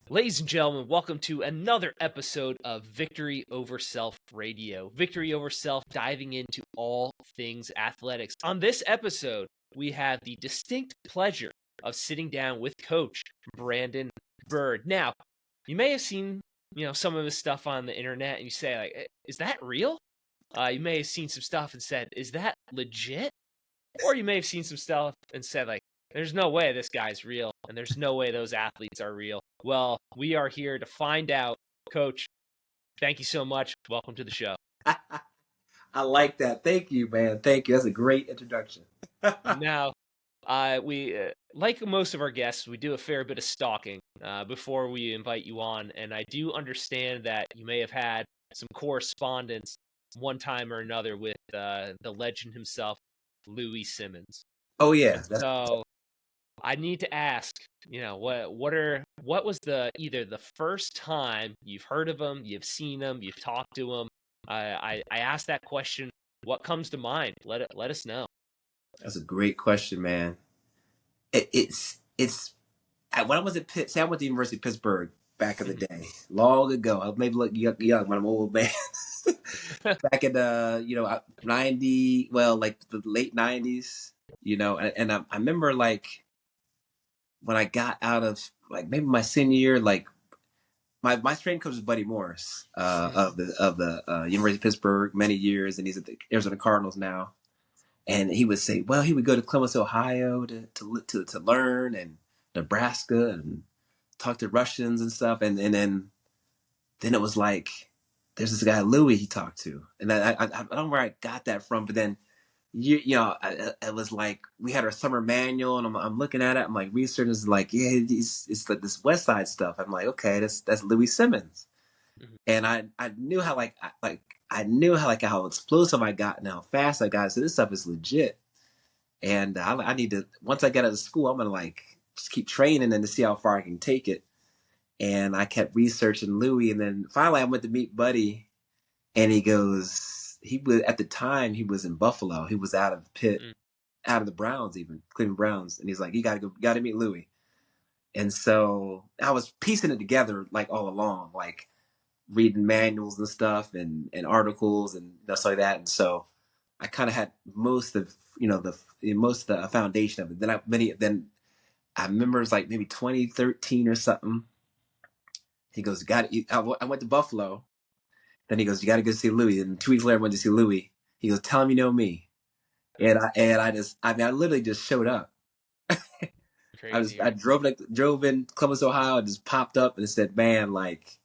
Ladies and gentlemen, welcome to another episode of Victory Over Self Radio. Victory Over Self, diving into all things athletics. On this episode, we have the distinct pleasure of sitting down with Coach Brandon Byrd. Now, you may have seen, some of his stuff on the internet, and you say, like, is that real? You may have seen some stuff and said, is that legit? Or you may have seen some stuff and said, like, there's no way this guy's real, and there's no way those athletes are real. Well, we are here to find out. Coach, thank you so much. Welcome to the show. I like that. Thank you, man. Thank you. That's a great introduction. Now, we like most of our guests, we do a fair bit of stalking before we invite you on, and I do understand that you may have had some correspondence one time or another with the legend himself, Louis Simmons. Oh yeah. So I need to ask, what was either the first time you've heard of him, you've seen him, you've talked to him? I asked that question. What comes to mind? Let us know. That's a great question, man. It's when I was at Pitt. Say I went to the University of Pittsburgh back in the day, long ago. I maybe look young, but I'm old, man. Back in the 90, well, like the late 90s, and I remember like when I got out of like maybe my senior year, like my strength coach is Buddy Morris of the University of Pittsburgh many years, and he's at the Arizona Cardinals now. And he would say, well, he would go to Columbus, Ohio to learn, and Nebraska, and talk to Russians and stuff. And then it was like, there's this guy Louis he talked to, and I don't know where I got that from, but then it was like we had our summer manual, and I'm looking at it. I'm like researching, is like, yeah, it's like this West Side stuff. I'm like, okay, that's Louis Simmons, and I knew how how explosive I got and how fast I got. So this stuff is legit, and I need to, once I get out of school, I'm gonna like just keep training and to see how far I can take it. And I kept researching Louis, and then finally I went to meet Buddy, and he goes. He was at the time he was in Buffalo. He was out of Pitt, out of the Browns, even Cleveland Browns. And he's like, you got to meet Louis. And so I was piecing it together like all along, like reading manuals and stuff and articles and stuff like that. And so I kind of had most of the foundation of it. Then I remember it was like maybe 2013 or something. He goes, I went to Buffalo. Then he goes, you got to go see Louis. And 2 weeks later, I went to see Louis. He goes, tell him you know me. And I literally just showed up. I drove in Columbus, Ohio, and just popped up and said, man, like,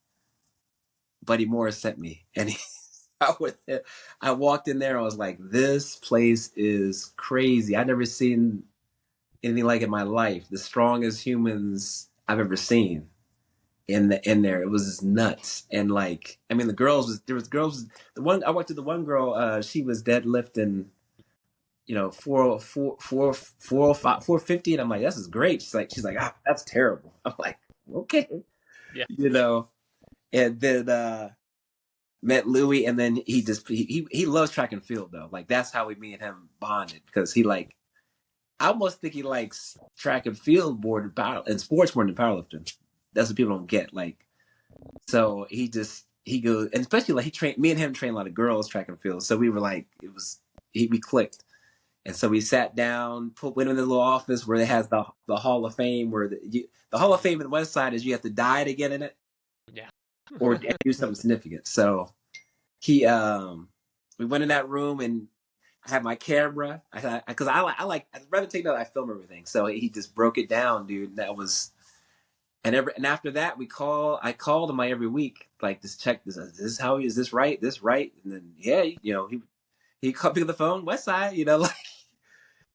Buddy Morris sent me. And I walked in there. I was like, this place is crazy. I've never seen anything like it in my life. The strongest humans I've ever seen. In there, it was just nuts. And like, I mean, there was girls. The one I went to, the one girl, she was deadlifting, 450, and I'm like, this is great. She's like, that's terrible. I'm like, okay, yeah, And then met Louis, and then he loves track and field though. Like that's how me and him bonded, because I almost think he likes track and field more than sports more than powerlifting. That's what people don't get. Like, so he goes, and especially like me and him trained a lot of girls track and field. So we were like, we clicked. And so we sat down, went in the little office where it has the Hall of Fame, where the Hall of Fame in the West Side is you have to die to get in it. Yeah. Or do something significant. So we went in that room, and I had my camera. Because I'd rather take that I film everything. So he just broke it down, dude. That was. And after that, I called him every week, like, just check this. Is this right? This right? And then, he called me on the phone, West Side, like,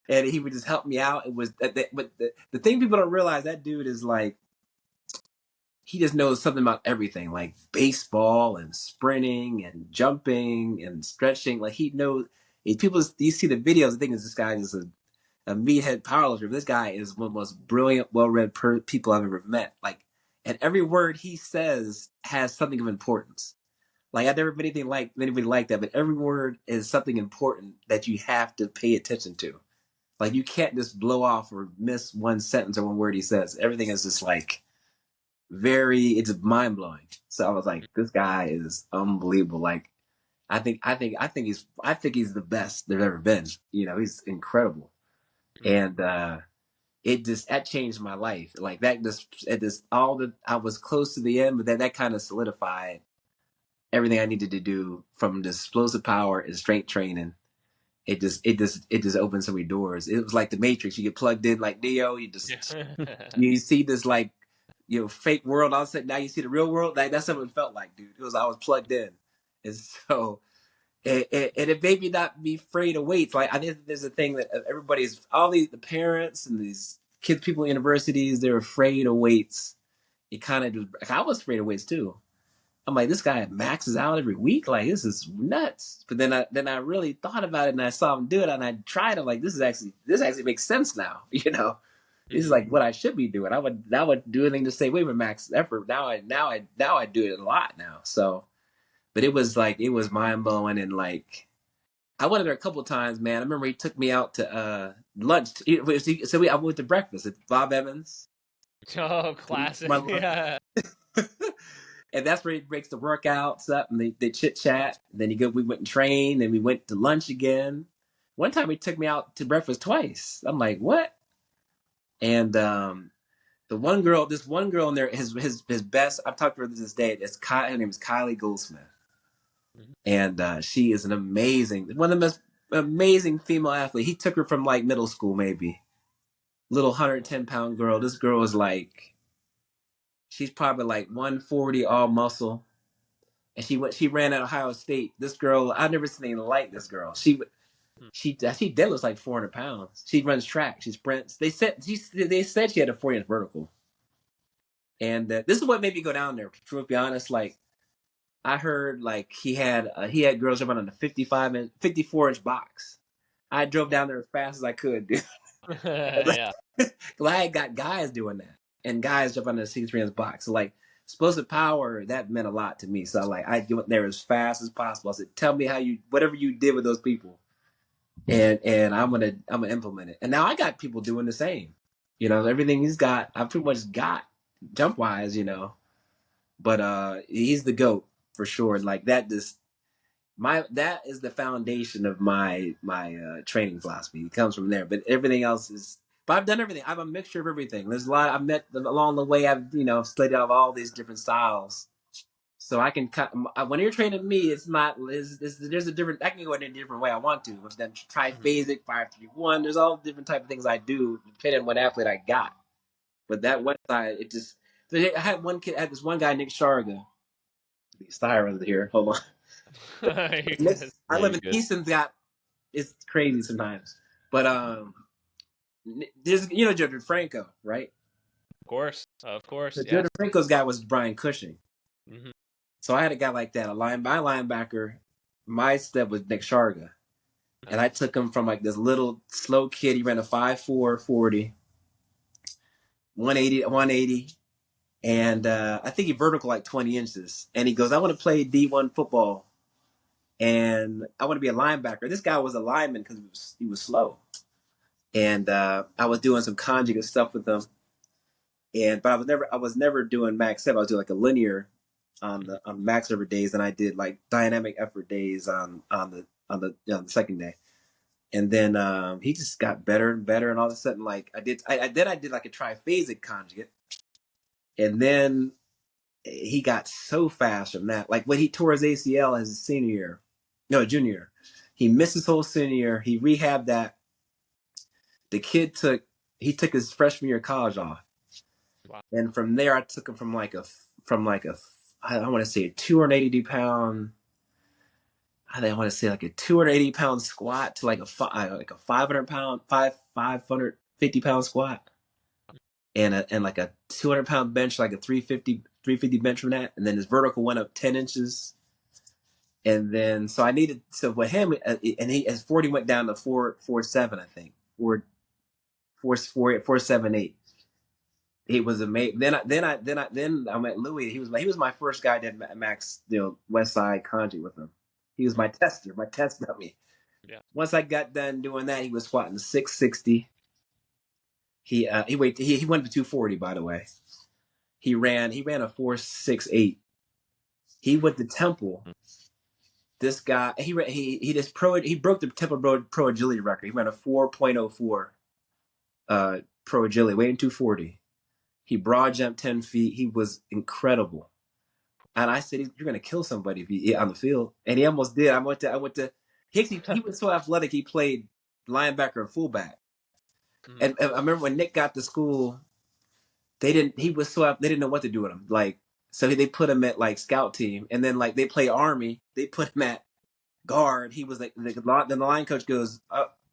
and he would just help me out. It was, but the thing people don't realize, that dude is like, he just knows something about everything, like baseball and sprinting and jumping and stretching. Like he knows, you see the videos, I think this guy is a meathead powerlifter. This guy is one of the most brilliant, well-read people I've ever met. Like, and every word he says has something of importance. Like, I've never met anybody like that, but every word is something important that you have to pay attention to. Like, you can't just blow off or miss one sentence or one word he says. Everything is just like, it's mind blowing. So I was like, this guy is unbelievable. Like, I think he's the best there's ever been. He's incredible. And, that changed my life. Like I was close to the end, but that kind of solidified everything I needed to do from the explosive power and strength training. It just opened so many doors. It was like the Matrix. You get plugged in like Neo. You see this like fake world. All of a sudden now you see the real world. Like that's what it felt like, dude. It was I was plugged in, and so and it made me not be afraid of weights. Like I think there's a thing that the parents and these kids, people at universities, they're afraid of weights. It kind of like I was afraid of weights too. I'm like, this guy maxes out every week. Like, this is nuts. But then I really thought about it and I saw him do it and I tried it. Like, this actually makes sense now. This is like what I should be doing. I would do anything to say, wait a minute, max effort. Now I do it a lot now. So, but it was mind blowing. And like, I went there a couple of times, man. I remember he took me out to lunch. I went to breakfast at Bob Evans. Oh, classic. Yeah. And that's where he breaks the workouts up and they chit chat. Then we went and trained and we went to lunch again. One time he took me out to breakfast twice. I'm like, what? And this one girl in there, his best, I've talked to her this day. Her name is Kylie Goldsmith. And she is one of the most amazing female athletes. He took her from like middle school, maybe. Little 110-pound girl. This girl is like, she's probably like 140 all muscle. And she ran at Ohio State. This girl, I've never seen anything like this girl. She deadlifts like 400 pounds. She runs track. She sprints. They said she had a 40-inch vertical. And this is what made me go down there. To be honest, like I heard like he had girls jumping on a 54-inch box. I drove down there as fast as I could, dude. Yeah. I got guys doing that and guys jump on the 63-inch box. So like explosive power, that meant a lot to me. So like I went there as fast as possible. I said, tell me whatever you did with those people. And I'm gonna implement it. And now I got people doing the same. Everything he's got, I pretty much got jump wise, But he's the GOAT for sure. Like that that is the foundation of my training philosophy. It comes from there. But everything else is I've done everything. I'm a mixture of everything. There's a lot I've met along the way. I've studied out all these different styles. So I can cut when you're training me. It's not. There's a different. I can go in a different way I want to. With that triphasic 5-3-1. There's all different type of things I do depending on what athlete I got. But that one side, it just. So I had one kid. I had this one guy, Nick Sharga. Styra here. Hold on. I live in Easton's. It's crazy sometimes, but there's Jordan Franco, right? Of course. So Jordan Franco's guy was Brian Cushing. Mm-hmm. So I had a guy like that, my linebacker. My step was Nick Sharga, and I took him from like this little slow kid. He ran a 5.4 40, 180, and I think he vertical like 20 inches. And he goes, I want to play D1 football, and I want to be a linebacker. This guy was a lineman because he was slow. And I was doing some conjugate stuff with them, but I was never doing max step. I was doing like a linear on max effort days, and I did like dynamic effort days on the second day. And then he just got better and better, and all of a sudden, like I did like a triphasic conjugate, and then he got so fast from that. Like when he tore his ACL his junior year, he missed his whole senior year. He rehabbed that. The kid took his freshman year of college off. Wow. And from there I took him from like a I want to say a 280 pound, I think I want to say like a 280 pound squat to like a 500 pound 550 pound squat, and like a 200 pound bench, like a 350 bench from that, and then his vertical went up 10 inches. And then so with him, and his 40 went down to 4.7, I think, 4.78. He was amazing. Then I met Louis. He was my first guy that max West Side conjugate with him. He was my test dummy. Yeah. Once I got done doing that, he was squatting 660. He went to 240, by the way. He ran a 4.68. He went to Temple. This guy, he broke the Temple pro agility record. He ran a 4.04 pro agility, weighing 240. He broad jumped 10 feet. He was incredible. And I said, "You're gonna kill somebody if you on the field." And he almost did. I went to. He was so athletic. He played linebacker and fullback. And I remember when Nick got to school, they didn't know what to do with him. Like, so they put him at like scout team, and then like they play Army, they put him at guard. He was like, then the line coach goes,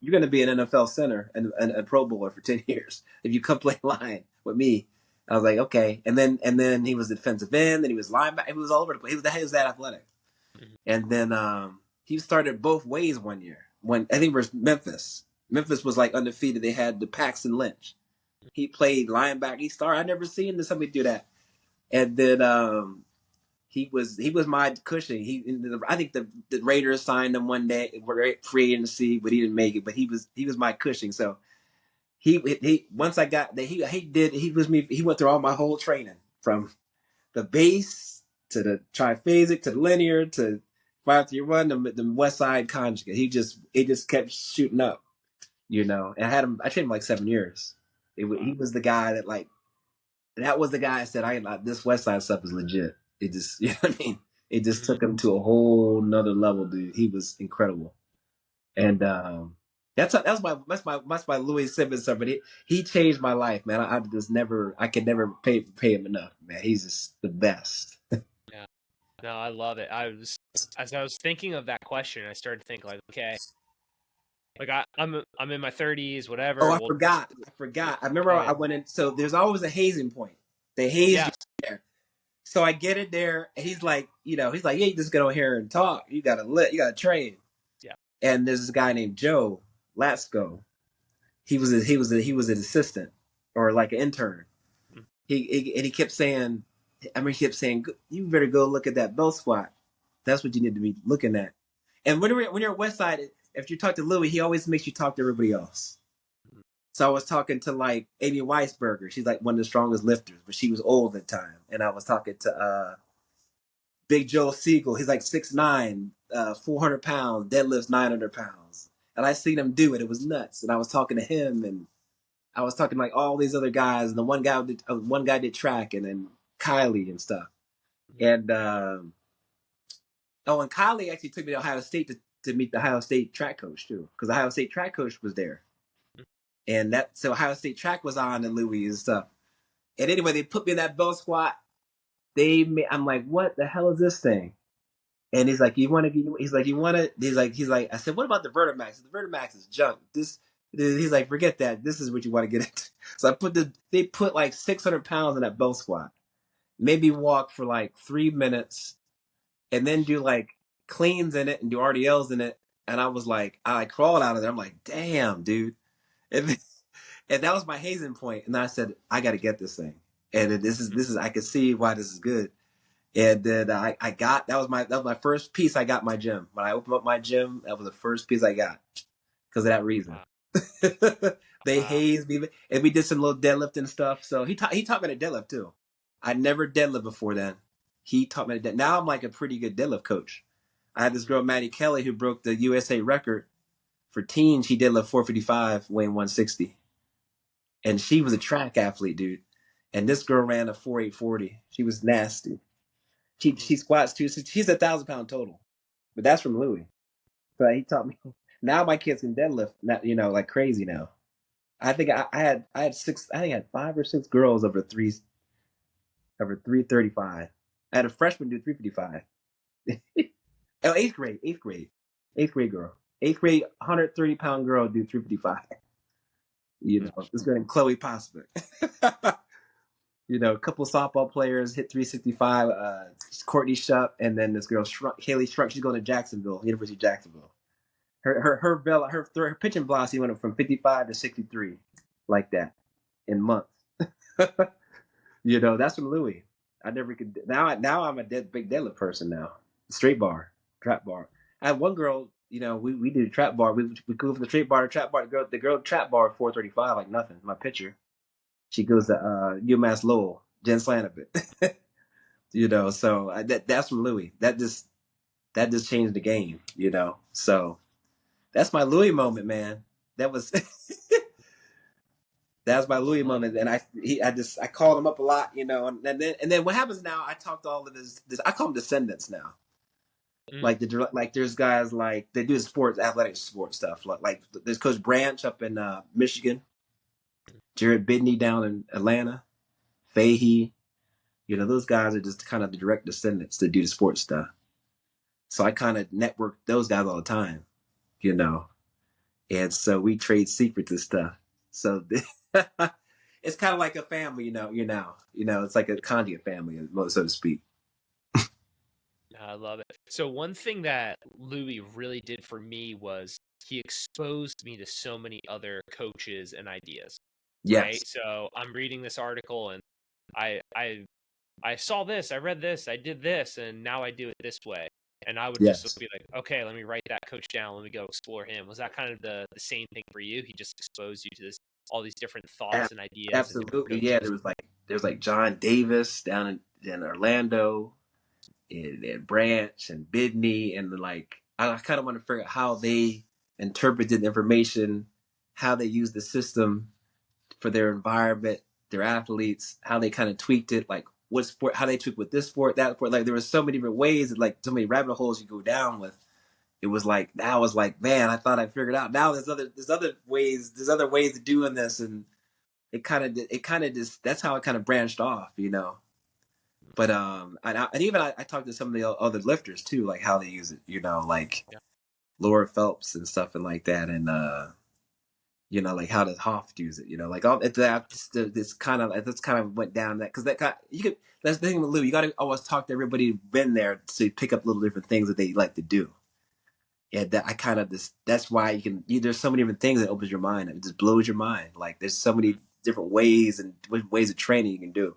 "You're going to be an NFL center and a Pro Bowler for 10 years if you come play line with me." I was like, okay. And then he was defensive end, then he was linebacker. He was all over the place. He was that athletic. And then he started both ways one year. When I think it was Memphis. Memphis was like undefeated. They had the Paxton Lynch. He played linebacker. He started. I never seen somebody do that. And then he was my cushion. I think the Raiders signed him one day, free agency, but he didn't make it. But he was my cushion. So he once I got that he went through all my whole training from the base to the triphasic to the linear to 5-3 run, the West Side conjugate. He just kept shooting up, and I trained him like 7 years. He was the guy that was the guy I said, this West Side stuff is legit. It just, you know what I mean? It just took him to a whole nother level, dude. He was incredible. And that's my Louis Simmons stuff, but he changed my life, man. I could never pay him enough, man. He's just the best. Yeah. No, I love it. As I was thinking of that question, I started to think like, okay, like I'm in my 30s, whatever. Oh, I forgot. I remember I went in. So there's always a hazing point. They haze you there. So I get it there, and he's like, yeah, you just get on here and talk. You gotta train. Yeah. And there's this guy named Joe Latsko. He was an assistant or like an intern. He kept saying, you better go look at that belt squat. That's what you need to be looking at. And when you're at West Side, if you talk to Louis, he always makes you talk to everybody else. So I was talking to like Amy Weisberger. She's like one of the strongest lifters, but she was old at the time. And I was talking to Big Joe Siegel. He's like 6'9", 400 pounds, deadlifts 900 pounds. And I seen him do it. It was nuts. And I was talking to him, and I was talking to like all these other guys. And the one guy did track, and then Kylie and stuff. And and Kylie actually took me to Ohio State to meet the Ohio State track coach too, because the Ohio State track coach was there. And so Ohio State track was on and Louis and stuff. And anyway, they put me in that belt squat. I'm like, what the hell is this thing? And he's like, I said, what about the Vertimax? The Vertimax is junk. He's like, forget that. This is what you want to get into. So they put like 600 pounds in that belt squat. Made me walk for like 3 minutes and then do like cleans in it and do RDLs in it. And I was like, I crawled out of there. I'm like, damn, dude. And that was my hazing point. And I said, I got to get this thing. And this is, I could see why this is good. And then that was my first piece I got in my gym. When I opened up my gym, that was the first piece I got because of that reason. Wow. They hazed me, and we did some little deadlifting stuff. So he taught me to deadlift too. I never deadlift before then. He taught me to deadlift. Now I'm like a pretty good deadlift coach. I had this girl, Maddie Kelly, who broke the USA record for teens. She deadlift 455, weighing 160. And she was a track athlete, dude. And this girl ran a 4840. She was nasty. She squats too. So she's 1,000 pound total, but that's from Louis. So he taught me. Now my kids can deadlift, like crazy now. I think I had 5 or 6 girls over 335. I had a freshman do 355. Oh, eighth grade girl, 130 pound girl do 355. This girl named Chloe Posvic. A couple of softball players hit 365. Courtney Shupp, and then this girl Haley Shrunk. She's going to Jacksonville, University of Jacksonville. Her pitching velocity went up from 55 to 63, like that, in months. That's from Louis. I never could. Now I'm a big deadlift person now. Straight bar, trap bar. I had one girl. We did a trap bar. We go from the straight bar to trap bar. The girl trap bar 435 like nothing. My pitcher. She goes to UMass Lowell. Jen Slanovich. So that's from Louis. That just changed the game. So that's my Louis moment, man. That was that's my Louis moment. And I called him up a lot, and then what happens now? I talk to all of this. I call them descendants now. Like there's guys like they do athletic sports stuff. Like there's Coach Branch up in Michigan, Jared Bidney down in Atlanta, Fahey. Those guys are just kind of the direct descendants that do the sports stuff. So I kind of network those guys all the time, and so we trade secrets and stuff. So it's kind of like a family, it's like a conjugate family, so to speak. I love it. So one thing that Louis really did for me was he exposed me to so many other coaches and ideas. Yes. Right. So I'm reading this article and I saw this, I read this, I did this, and now I do it this way. And I would just be like, okay, let me write that coach down. Let me go explore him. Was that kind of the same thing for you? He just exposed you to all these different thoughts and ideas. Absolutely. Yeah. There was like John Davis down in Orlando, and Branch and Bidney, and like I kind of want to figure out how they interpreted the information, how they used the system for their environment, their athletes, how they kind of tweaked it, like what sport, how they tweaked with this sport, that sport. Like there were so many different ways, like so many rabbit holes you go down with. It was like now, I was like, man, I thought I figured out. Now there's other ways of doing this, and it kind of just that's how it kind of branched off, But and even I talked to some of the other lifters too, like how they use it, like Laura Phelps and stuff and like that, and like how does Hoff use it, like all this kind of went down that because that's the thing with Lou, you got to always talk to everybody who's been there to pick up little different things that they like to do. And that I kind of that's why there's so many different things that opens your mind. It just blows your mind. Like there's so many different ways of training you can do.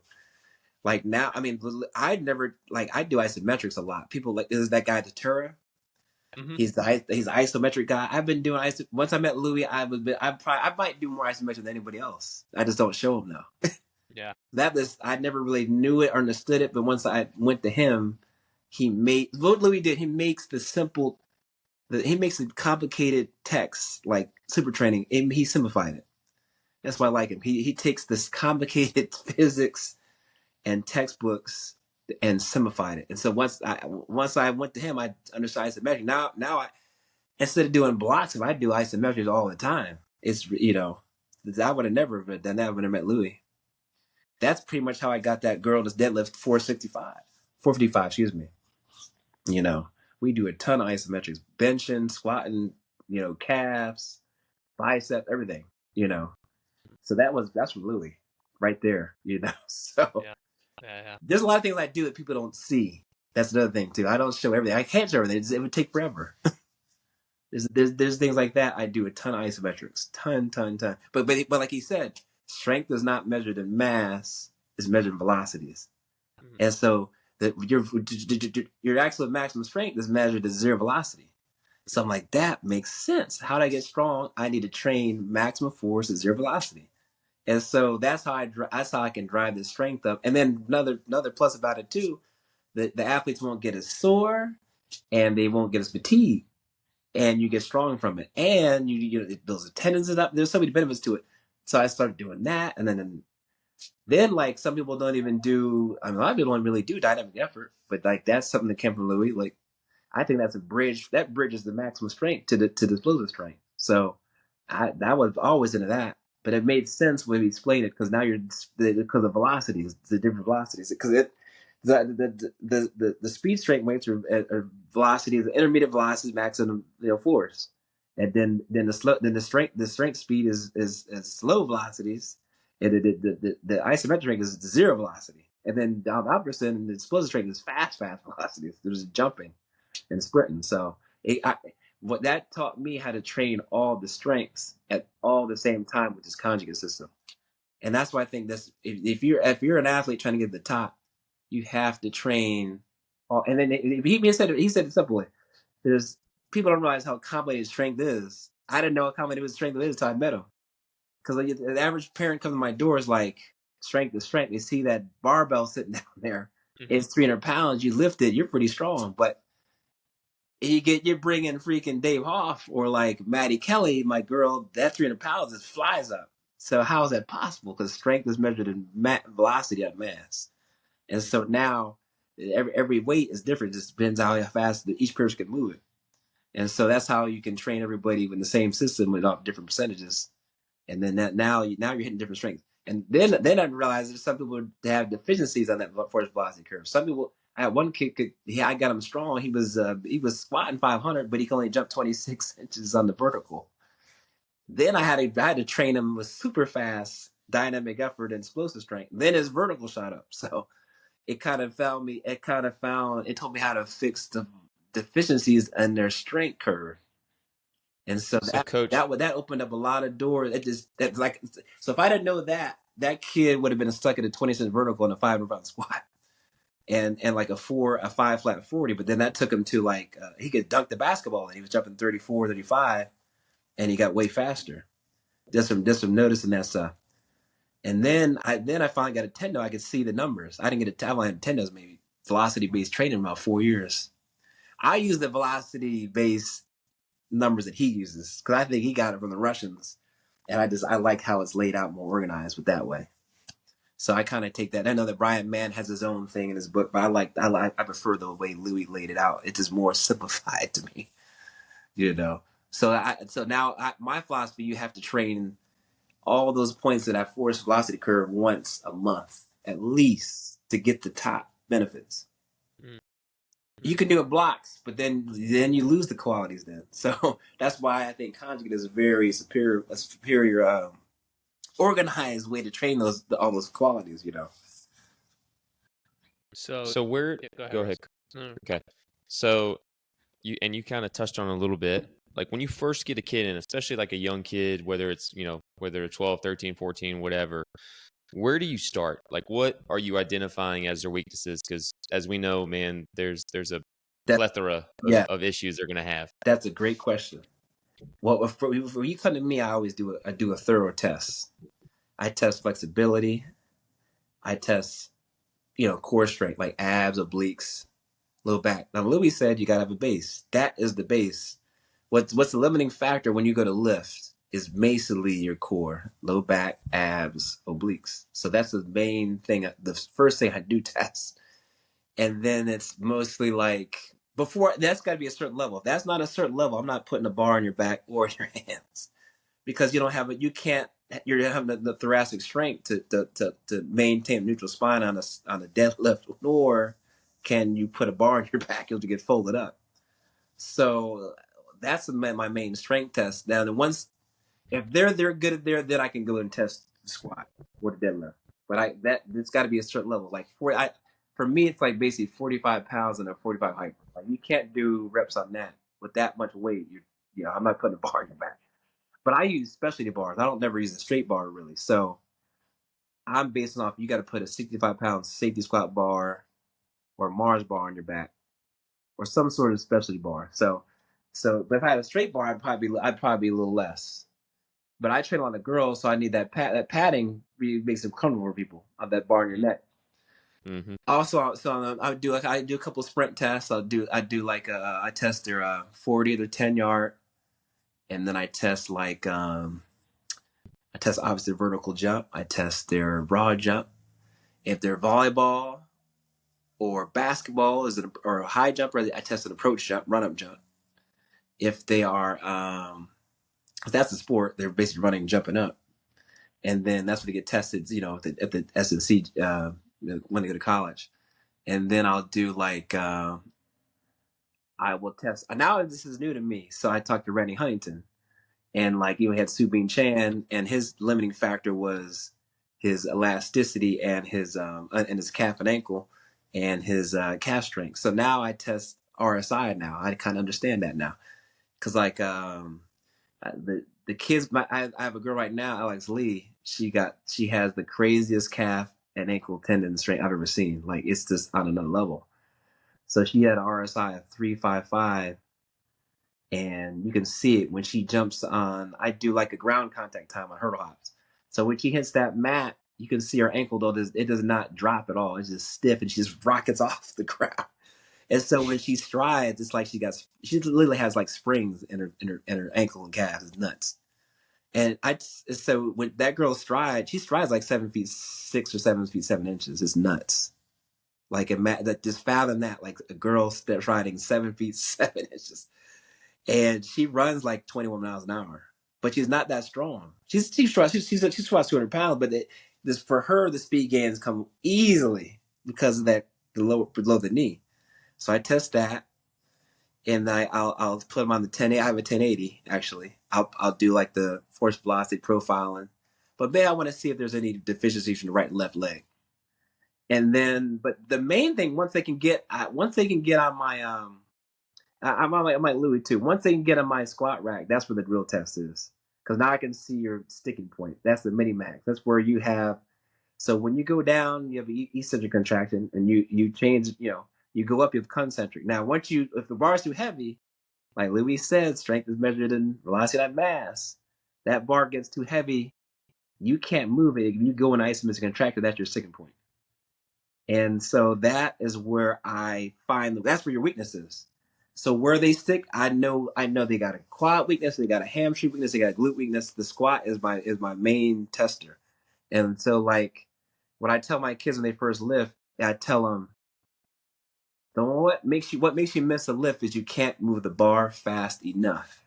Like now, I mean, I do isometrics a lot. People like, there's that guy Tatura. Mm-hmm. He's the isometric guy. I've been doing once I met Louis, I might do more isometric than anybody else. I just don't show him now. Yeah. I never really knew it or understood it, but once I went to him, what Louis did, he makes the complicated text like super training, and he simplified it. That's why I like him. He takes this complicated physics and textbooks and simplified it. And so once I went to him, I understood isometric. Now I, instead of doing blocks, I do isometrics all the time. It's I would have never done that when I met Louis. That's pretty much how I got that girl to deadlift 455, excuse me. We do a ton of isometrics, benching, squatting, calves, biceps, everything, So that's from Louis right there, So there's a lot of things I do that people don't see. That's another thing too. I don't show everything. I can't show everything. It would take forever. there's things like that. I do a ton of isometrics, ton. But like he said, strength is not measured in mass; it's measured in velocities. Mm-hmm. And so your absolute maximum strength is measured at zero velocity. So I'm like, that makes sense. How do I get strong? I need to train maximum force at zero velocity. And so that's how I can drive the strength up. And then another plus about it too, the athletes won't get as sore, and they won't get as fatigued, and you get strong from it. And it builds the tendons up. There's so many benefits to it. So I started doing that, and then like some people don't even do. A lot of people don't really do dynamic effort, but like that's something that came from Louis. Like I think that's a bridge. That bridges the maximum strength to the explosive strength. So I was always into that. But it made sense when we explained it because now because of velocities, the different velocities. Because the speed strength weights are velocities, the intermediate velocities, maximum force, and then the strength speed is slow velocities, and the isometric is zero velocity, and then the opposite, the explosive strength is fast velocities. There's jumping and sprinting. So what that taught me how to train all the strengths at all the same time with this conjugate system. And that's why I think this, if you're an athlete trying to get to the top, you have to train all. And then he said it simply. There's people don't realize how complicated strength is. I didn't know how complicated strength is until I met him. Because the average parent comes to my door is like, strength is strength. You see that barbell sitting down there, Mhm. it's 300 pounds. You lift it, you're pretty strong. But you're bringing freaking Dave Hoff or like Maddie Kelly, my girl, that 300 pounds just flies up. So how is that possible? Because strength is measured in velocity of mass. And so now every weight is different. It just depends how fast each person can move it. And so that's how you can train everybody with the same system with different percentages. And then now you're hitting different strengths. And then I realized there's some people that have deficiencies on that force velocity curve. Some people, I had one kid, I got him strong. He was squatting 500, but he could only jump 26 inches on the vertical. Then I had to train him with super fast dynamic effort and explosive strength. Then his vertical shot up. So it told me how to fix the deficiencies in their strength curve. And so Coach, that opened up a lot of doors. So if I didn't know that, that kid would have been stuck at a 20-cent vertical and a 500-pound squat and like a 5 flat 40. But then that took him to like he could dunk the basketball and he was jumping 34, 35, and he got way faster. Just from noticing that stuff. And then I finally got a Tendo. I could see the numbers. I didn't get I only had Tendos maybe velocity based training about 4 years. I use the velocity based numbers that he uses because I think he got it from the Russians, and I like how it's laid out more organized with that way. So I kind of take that. I know that Brian Mann has his own thing in his book, but I prefer the way Louis laid it out. It's just more simplified to me, you know. So now my philosophy, you have to train all those points in that force velocity curve once a month at least to get the top benefits. Mm-hmm. You can do it blocks, but then you lose the qualities then. So that's why I think conjugate is a very superior organized way to train all those qualities, you know. So where go ahead. Okay. So you kind of touched on a little bit, like when you first get a kid in, especially like a young kid, whether it's 12, 13, 14, whatever, where do you start? Like, what are you identifying as their weaknesses? Because as we know, man, there's a plethora of issues they're going to have. That's a great question. Well, when you come to me, I always do a thorough test. I test flexibility. I test, core strength, like abs, obliques, low back. Now, Louis said you got to have a base. That is the base. What's the limiting factor when you go to lift is basically your core, low back, abs, obliques. So that's the main thing. The first thing I do test. And then it's mostly like, before, that's got to be a certain level. If that's not a certain level, I'm not putting a bar on your back or your hands because you're having the thoracic strength to maintain a neutral spine on a deadlift, nor can you put a bar on your back, you'll get folded up. So that's my main strength test. Now, if they're good at there, then I can go and test the squat or the deadlift. But it's got to be a certain level. Like for me, it's like basically 45 pounds and a 45 height. Like you can't do reps on that with that much weight. I'm not putting a bar in your back. But I use specialty bars. I don't never use a straight bar really. So I'm basing off you got to put a 65-pound safety squat bar or a Mars bar on your back or some sort of specialty bar. So but if I had a straight bar, I'd probably be a little less. But I train a lot of girls, so I need that padding really makes it comfortable for people on that bar in your neck. Mm-hmm. Also, so I do a couple sprint tests. I test their 40, their 10-yard, and then I test obviously vertical jump. I test their broad jump. If they're volleyball or basketball or a high jumper, I test an approach jump, run up jump. If they are if that's a sport, they're basically running and jumping up. And then that's when they get tested, at the SNC when they go to college. And then I'll do I will test. Now this is new to me, so I talked to Randy Huntington, and we had Subin Chan, and his limiting factor was his elasticity and his calf and ankle, and his calf strength. So now I test RSI. Now I kind of understand that now, because the kids. I have a girl right now, Alex Lee. She has the craziest calf and ankle tendon strength I've ever seen. Like it's just on another level. So she had an RSI of 355, and you can see it when she jumps on. I do like a ground contact time on hurdle hops. So when she hits that mat, You can see her ankle though; it does not drop at all. It's just stiff, and she just rockets off the ground. And so when she strides, it's like she literally has like springs in her ankle and calf. It's nuts. And so when that girl strides, she strides like 7'6" or 7'7". It's nuts. Like that, just fathom that, like a girl striding 7'7". And she runs like 21 miles an hour, but she's not that strong. She squats 200 pounds, but this for her the speed gains come easily because of that below the knee. So I test that, and I'll put them on the 1080. I have a 1080 actually. I'll do like the force velocity profiling, but I want to see if there's any deficiencies from the right and left leg. And then, but the main thing once they can get on my I'm on my Louis too. Once they can get on my squat rack, that's where the real test is. Because now I can see your sticking point. That's the mini max. That's where you have. So when you go down, you have eccentric contraction, and you change. You go up, you have concentric. Now, if the bar is too heavy, like Louis said, strength is measured in velocity times mass. That bar gets too heavy, you can't move it. If you go in isometric contractor, that's your sticking point. And so that is where I find that's where your weakness is. So where they stick, I know they got a quad weakness, they got a hamstring weakness, they got a glute weakness. The squat is my main tester. And so like when I tell my kids when they first lift, I tell them, what makes you miss a lift is you can't move the bar fast enough.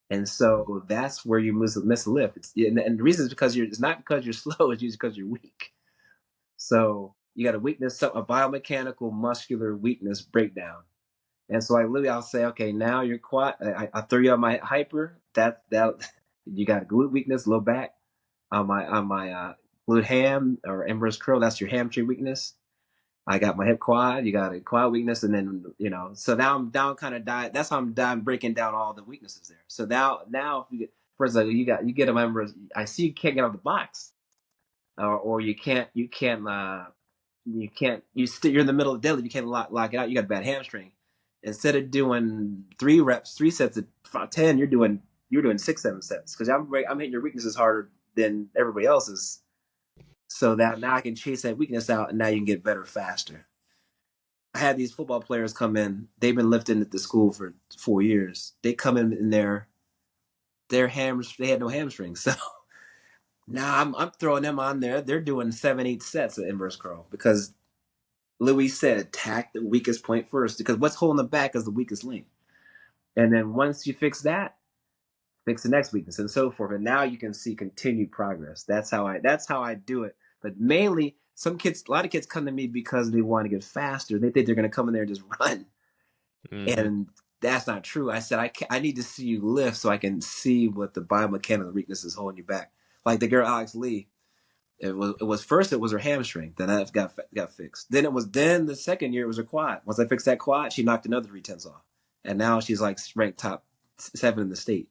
And so that's where you miss a lift. And the reason is because it's not because you're slow, it's usually because you're weak. So you got a weakness, a biomechanical muscular weakness breakdown. And so like literally I'll say, okay, now you're quad. I throw you on my hyper. That you got a glute weakness, low back. On my glute ham or inverse curl, that's your hamstring weakness. I got my hip quad. You got a quad weakness, and then So now I'm down, kind of diet. That's how I'm down, breaking down all the weaknesses there. So now if you get first, like you get a member. I see you can't get out of the box, or you're in the middle of the deadlift. You can't lock it out. You got a bad hamstring. Instead of doing 3 sets at 10, you're doing 6-7 sets because I'm hitting your weaknesses harder than everybody else's. So that now I can chase that weakness out, and now you can get better faster. I had these football players come in. They've been lifting at the school for 4 years. They come in their hams. They had no hamstrings, so now I'm throwing them on there. They're doing 7-8 sets of inverse curl because Louis said attack the weakest point first, because what's holding them back is the weakest link. And then once you fix that, fix the next weakness and so forth. And now you can see continued progress. That's how I do it. But mainly a lot of kids come to me because they want to get faster. They think they're going to come in there and just run. Mm-hmm. And that's not true. I said, I need to see you lift so I can see what the biomechanical weakness is holding you back. Like the girl, Alex Lee, it was first it was her hamstring. Then that got fixed. Then the second year it was her quad. Once I fixed that quad, she knocked another 3/10 off. And now she's like ranked top 7 in the state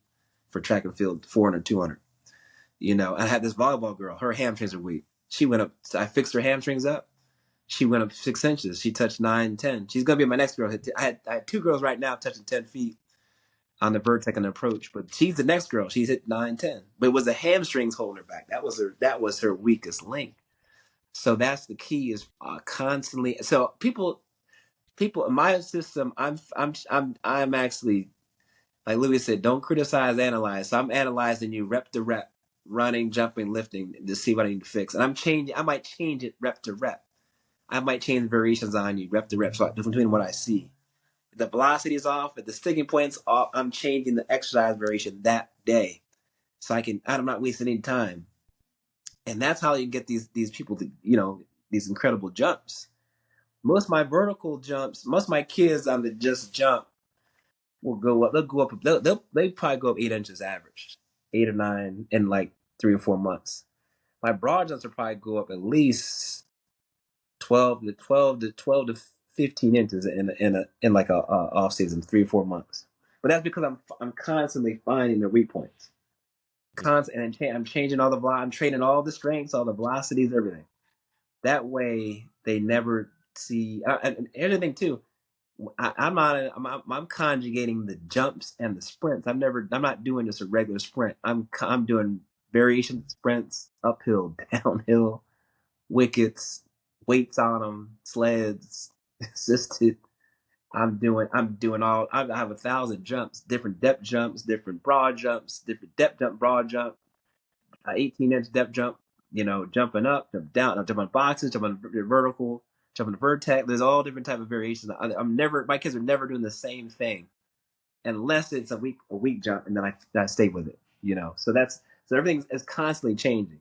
for track and field, 400, 200. I had this volleyball girl. Her hamstrings are weak. She went up. I fixed her hamstrings up. She went up 6 inches. She touched 9, 10. She's gonna be my next girl. I had 2 girls right now touching 10 feet on the Byrd approach, but she's the next girl. She's hit 9, 10. But it was the hamstrings holding her back. That was her weakest link. So that's the key, is constantly. So people in my system, I'm actually, like Louis said, don't criticize, analyze. So I'm analyzing you rep to rep, running, jumping, lifting, to see what I need to fix. And I might change it rep to rep. I might change variations on you rep to rep, so between what I see. If the velocity is off, if the sticking point's off, I'm changing the exercise variation that day, so I'm not wasting any time. And that's how you get these people to, these incredible jumps. Most of my vertical jumps, most of my kids on the just jump will go up. They'll go up. They probably go up 8 inches average, 8 or 9 in like 3 or 4 months. My broad jumps will probably go up at least 12 to 15 inches in like a off season, 3 or 4 months. But that's because I'm constantly finding the weak points. And I'm changing all I'm training all the strengths, all the velocities, everything. That way they never see. And everything too. I'm conjugating the jumps and the sprints. I'm not doing just a regular sprint. I'm doing variation sprints, uphill, downhill, wickets, weights on them, sleds, assisted. I'm doing all. I have 1,000 jumps, different depth jumps, different broad jumps, different depth jump, broad jump, 18-inch depth jump. Jumping up, jump down, jump on boxes, jump on vertical, jump on the vertex. There's all different type of variations. My kids are never doing the same thing unless it's a week jump, and then I stay with it. So everything is constantly changing.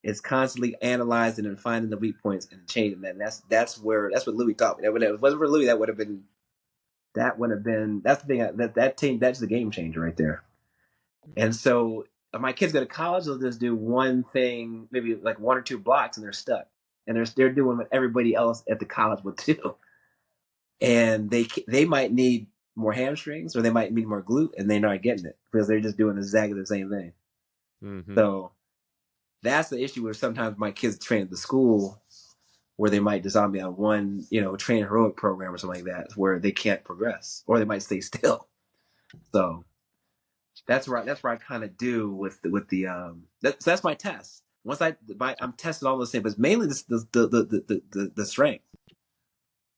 It's constantly analyzing and finding the weak points and changing that. And that's what Louis taught me. If it wasn't for Louis, that's the thing that team, that's the game changer right there. And so if my kids go to college, they'll just do one thing, maybe like one or two blocks, and they're stuck. And they're doing what everybody else at the college will do. And they might need more hamstrings, or they might need more glute, and they're not getting it because they're just doing exactly the same thing. Mm-hmm. So that's the issue where sometimes my kids train at the school where they might design me on one, train heroic program or something like that, where they can't progress, or they might stay still. So that's where I kind of do with the that's my test. Once I'm testing all those things, but it's mainly the strength.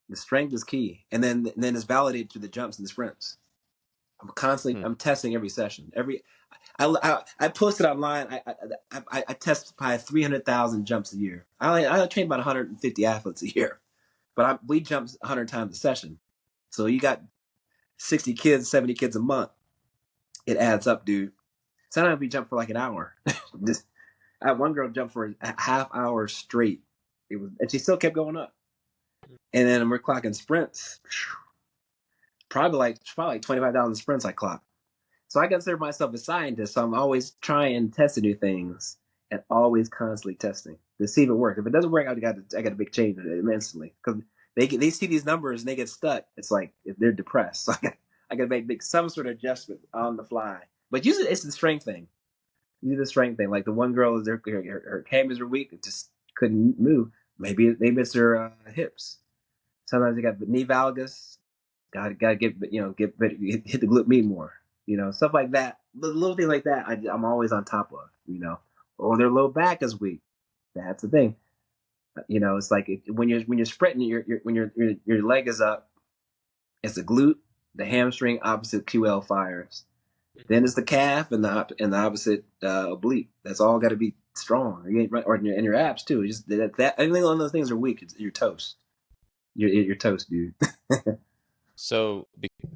The strength is key, and then it's validated through the jumps and the sprints. I'm testing every session. I posted online. I test probably 300,000 jumps a year. I train about 150 athletes a year, but we jump 100 times a session. So you got 60 kids, 70 kids a month. It adds up, dude. Sometimes we jump for like an hour. I had one girl jump for a half hour straight. And she still kept going up. And then we're clocking sprints. Probably like 25,000 sprints I clock. So I consider myself a scientist. So I'm always trying and testing new things and always constantly testing to see if it works. If it doesn't work, I got a big change instantly because they see these numbers and they get stuck. It's like if they're depressed. So I got to make some sort of adjustment on the fly. But usually it's the strength thing. Like the one girl, her hamstrings were weak, it just couldn't move. Maybe it's her hips. Sometimes they got knee valgus. Got to get hit the glute med more. Stuff like that. The little things like that, I'm always on top of. Or their low back is weak. That's the thing. It's like when you're sprinting, when your leg is up, it's the glute, the hamstring, opposite QL fires. Then it's the calf and the opposite oblique. That's all got to be strong. You ain't right, or in your abs too. Just that anything on those things are weak. You're toast. You're toast, dude. So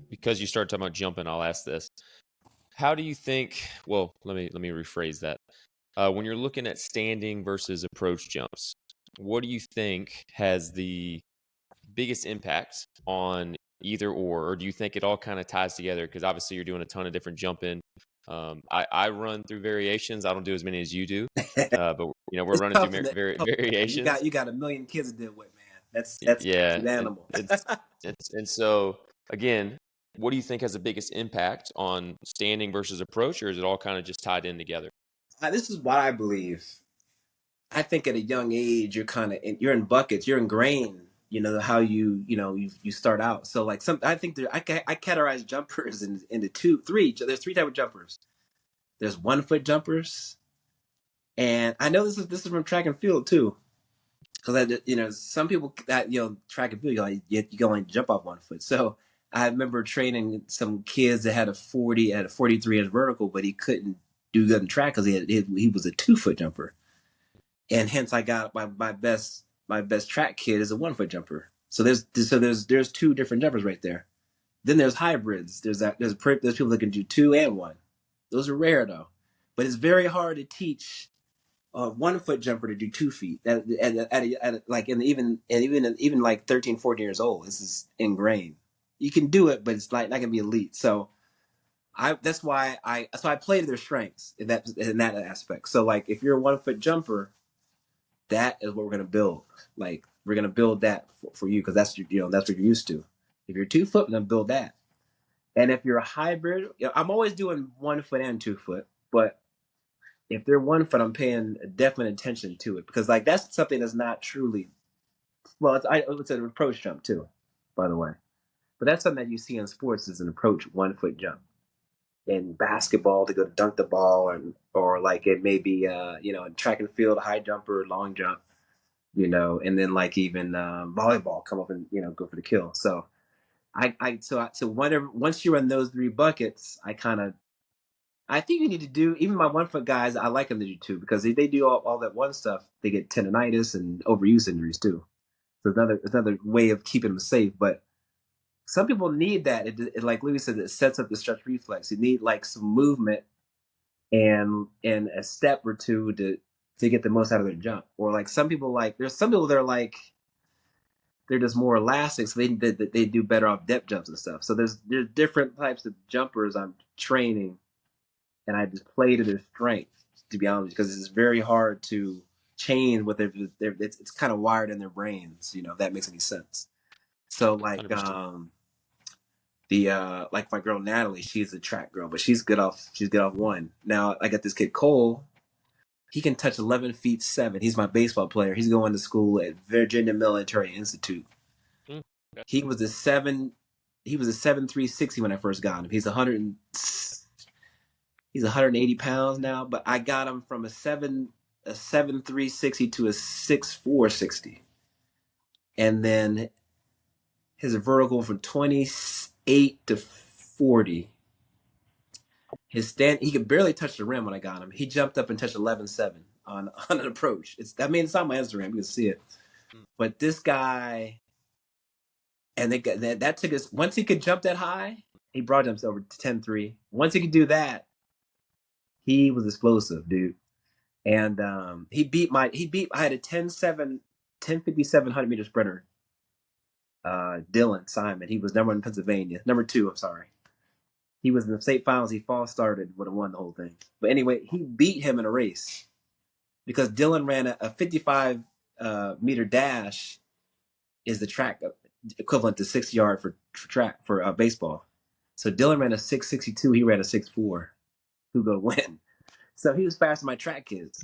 because you started talking about jumping, I'll ask this. How do you think, well, let me rephrase that. When you're looking at standing versus approach jumps, what do you think has the biggest impact on either or do you think it all kind of ties together? Because obviously you're doing a ton of different jumping. I run through variations. I don't do as many as you do, but we're running through variations. You got a million kids to deal with, man. That's an animal. And so again, what do you think has the biggest impact on standing versus approach, or is it all kind of just tied in together? This is what I believe. I think at a young age, you're in buckets, you're ingrained. How you start out. So like I think I categorize jumpers into three. There's three types of jumpers. There's 1 foot jumpers, and I know this is from track and field too. Because some people that track and field you can only jump off 1 foot. So I remember training some kids that had a 43-inch vertical, but he couldn't do good in track because he was a 2 foot jumper, and hence I got my best track kid is a 1 foot jumper. So there's two different jumpers right there. Then there's hybrids. There's people that can do 2 and 1. Those are rare though, but it's very hard to teach a 1 foot jumper to do 2 feet even like 13, 14 years old. This is ingrained. You can do it, but it's like not gonna be elite. So that's why I play to their strengths in that aspect. So like if you're a 1 foot jumper, that is what we're gonna build. Like we're gonna build that for you because that's that's what you're used to. If you're 2 foot, we're gonna build that. And if you're a hybrid, I'm always doing 1 foot and 2 foot, but if they're 1 foot, I'm paying definite attention to it because like that's something that's not truly it's an approach jump too, by the way. But that's something that you see in sports is an approach 1 foot jump. in basketball to go dunk the ball, or like it may be in track and field, high jumper, long jump, and then like even volleyball come up and go for the kill. So so whenever once you're in those three buckets, I think you need to do, even my 1 foot guys, I like them to do two, because if they do all that one stuff, they get tendonitis and overuse injuries too. So it's another way of keeping them safe. But some people need that. It like Louis said, it sets up the stretch reflex. You need like some movement and a step or two to get the most out of their jump. Or like there's some people that are like, they're just more elastic, so they do better off depth jumps and stuff. So there's different types of jumpers I'm training, and I just play to their strengths, to be honest, because it's very hard to change what it's kind of wired in their brains, if that makes any sense. So like 100%. Like my girl Natalie, she's a track girl, but she's good off one. Now I got this kid Cole. He can touch 11 feet 7. He's my baseball player. He's going to school at Virginia Military Institute. He was a 7'3" when I first got him. He's 180 pounds now, but I got him from a 7'3" 60 to a 6'4" 60. And then his vertical from 28 to 40. He could barely touch the rim when I got him. He jumped up and touched 11.7 on an approach. It's on my Instagram. You can see it. But this guy, and that took us. Once he could jump that high, he brought himself over to 10.3. Once he could do that, he was explosive, dude. And I had a 10.7, 10.57 100-meter sprinter. Dylan Simon. He was number 1 in Pennsylvania. Number 2, I'm sorry. He was in the state finals. He false started, would have won the whole thing. But anyway, he beat him in a race because Dylan ran a 55 meter dash, is the track equivalent to 6 yard for track for baseball. So Dylan ran a 6.62. He ran a 6.4. Who go win? So he was faster than my track kids.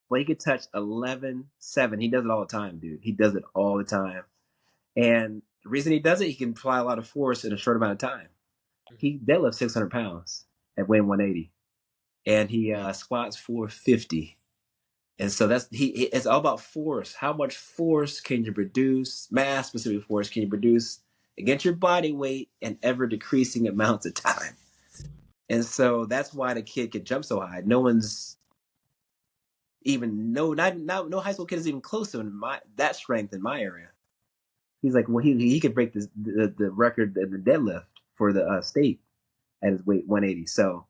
But he could touch 11.7. He does it all the time, dude. He does it all the time. And the reason he does it, he can apply a lot of force in a short amount of time. He deadlifts 600 pounds at weighing 180, and he squats 450. And so it's all about force. How much force can you produce? Mass specific force can you produce against your body weight in ever decreasing amounts of time? And so that's why the kid can jump so high. No one's even no high school kid is even close to that strength in my area. He's like, well, he could break the record in the deadlift for the state at his weight 180. So,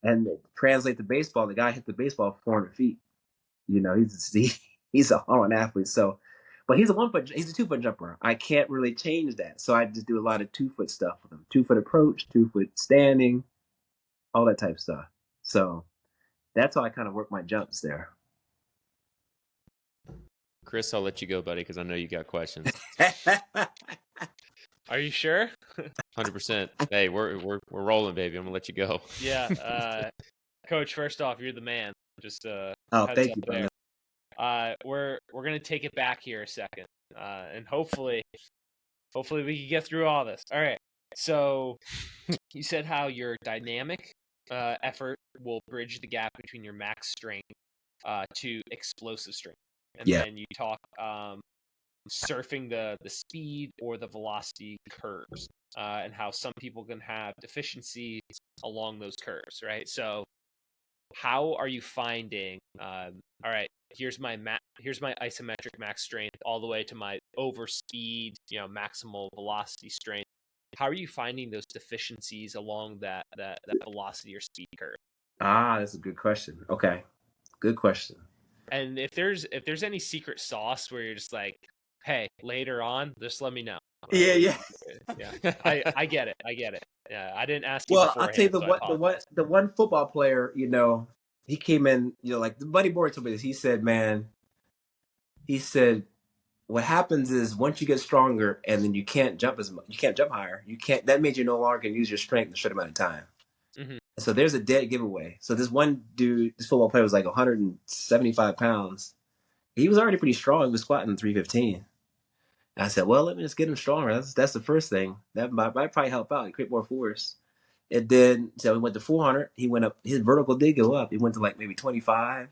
and translate to baseball, the guy hit the baseball 400 feet. He's a hard athlete. So, but he's a 2-foot jumper. I can't really change that. So I just do a lot of 2-foot stuff with him. 2-foot approach, 2-foot standing, all that type of stuff. So that's how I kind of work my jumps there. Chris, I'll let you go, buddy, because I know you got questions. Are you sure? 100%. Hey, we're rolling, baby. I'm gonna let you go. Yeah, Coach. First off, you're the man. Just thank you, brother. We're gonna take it back here a second, and hopefully we can get through all this. All right. So you said how your dynamic effort will bridge the gap between your max strength to explosive strength, and then you talk surfing the speed or the velocity curves, and how some people can have deficiencies along those curves, right? So how are you finding all right, here's my isometric max strength all the way to my over speed, maximal velocity strength. How are you finding those deficiencies along that velocity or speed curve? That's a good question. Okay, good question. And if there's any secret sauce where you're just like, hey, later on, just let me know. Yeah. I get it. Yeah, I didn't ask you Well, beforehand. I'll tell you the one football player, he came in, like the Buddy Boyd told me this. He said, what happens is once you get stronger and then you can't jump as much, you can't jump higher. That means you no longer can use your strength in a short amount of time. Mm-hmm. So there's a dead giveaway. So this one dude, this football player was like 175 pounds. He was already pretty strong. He was squatting 315. And I said, well, let me just get him stronger. That's the first thing. That might probably help out and create more force. And then, so he went to 400. He went up, his vertical did go up. He went to like maybe 25,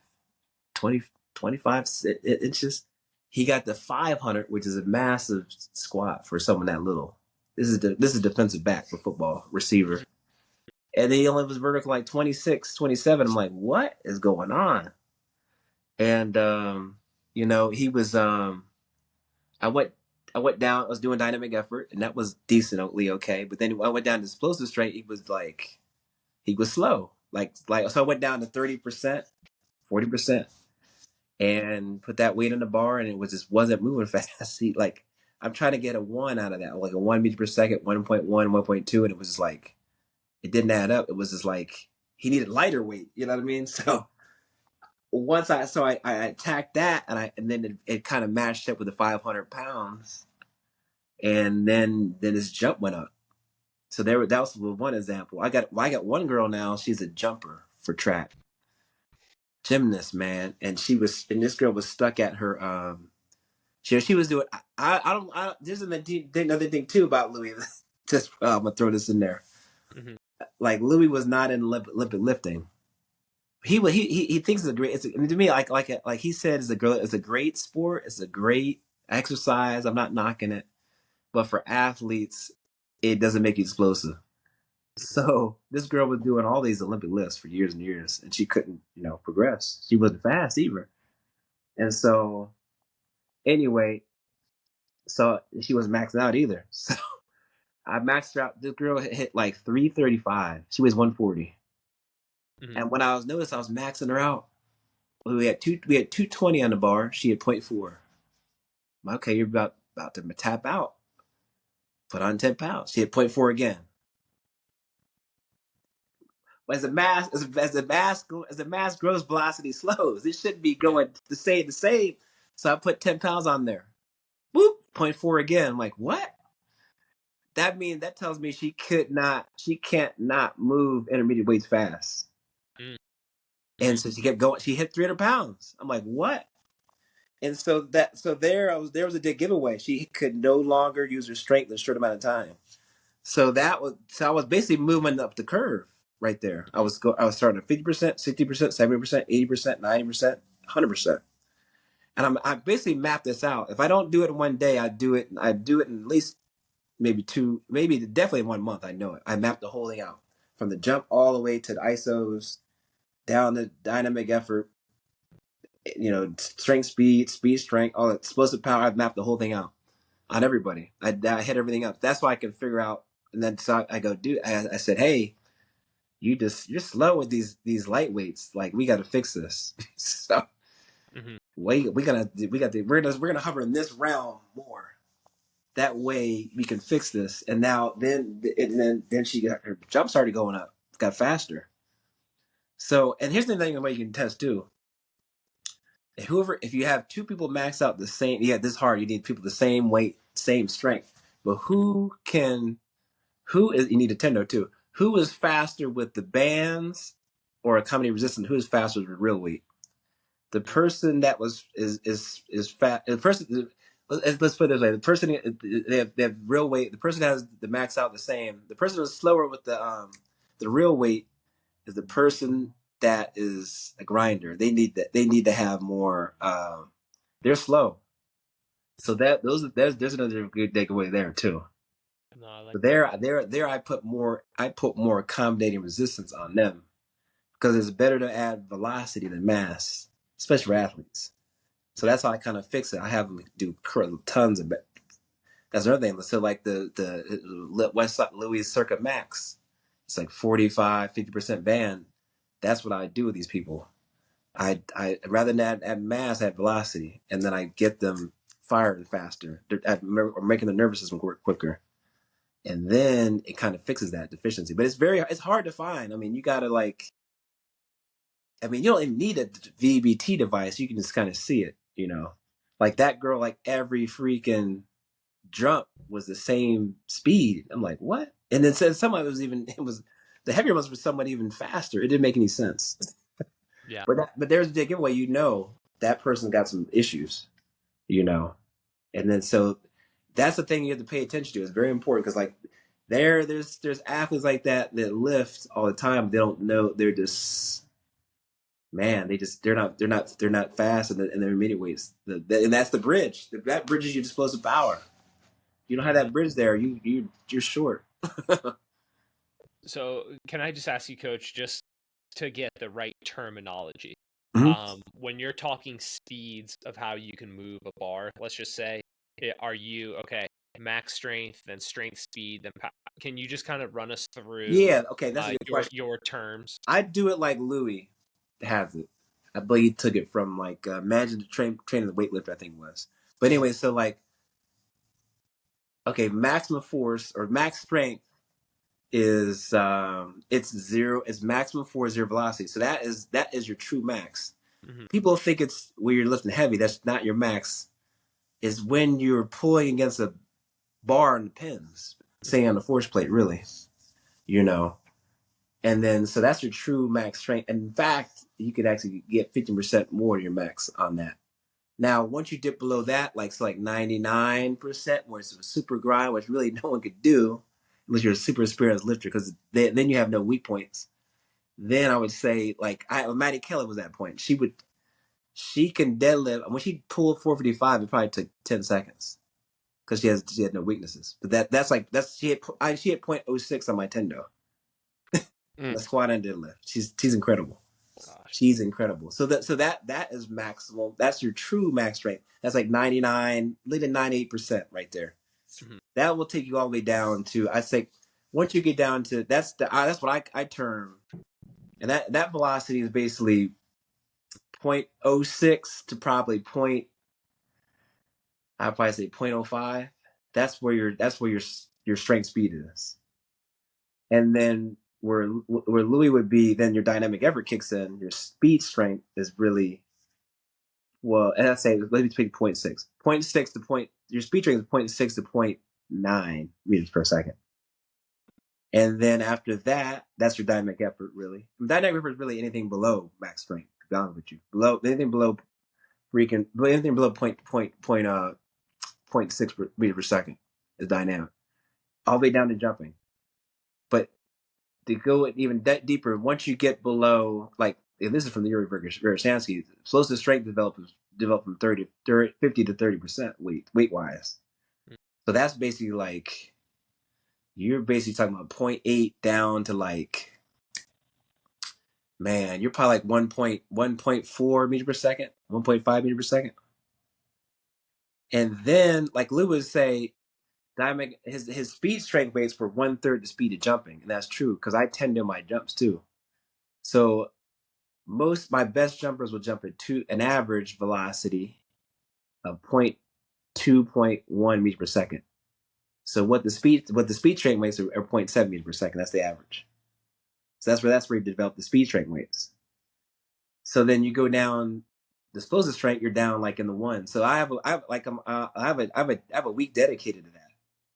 20, 25 inches. He got the 500, which is a massive squat for someone that little. This is defensive back for football, receiver. And then he only was vertical like 26, 27. I'm like, what is going on? And, he was, I went down, I was doing dynamic effort, and that was decently okay. But then I went down to explosive strength. He was slow. So I went down to 30%, 40%, and put that weight on the bar, and it wasn't moving fast. I'm trying to get a 1 out of that, like a 1 meter per second, 1.1, 1.2, and it was just like, it didn't add up. It was just like, he needed lighter weight. You know what I mean? So I attacked that, and then it kind of matched up with the 500 pounds, and then his jump went up. So that was one example. I got one girl now. She's a jumper for track, gymnast, man, and this girl was stuck at her. She was doing. There's another thing too about Louis. Just I'm gonna throw this in there. Mm-hmm. Like Louis was not in Olympic lifting. He thinks it's a great. To me, like he said, it's a great sport. It's a great exercise. I'm not knocking it, but for athletes, it doesn't make you explosive. So this girl was doing all these Olympic lifts for years and years, and she couldn't, progress. She wasn't fast either. And so, anyway, so she wasn't maxing out either. So I maxed her out. This girl hit like 335. She weighs 140. Mm-hmm. And when I was maxing her out. We had 220 on the bar. She had 0.4. Okay, you're about to tap out. Put on 10 pounds. She had 0.4 again. As the mass grows, velocity slows. It should be going the same. So I put 10 pounds on there. Boop, 0.4 again. I'm like, what? That tells me she can't not move intermediate weights fast. Mm. And so she kept going. She hit 300 pounds. I'm like, what? And so there was a dead giveaway. She could no longer use her strength in a short amount of time. So I was basically moving up the curve right there. I was starting at 50%, 60%, 70%, 80%, 90%, 100%. And I basically mapped this out. If I don't do it in one day, I do it in at least maybe definitely 1 month. I know it. I mapped the whole thing out from the jump all the way to the ISOs, down the dynamic effort, strength, speed, strength, all that explosive power. I've mapped the whole thing out on everybody. I hit everything up. That's why I can figure out. And then so I go, dude, I said, hey, you're slow with these lightweights. Like, we got to fix this. So we're gonna hover in this realm more. That way we can fix this. And now then she got her jump started going up, got faster. So, and here's the thing about you can test too. If you have two people max out the same, this is hard. You need people the same weight, same strength. But you need a tendo too. Who is faster with the bands or accommodating resistance? Who is faster with real weight? The person that is fat. The person. Let's put it this way: the person they have real weight. The person that has the max out the same. The person who's slower with the real weight is the person that is a grinder. They need to have more. They're slow, so there's another good takeaway there too. No, I like so there I put more accommodating resistance on them because it's better to add velocity than mass, especially for athletes. So that's how I kind of fix it. I have them do tons of it. That's another thing. So like the West Louis Circuit Max, it's like 45, 50% band. That's what I do with these people. I rather than add mass, add velocity, and then I get them firing faster or making the nervous system work quicker. And then it kind of fixes that deficiency. But it's hard to find. I mean, you got to you don't even need a VBT device. You can just kind of see it, Like that girl, like every freaking jump was the same speed. I'm like, what? And then some of it was the heavier ones were somewhat even faster. It didn't make any sense. Yeah. But there's a giveaway, that person got some issues, And then so that's the thing you have to pay attention to. It's very important because There's athletes like that lift all the time. They don't know. They're just man. They're not fast in their intermediate weights. And that's the bridge. That bridges your explosive power. You don't have that bridge there. You're short. So can I just ask you, Coach, just to get the right terminology? Mm-hmm. When you're talking speeds of how you can move a bar, let's just say, are you okay? Max strength, then strength, speed, then can you just kind of run us through Yeah. Okay. That's a good question. your terms? I do it like Louis has it. I believe he took it from like Imagine the Training the Weightlifter, I think it was. But anyway, so like, okay, maximum force or max strength is it's zero. It's maximum force, zero velocity. So that is your true max. Mm-hmm. People think it's where you're lifting heavy. That's not your max. Is when you're pulling against a bar and the pins, say on the force plate, really, you know. And then, so that's your true max strength. And in fact, you could actually get 15% more than your max on that. Now, once you dip below that, like 99%, where it's a super grind, which really no one could do, unless you're a super experienced lifter, because then you have no weak points. Then I would say, like, Maddie Kelly was at that point. She can deadlift. When she pulled 455, it probably took 10 seconds because she had no weaknesses. But she hit .06 on my tendo. The squat and deadlift. She's incredible. Gosh. She's incredible. So that is maximal. That's your true max strength. That's like 99, leading 98% right there. Mm-hmm. That will take you all the way down to, I say, once you get down to that's what I term, and that velocity is basically 0.06 to probably I'd probably say 0.05. That's where your strength speed is, and then where Louis would be, then your dynamic effort kicks in. Your speed strength is really, well, and I say let's between 0.6. 0.6 to point, your speed strength is 0.6 to 0.9 meters per second. And then after that, that's your dynamic effort, really. Dynamic effort is really anything below max strength, to be honest with you. Anything below 0.6 meters per second is dynamic. All the way down to jumping. But to go even deeper, once you get below, like, and this is from the Yuri Versansky, explosive strength develop from 50 to 30% weight wise. So that's basically like, you're basically talking about 0.8 down to like, man, you're probably like 1.4 meters per second, 1.5 meters per second. And then, like Lou would say, his speed strength weights were 1/3 the speed of jumping. And that's true, because I tend to my jumps too. So my best jumpers will jump at an average velocity of 0.2.1 meters per second. So what the speed strength weights are 0.7 meters per second. That's the average. So that's where you develop the speed strength weights. So then you go down the explosive strength, you're down like in the one. So I have a week dedicated to that,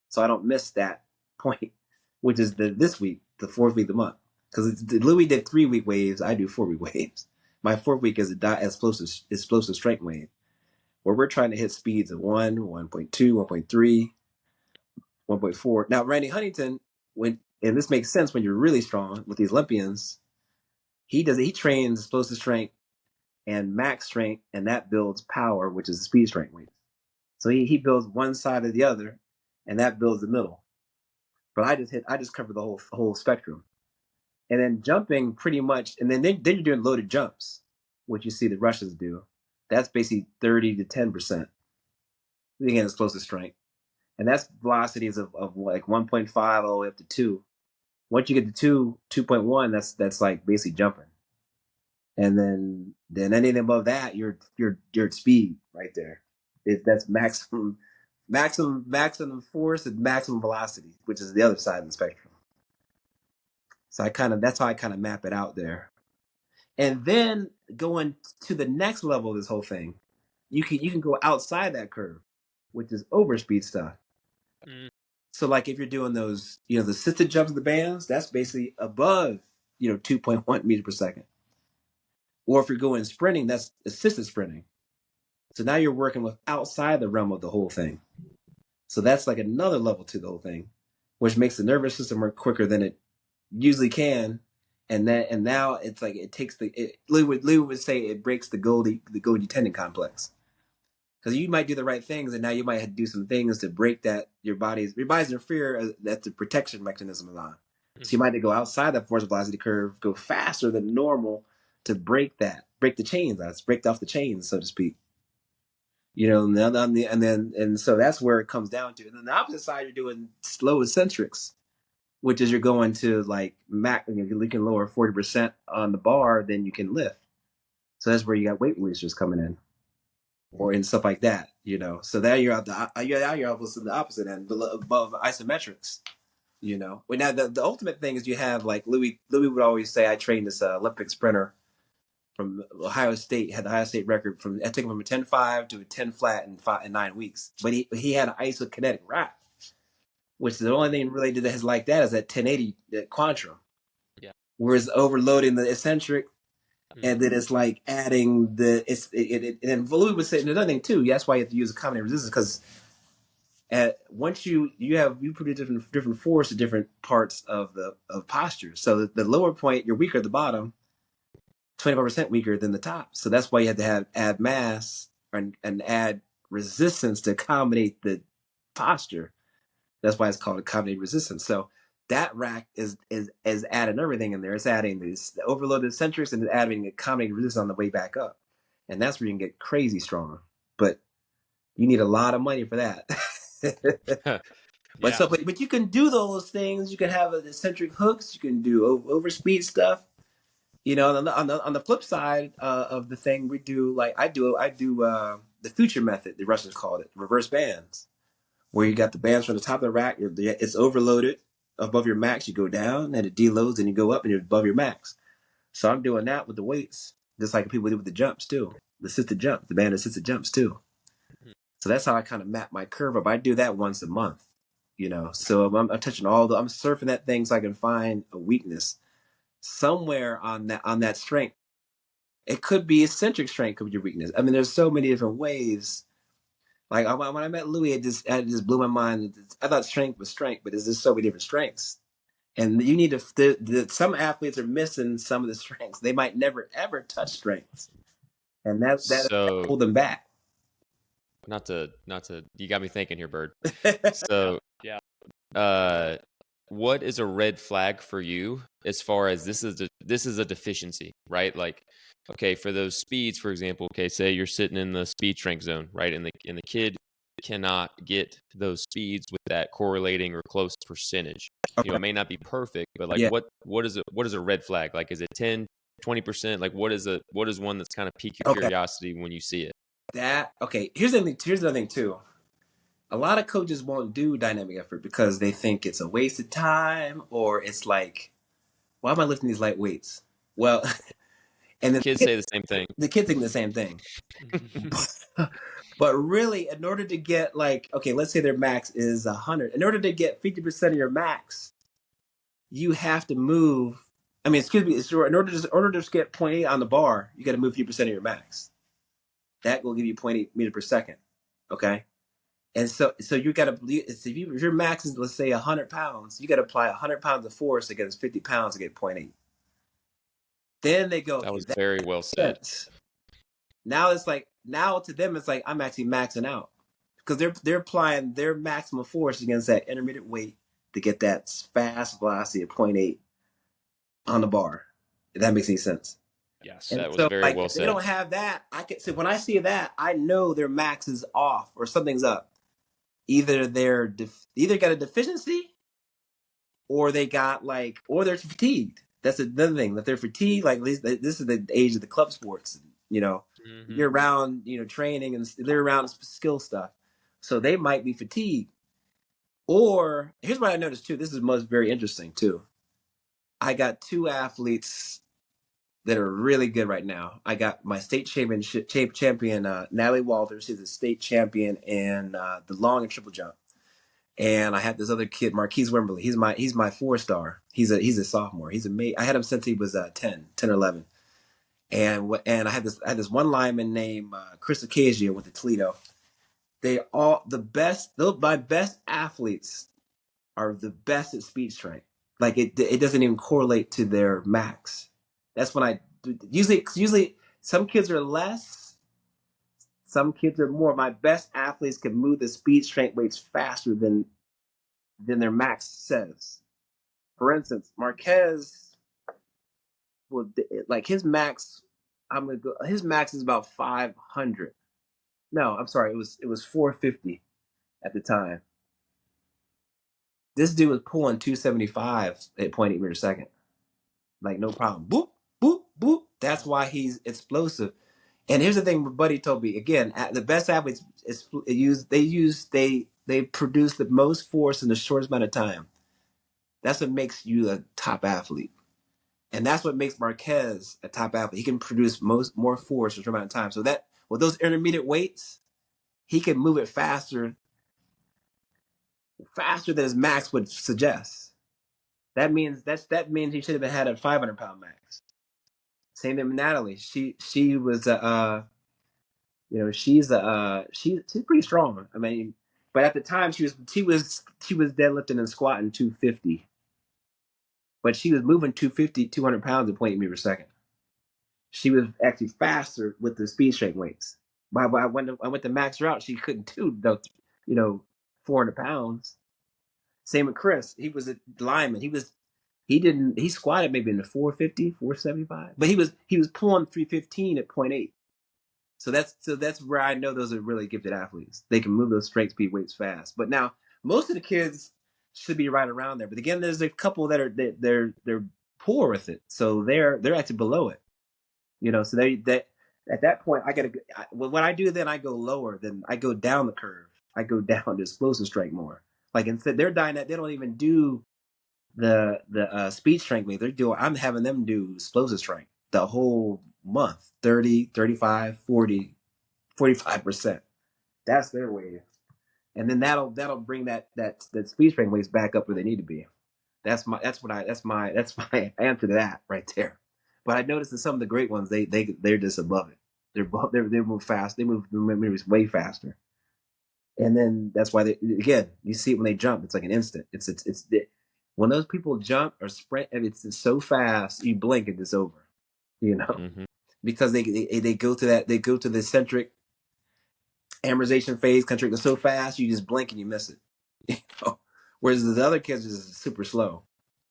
so I don't miss that point, which is this week, the 4th week of the month. Because Louis did 3-week waves, I do 4-week waves. My 4th week is a explosive strength wave, where we're trying to hit speeds of 1, 1.2, 1.3, 1.4. Now, Randy Huntington, and this makes sense when you're really strong with these Olympians, he trains explosive strength and max strength, and that builds power, which is the speed strength weight. So he builds one side or the other, and that builds the middle. But I just cover the whole spectrum. And then jumping pretty much, and then you're doing loaded jumps, which you see the Russians do. That's basically 30 to 10%. Again, explosive strength. And that's velocities of like 1.5 all the way up to 2. Once you get to 2.1, that's like basically jumping. And then anything above that, you're at speed right there. That's maximum force and maximum velocity, which is the other side of the spectrum. So that's how I kind of map it out there. And then going to the next level of this whole thing, you can go outside that curve, which is overspeed stuff. Mm. So like if you're doing those, the assisted jumps of the bands, that's basically above, 2.1 meters per second. Or if you're going sprinting, that's assisted sprinting. So now you're working with outside the realm of the whole thing. So that's like another level to the whole thing, which makes the nervous system work quicker than it usually can. And now it's like it takes Lou would say it breaks the Golgi tendon complex. Because you might do the right things, and now you might have to do some things to break that your body's in fear that the protection mechanism is on. So you might have to go outside that force velocity curve, go faster than normal to break the chains. Let's break off the chains, so to speak. And so that's where it comes down to. And then the opposite side, you're doing slow eccentrics, which is you're going to like you can lower 40% on the bar, then you can lift. So that's where you got weight releasers coming in. Or in stuff like that, So there you're almost in the opposite end, above isometrics, Well, now the ultimate thing is you have like Louis would always say, I trained this Olympic sprinter from Ohio State, had the Ohio State record I took him from a 10.5 to a 10 flat in 9 weeks. But he had an isokinetic rack, which is the only thing related that is like that is that 1080 that quantrum. Yeah. Whereas overloading the eccentric. And then it's like adding and Louis would say another thing too. That's why you have to use accommodating resistance, because once you produce different force at different parts of posture. So the lower point, you're weaker at the bottom, 25% weaker than the top. So that's why you have to add mass and add resistance to accommodate the posture. That's why it's called accommodating resistance. So that rack is adding everything in there. It's adding the overloaded eccentrics and adding accommodating resistance on the way back up. And that's where you can get crazy strong. But you need a lot of money for that. But you can do those things. You can have eccentric hooks. You can do overspeed stuff. On the flip side of the thing, we do like I do the future method. The Russians called it reverse bands, where you got the bands from the top of the rack. It's overloaded above your max. You go down and it deloads, and you go up and you're above your max. So I'm doing that with the weights, just like people do with the jumps too. The assisted jump, the band assisted jumps too. So that's how I kind of map my curve up. I do that once a month, So I'm touching I'm surfing that thing so I can find a weakness somewhere on that strength. It could be eccentric strength, could be your weakness. I mean, there's so many different ways. Like when I met Louis, it just blew my mind. I thought strength was strength, but there's just so many different strengths. And you need to. Some athletes are missing some of the strengths. They might never ever touch strengths, and that hold them back. Not to. You got me thinking here, Byrd. So yeah. What is a red flag for you as far as this is a deficiency, right? Like, okay, for those speeds, for example, okay, say you're sitting in the speed strength zone, right? And the kid cannot get those speeds with that correlating or close percentage. Okay. It may not be perfect, but like what is a red flag? Like, is it 10, 20%? Like what is one that's kind of pique your curiosity when you see it? Here's another thing too. A lot of coaches won't do dynamic effort because they think it's a waste of time, or it's like, why am I lifting these light weights? Well, and the kids say the same thing. The kids think the same thing. But really, in order to get let's say their max is 100. In order to get 50% of your max, you have to move. I mean, in order to get 0.8 on the bar, you got to move 50% of your max. That will give you 0.8 meter per second. Okay. And so you got to, if your max is, let's say 100 pounds, you got to apply 100 pounds of force against 50 pounds to get 0.8. Then they go, that was very well said. Now to them, it's like, I'm actually maxing out, because they're applying their maximum force against that intermediate weight to get that fast velocity of 0.8 on the bar. If that makes any sense. Yes, that was very well said. They don't have that. I can say, when I see that, I know their max is off or something's up. Either either got a deficiency, or they got or they're fatigued. That's another thing, that they're fatigued. Like, this is the age of the club sports, You're around, training, and they're around skill stuff. So they might be fatigued. Or here's what I noticed too. This is very interesting too. I got 2 athletes that are really good right now. I got my state champion, Natalie Walters. She's a state champion in the long and triple jump. And I had this other kid, Marquise Wimberly. He's my 4-star. He's a sophomore. I had him since he was 10 or 11. And I had this one lineman named Chris Ocasio with the Toledo. They all my best athletes are the best at speed strength. Like it doesn't even correlate to their max. That's when I usually some kids are less, some kids are more. My best athletes can move the speed strength weights faster than their max says. For instance, Marquez will like his max. I'm gonna go. His max is about 500. No, I'm sorry. It was 450 at the time. This dude was pulling 275 at 0.8 meters a second. Like no problem. Boop, boop, boop. That's why he's explosive. And here's the thing, Buddy told me again: the best athletes they produce the most force in the shortest amount of time. That's what makes you a top athlete, and that's what makes Marquez a top athlete. He can produce more force in a short amount of time. So that with those intermediate weights, he can move it faster than his max would suggest. That means he should have had a 500-pound max. Same thing with Natalie. She was she's pretty strong. I mean, but at the time she was deadlifting and squatting 250, but she was moving 250, 200 pounds at 0.8 meters per second. She was actually faster with the speed strength weights. But I went to max route, she couldn't do 400 pounds. Same with Chris. He was a lineman. He squatted maybe in the 450, 475, but he was pulling 315 at 0.8. So that's where I know those are really gifted athletes. They can move those strength speed weights fast. But now most of the kids should be right around there. But again, there's a couple that are they're poor with it, so they're actually below it. So they at that point when I do then I go lower. Then I go down the curve. I go down to explosive strength more. Like instead they're dying that they don't even do the speed strength weight. I'm having them do explosive strength the whole month, 30, 35, 40, 45%. That's their wave. And then that'll bring that speed strength weights back up where they need to be. That's my answer to that right there. But I noticed that some of the great ones they're just above it. They move fast. They move way faster. And then that's why again you see it when they jump. It's like an instant. It's when those people jump or sprint, it's so fast you blink and it's over. Mm-hmm. Because they go to the eccentric amortization phase. Country goes so fast you just blink and you miss it. Whereas the other kids is super slow.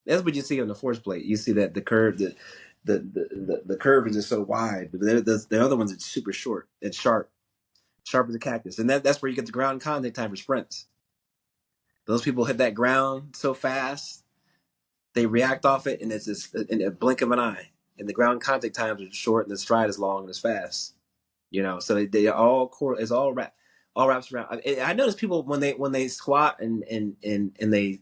That's what you see on the force plate. You see that the curve the curve is just so wide, but the other ones are super short and sharp as a cactus, and that's where you get the ground contact time for sprints. Those people hit that ground so fast, they react off it, and it's just in a blink of an eye. And the ground contact times are short, and the stride is long and it's fast. So they it's all wraps around. I notice people when they squat and they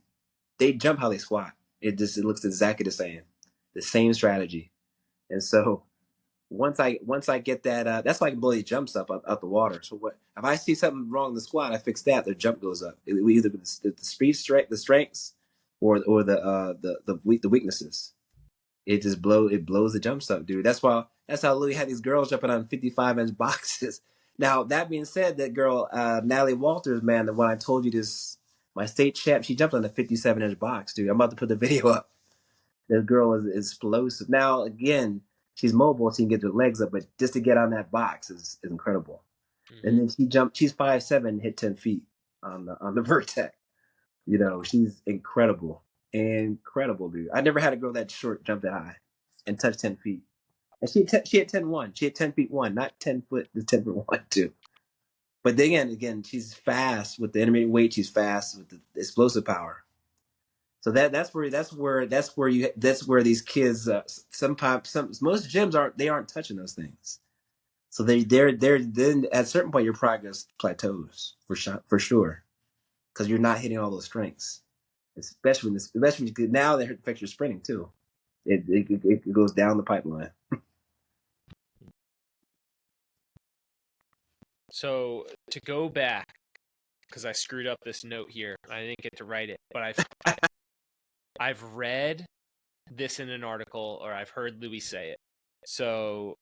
jump how they squat. It looks exactly the same strategy. And so once I get that, that's why I can blow these jumps up out the water. So if I see something wrong in the squat, I fix that. The jump goes up. Either the speed strength, the strengths, or the weaknesses. It blows the jumps up, dude. That's how Louis had these girls jumping on 55-inch boxes. Now that being said, that girl Natalie Walters, man, the one I told you this, my state champ, she jumped on a 57-inch box, dude. I'm about to put the video up. This girl is explosive. Now again, she's mobile, so she can get her legs up, but just to get on that box is incredible. Mm-hmm. And then she jumped. She's 5'7", hit 10 feet on the vertex. She's incredible, dude. I never had a girl that short jump that high and touch 10 feet. And she had 10-1. She had 10 feet 1, not 10 foot. The 10 foot 1 too. But then again, she's fast with the intermediate weight. She's fast with the explosive power. So that's where these kids most gyms aren't touching those things. So they're then at a certain point your progress plateaus for sure, because you're not hitting all those strengths, especially now that affects your sprinting too. It goes down the pipeline. So to go back, because I screwed up this note here, I didn't get to write it, but I've read this in an article, or I've heard Louis say it. So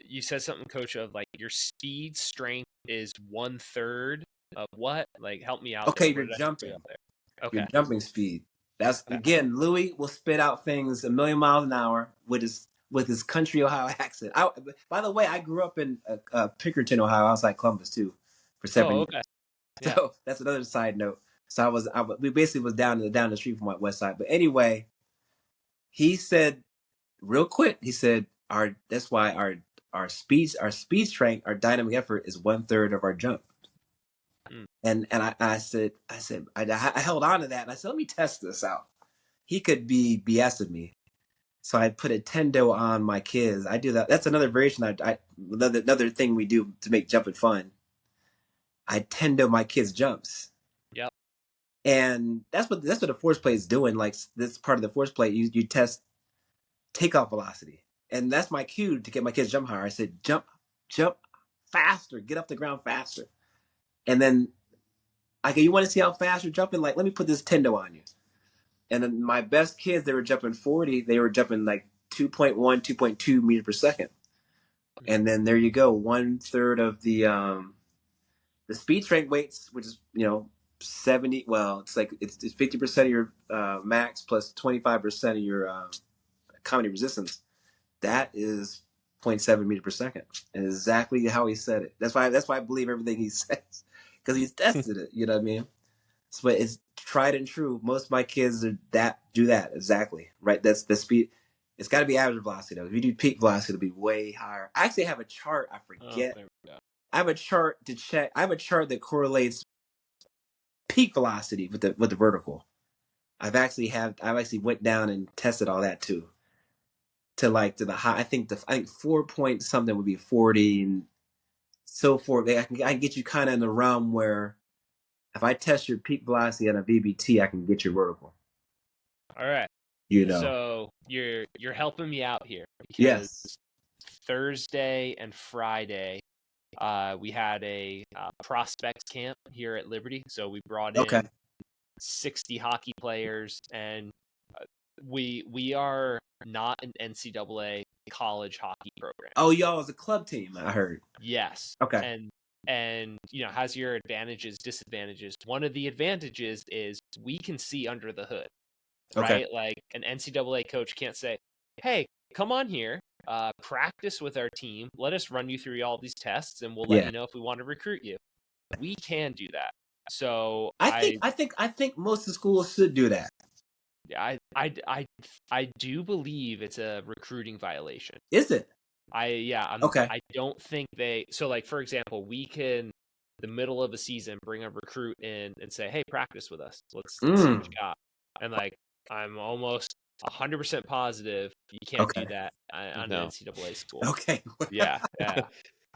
you said something, Coach, of like your speed strength is 1/3 of what? Like, help me out. Okay, you're jumping. your Okay. jumping speed. That's Okay. again, Louis will spit out things a million miles an hour with his country Ohio accent. By the way, I grew up in Pickerton, Ohio, outside Columbus too, for 7 years. Okay. Yeah. So that's another side note. So we basically was down the street from my west side. But anyway, he said real quick, he said that's why our speed strength, our dynamic effort is 1/3 of our jump. Mm. And I said I held on to that and I said, let me test this out. He could be BSing me. So I put a tendo on my kids. I do that. That's another variation. Another thing we do to make jumping fun. I tendo my kids' jumps. Yep. And that's what the force play is doing. Like this part of the force play, you test takeoff velocity. And that's my cue to get my kids jump higher. I said, jump faster, get off the ground faster. And then you want to see how fast you're jumping? Like, let me put this tendo on you. And then my best kids, they were jumping 40. They were jumping like 2.1, 2.2 meters per second. And then there you go, 1/3 of the speed strength weights, which is 70. Well, it's 50% of your max plus 25% of your comedy resistance. That is 0.7 meters per second, and exactly how he said it. That's why I believe everything he says, because he's tested it. You know what I mean? So it's tried and true. Most of my kids do that exactly right. That's the speed. It's got to be average velocity though. If you do peak velocity, it'll be way higher. I actually have a chart. I forget. I have a chart to check. I have a chart that correlates peak velocity with the vertical. I've actually went down and tested all that too. To the high, I think 4 point something would be 40 and so forth. I can get you kind of in the realm where if I test your peak velocity on a VBT, I can get your vertical. All right. So you're helping me out here because yes. Thursday and Friday, we had a prospects camp here at Liberty. So we brought in 60 hockey players, and we are not an NCAA college hockey program. Oh, y'all was a club team, I heard. Yes. Okay. And has your advantages, disadvantages. One of the advantages is we can see under the hood, right? Like an NCAA coach can't say, hey, come on here, practice with our team. Let us run you through all these tests and we'll let you know if we want to recruit you. We can do that. So I think most of the schools should do that. I do believe it's a recruiting violation. Is it? I don't think so like, for example, we can the middle of a season bring a recruit in and say, hey, practice with us. Let's see what you got. And like, I'm almost 100% positive you can't do that on an NCAA school. Okay. Yeah.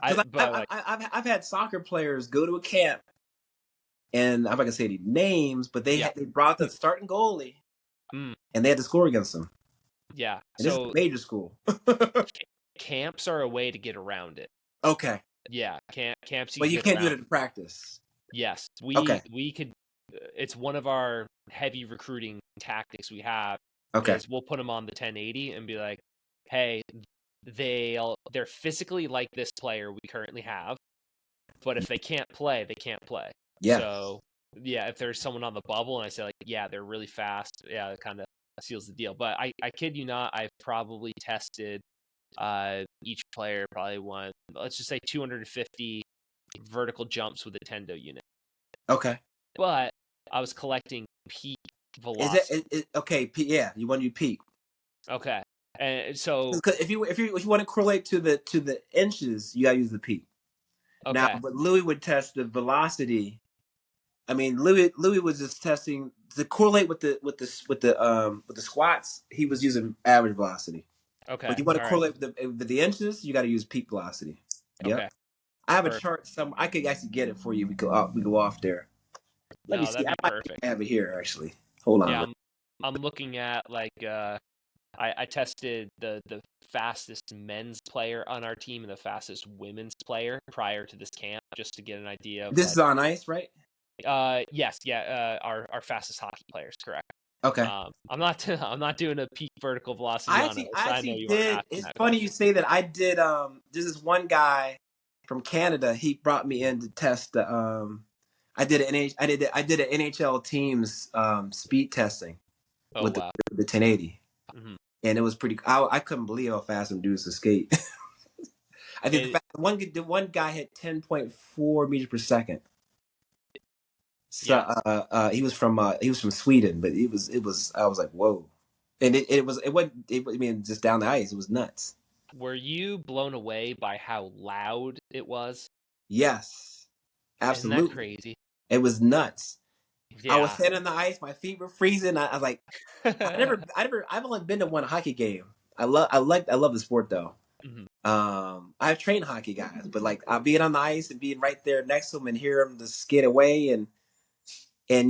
I've had soccer players go to a camp, and I'm not gonna say any names, but they brought the starting goalie, and they had to score against them. Yeah. And this is a major school. Camps are a way to get around it. Okay. Yeah, camps. But you can't do it in practice. Yes, we could. It's one of our heavy recruiting tactics we have. Okay. Is we'll put them on the 1080 and be like, hey, they're physically like this player we currently have, but if they can't play, they can't play. Yeah. So if there's someone on the bubble and I say like, yeah, they're really fast, it kind of seals the deal. But I kid you not, I've probably tested each player probably won, let's just say 250 vertical jumps with a tendo unit. Okay. But I was collecting peak velocity. Yeah, you want to do peak. Okay. And so if you want to correlate to the inches, you gotta use the peak. Okay. Now, but Louis would test the velocity. I mean, Louis was just testing to correlate with the squats. He was using average velocity. Okay. But you want to correlate with the inches, you got to use peak velocity. Yep. Okay. I have a chart. I could actually get it for you. We go off there. Let me see. That'd be perfect. I have it here actually. Hold on. Yeah, I'm looking at like I tested the fastest men's player on our team and the fastest women's player prior to this camp, just to get an idea of. This is on ice, right? Yes, yeah. Our fastest hockey players, correct. Okay. I'm not doing a peak vertical velocity I on it. actually did. It's funny you say that. I did. There's this one guy from Canada. He brought me in to test the I did an NHL team's speed testing Oh, with wow. the 1080, Mhm. and it was pretty. I couldn't believe how fast some dudes could skate. I think the one guy hit 10.4 meters per second. So he was from Sweden, but it was I was like, whoa, and it wasn't I mean, just down the ice, it was nuts. Were you blown away by how loud it was? Yes, Isn't that absolutely, crazy? it was nuts. I was Yeah. standing on the ice, my feet were freezing. I was like, I've only been to one hockey game. I love the sport though. Mhm. I've trained hockey guys, but like being on the ice and being right there next to them and hear them just skate away and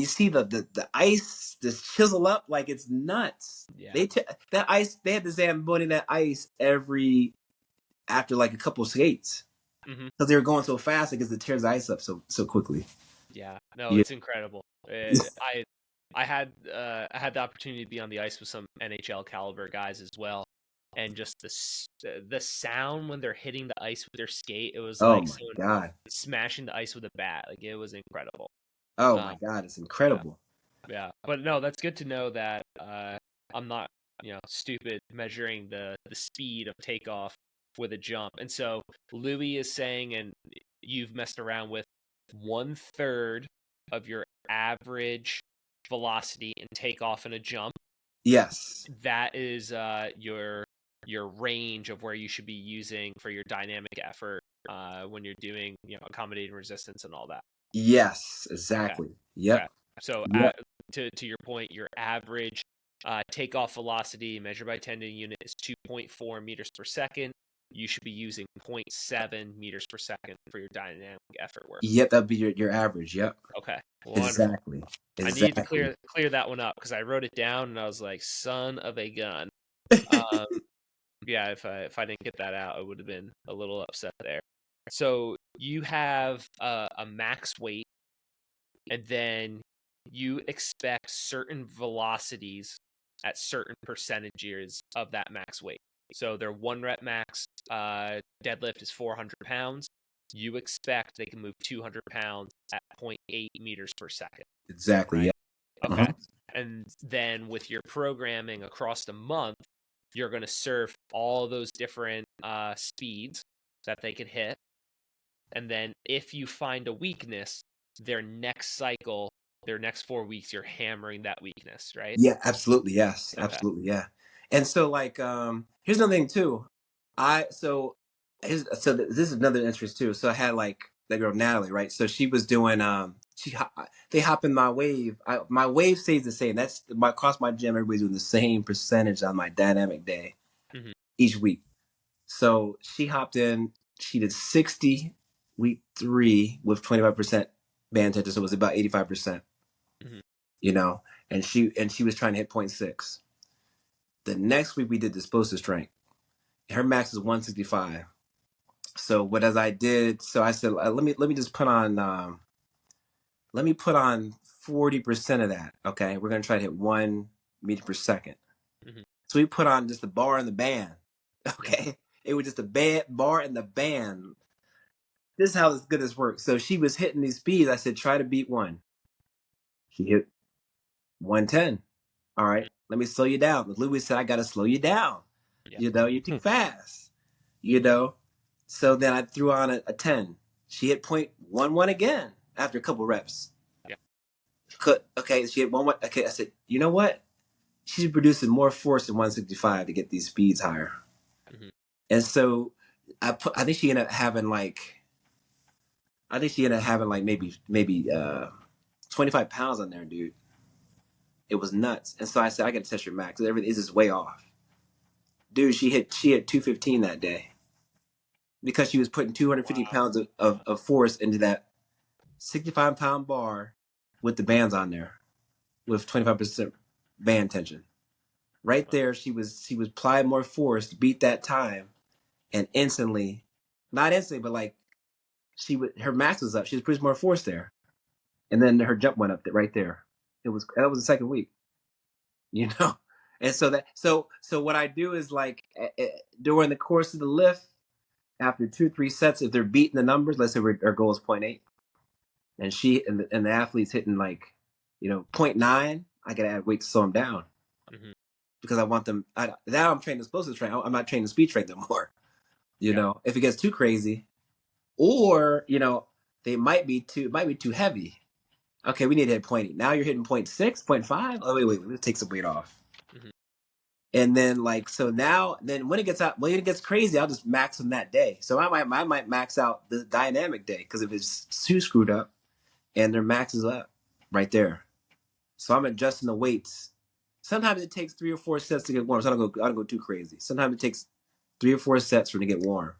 you see the ice just chisel up like it's nuts. Yeah. That ice, they had the Zamboni that ice after like a couple of skates Mhm. because they were going so fast because it tears the ice up so quickly. Yeah. No, Yeah. it's incredible. I had the opportunity to be on the ice with some NHL caliber guys as well, and just the sound when they're hitting the ice with their skate, it was Oh like my someone god. smashing the ice with a bat. Like it was incredible. Oh Um, my god, it's yeah. incredible. Yeah, but no, that's good to know that I'm not, stupid measuring the speed of takeoff with a jump. And so Louis is saying, and you've messed around with 1/3 of your average velocity in takeoff and a jump. Yes. That is your range of where you should be using for your dynamic effort when you're doing accommodating resistance and all that. Yes, Okay. exactly. Okay. Yep. So Yep. to your point, your average takeoff velocity measured by tendon unit is 2.4 meters per second. You should be using 0.7 meters per second for your dynamic effort work. Yep, that'd be your average. Yep. Okay, wonderful. Exactly. I need to Exactly. clear that one up because I wrote it down and I was like, son of a gun. Um, yeah, if I didn't get that out, I would have been a little upset there. So you have a max weight, and then you expect certain velocities at certain percentages of that max weight. So their 1 rep max deadlift is 400 pounds. You expect they can move 200 pounds at 0.8 meters per second, Exactly. right? Yeah. Okay. Uh-huh. And then with your programming across the month, you're going to serve all those different speeds that they can hit. And then if you find a weakness, their next cycle, their next 4 weeks, you're hammering that weakness, right? Yeah, absolutely. Yes. Okay. Absolutely. Yeah. And so like here's another thing too. This is another interest too. So I had like that girl Natalie, right? So she was doing they hop in my wave. My wave stays the same. That's across my gym, everybody's doing the same percentage on my dynamic day Mm-hmm. each week. So she hopped in, she did 60 week 3 with 25% band tension, so it was about 85%, Mm-hmm. and she was trying to hit 0.6. The next week we did the explosive strength. Her max is 165. So what as I did, so I said, let me just put on let me put on 40% of that. Okay, we're gonna try to hit 1 meter per second. Mm-hmm. So we put on just the bar and the band. Okay, Yeah. it was just the bar and the band. This is how good this works. So she was hitting these speeds. I said, try to beat one. She hit 110. All right, let me slow you down. Louis said, I got to slow you down. Yeah. You're too fast. You know. So then I threw on a 10. She hit 0.11 again after a couple reps. Yeah. Okay, she hit 1. Okay, I said, you know what? She's producing more force than 165 to get these speeds higher. Mm-hmm. And so I think she ended up having like maybe 25 pounds on there, dude. It was nuts. And so I said, I got to test your max. Everything is just way off. Dude, she hit 215 that day because she was putting 250 Wow. pounds of force into that 65-pound bar with the bands on there with 25% band tension. Right there, she was applying more force to beat that time, and instantly, not instantly, but like her max was up. She was producing more force there, and then her jump went up right there. That was the second week. And so what I do is like during the course of the lift, after 2-3 sets, if they're beating the numbers, let's say our goal is 0.8, and the athlete's hitting like, 0.9, I gotta add weight to slow them down because I want them. Now I'm training explosive train. I'm not training speed train no more. If it gets too crazy, or they might be too heavy. Okay, we need to hit 0.8. Now you're hitting 0.6, 0.5. Oh wait, let's take some weight off. And then then when it gets crazy, I'll just max them that day. So I might max out the dynamic day because if it's too screwed up and their max is up right there. So I'm adjusting the weights. Sometimes it takes 3 or 4 sets to get warm. So I don't go too crazy. Sometimes it takes 3 or 4 sets for it to get warm.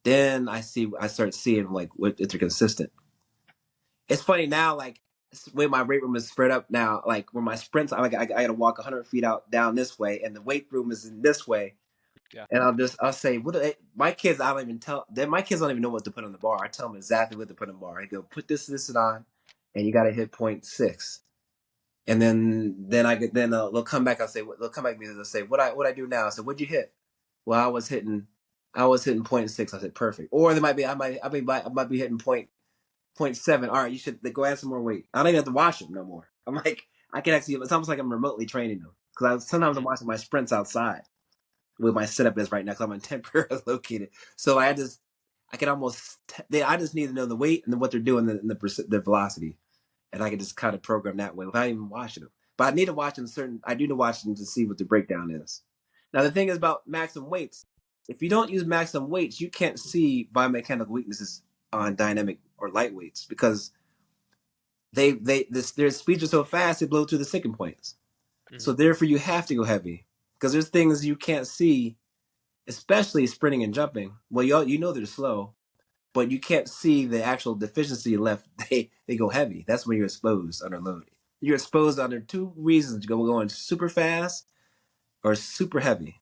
Then I start seeing like if they're consistent. It's funny now, like the way my weight room is spread up now, like where my sprints, I gotta walk 100 feet out down this way, and the weight room is in this way. Yeah. And I'll say, my kids, I don't even tell them. My kids don't even know what to put on the bar. I tell them exactly what to put on the bar. I go, put this on, and you got to hit 0.6. And then they'll come back. They'll come back to me and they'll say, what I do now? I said, what'd you hit? Well, I was hitting 0.6. I said, perfect. Or I might be hitting 0.7. All right, you should go add some more weight. I don't even have to watch them no more. I'm like, I can actually. It's almost like I'm remotely training them because sometimes I'm watching my sprints outside where my setup is right now because I'm on temporarily located. So I just need to know the weight and what they're doing and the velocity, and I can just kind of program that way without even watching them. But I need to watch them I do need to watch them to see what the breakdown is. Now the thing is about maximum weights. If you don't use maximum weights, you can't see biomechanical weaknesses on dynamic or light weights because their speeds are so fast they blow through the sticking points. So therefore you have to go heavy because there's things you can't see, especially sprinting and jumping. Well, they're slow, but you can't see the actual deficiency left. They go heavy. That's when you're exposed under load. You're exposed under 2 reasons: going super fast or super heavy.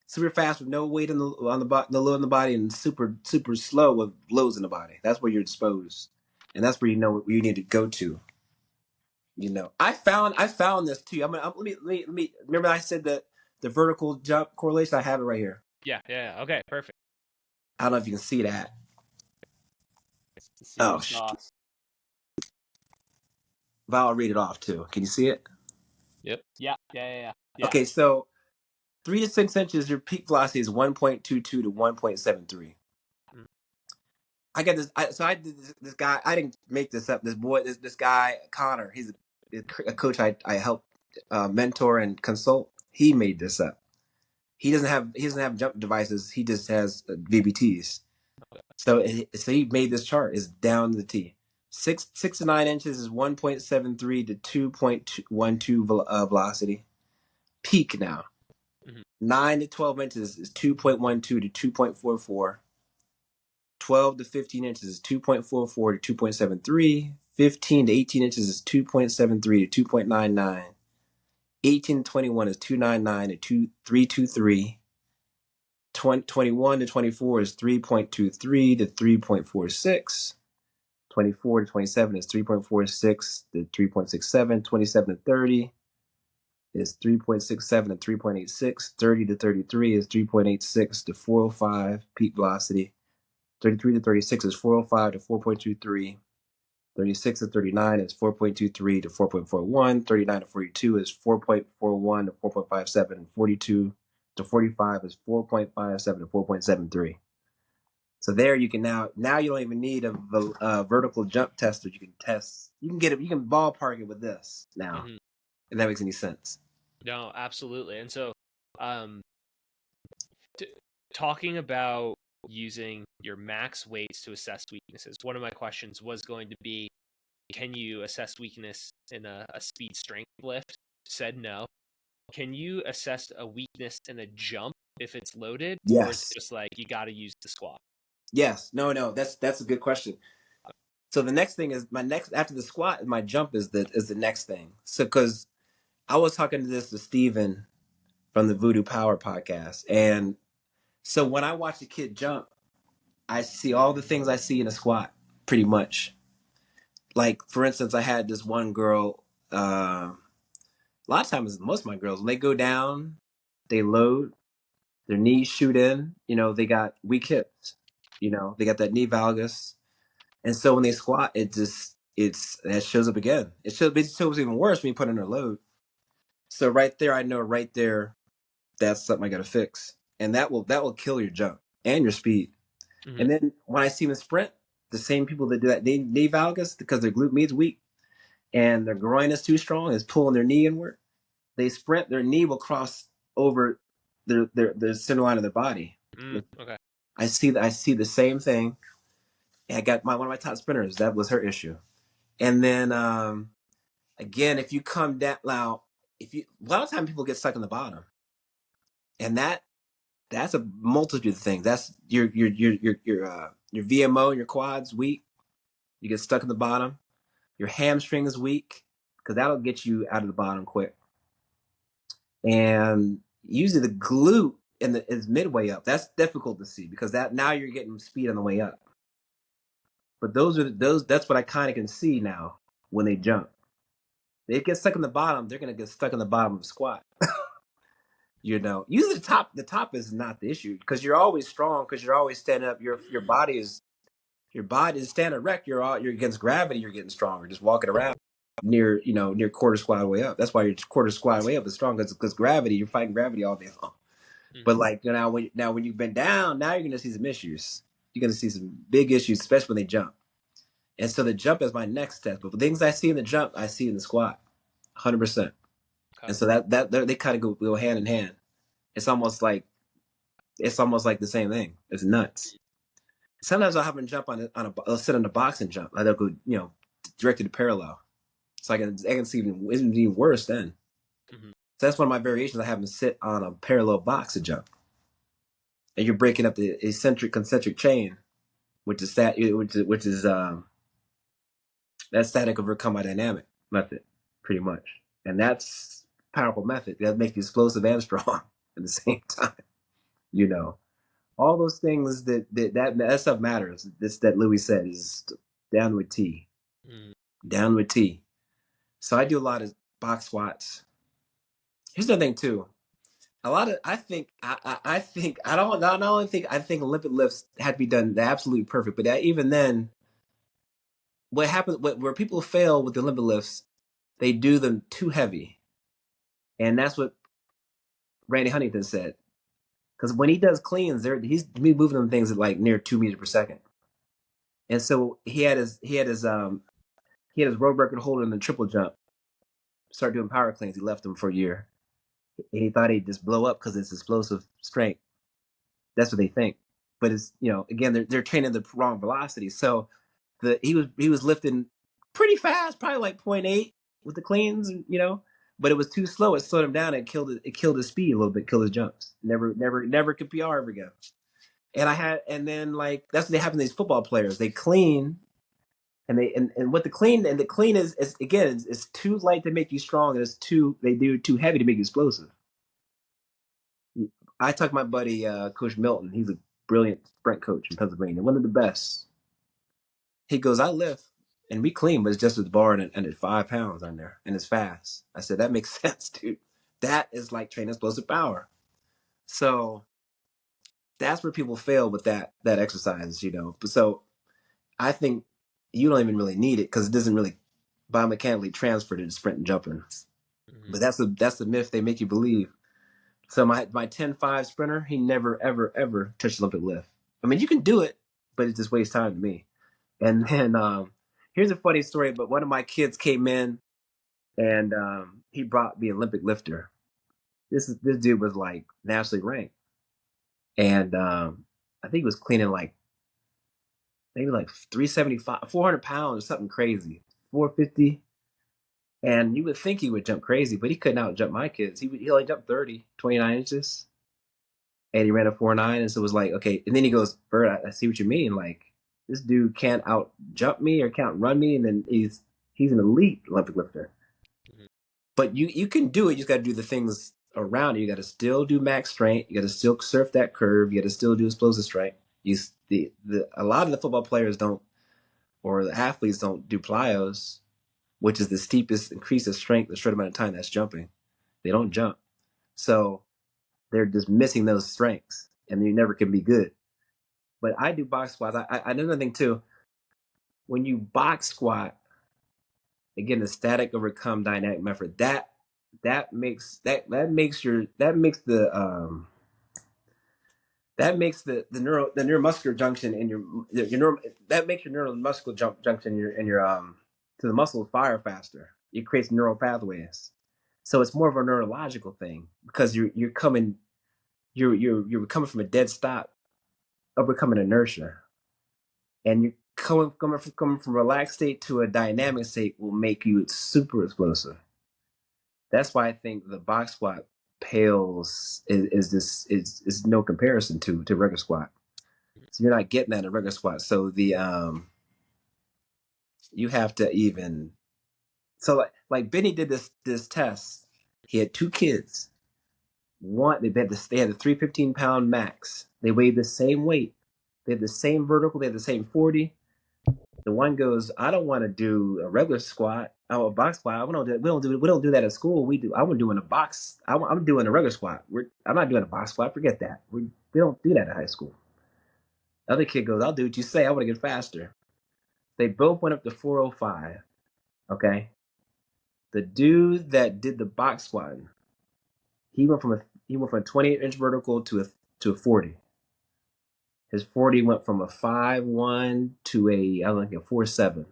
Super fast with no weight on the load in the body, and super slow with loads in the body. That's where you're exposed, and that's where where you need to go to. I found this too. Let me remember I said that the vertical jump correlation. I have it right here. Yeah. Okay, perfect. I don't know if you can see that. Oh, but I'll read it off too. Can you see it? Yep. Yeah. Okay, so 3 to 6 inches, your peak velocity is 1.22 to 1.73. I got this. I did this guy. I didn't make this up. This boy, this guy Connor. He's a coach I help mentor and consult. He made this up. He doesn't have jump devices. He just has VBTs. So he made this chart. It's down to the T. 6 to 9 inches is 1.73 to 2.12 velocity. Peak now. 9 to 12 inches is 2.12 to 2.44. 12 to 15 inches is 2.44 to 2.73. 15 to 18 inches is 2.73 to 2.99. 18 to 21 is 299 to 323. 21 to 24 is 3.23 to 3.46. 24 to 27 is 3.46 to 3.67. 27 to 30 is 3.67 to 3.86. 30 to 33 is 3.86 to 405 peak velocity. 33 to 36 is 405 to 4.23. 36 to 39 is 4.23 to 4.41. 39 to 42 is 4.41 to 4.57. 42 to 45 is 4.57 to 4.73. So there you can now you don't even need a vertical jump tester. You can test. You can get it. You can ballpark it with this now, if that makes any sense. No, absolutely. And so, talking about using your max weights to assess weaknesses, one of my questions was going to be, can you assess weakness in a speed strength lift? Said no. Can you assess a weakness in a jump if it's loaded? Yes. Or is it just like you got to use the squat? Yes. No. That's a good question. So the next thing is after the squat, my jump is the next thing. So because I was talking to Steven from the Voodoo Power podcast, and so when I watch a kid jump, I see all the things I see in a squat, pretty much. Like, for instance, I had this one girl, a lot of times, most of my girls, when they go down, they load, their knees shoot in, they got weak hips, they got that knee valgus, And so when they squat, that shows up again. It shows even worse when you put under load. So right there, I know right there, that's something I got to fix, and that will kill your jump and your speed. Mm-hmm. And then when I see them sprint, the same people that do that knee valgus because their glute med is weak and their groin is too strong, is pulling their knee inward. They sprint, their knee will cross over the center line of their body. Okay. I see the same thing. I got one of my top sprinters. That was her issue. And then again, if you come down now, a lot of times people get stuck in the bottom, and that's a multitude of things. That's your VMO and your quads weak. You get stuck in the bottom. Your hamstring is weak because that'll get you out of the bottom quick. And usually the glute is midway up. That's difficult to see because now you're getting speed on the way up. But that's what I kind of can see now when they jump. They get stuck in the bottom, they're gonna get stuck in the bottom of the squat. Usually the top is not the issue because you're always strong because you're always standing up. Your body is standing erect. You're against gravity. You're getting stronger just walking around near quarter squat way up. That's why your quarter squat way up is strong because gravity. You're fighting gravity all day long. Mm-hmm. But like when you bend down, now you're gonna see some issues. You're gonna see some big issues, especially when they jump. And so the jump is my next step. But the things I see in the jump, I see in the squat, 100%. Okay. And so that they kind of go hand in hand. It's almost like the same thing. It's nuts. Sometimes I'll have them jump I'll sit on the box and jump. Like they'll go, directed to parallel. So I can see it's even worse then. Mm-hmm. So that's one of my variations. I have them sit on a parallel box and jump. And you're breaking up the concentric chain, which is that static overcome by dynamic method, pretty much. And that's a powerful method that makes you explosive and strong at the same time. All those things that stuff matters. This that Louis said is down with T. Mm. Down with T. So I do a lot of box squats. Here's another thing too. I think Olympic lifts had to be done absolutely perfect, but even then, what happens where people fail with the Olympic lifts, they do them too heavy, and that's what Randy Huntington said. Because when he does cleans, he's moving them things at like near 2 meters per second, and so he had his world record holder in the triple jump. Started doing power cleans. He left them for a year, and he thought he'd just blow up because it's explosive strength. That's what they think, but it's again they're training the wrong velocity. So he was lifting pretty fast, probably like 0.8 with the cleans, but it was too slow. It slowed him down. It killed his speed a little bit, killed his jumps. Never could PR ever again. And then like that's what happens to these football players. They clean, and what the clean is again is too light to make you strong, and they do too heavy to make you explosive. I talked to my buddy Coach Milton. He's a brilliant sprint coach in Pennsylvania, one of the best. He goes, I lift and we clean, but it's just with the bar and it's 5 pounds on there and it's fast. I said, that makes sense, dude. That is like training explosive power. So that's where people fail with that exercise, So I think you don't even really need it because it doesn't really biomechanically transfer to sprint and jumping. Mm-hmm. But that's the myth they make you believe. So my 10-5 sprinter, he never, ever, ever touched Olympic lift. I mean, you can do it, but it just wastes time to me. And then here's a funny story, but one of my kids came in and he brought the Olympic lifter. This dude was like nationally ranked. And I think he was cleaning like maybe like 375, 400 pounds or something crazy, 450. And you would think he would jump crazy, but he couldn't out jump my kids. He only jumped 29 inches. And he ran a 4.9. And so it was like, okay. And then he goes, Byrd, I see what you mean. Like, this dude can't out jump me or can't run me. And then he's an elite Olympic lifter. Mm-hmm. But you can do it. You just got to do the things around it. You got to still do max strength. You got to still surf that curve. You got to still do explosive strength. A lot of the football players don't, or the athletes don't do plyos, which is the steepest increase of strength, the short amount of time that's jumping. They don't jump. So they're just missing those strengths, and you never can be good. But I do box squats. I know another thing too. when you box squat, again, the static overcome dynamic method, that makes the neuromuscular junction in your neural, that makes your neuromuscular junction in your to the muscles fire faster. It creates neural pathways. So it's more of a neurological thing because you're coming from a dead stop, overcoming inertia, and you're coming from a relaxed state to a dynamic state will make you super explosive. That's why I think the box squat pales is no comparison to regular squat. So you're not getting that in a regular squat. So you have to even, so like Benny did this test. He had 2 kids. One, they had a 315-pound max. They weighed the same weight. They had the same vertical. They had the same 40. The one goes, I don't want to do a regular squat. A box squat. We don't do that at school. I'm doing a box. I'm doing a regular squat. I'm not doing a box squat. Forget that. We don't do that in high school. The other kid goes, I'll do what you say. I want to get faster. They both went up to 405. Okay. The dude that did the box squat, he went from a 28-inch vertical to a 40. His 40 went from a 5'1" to a 4'7".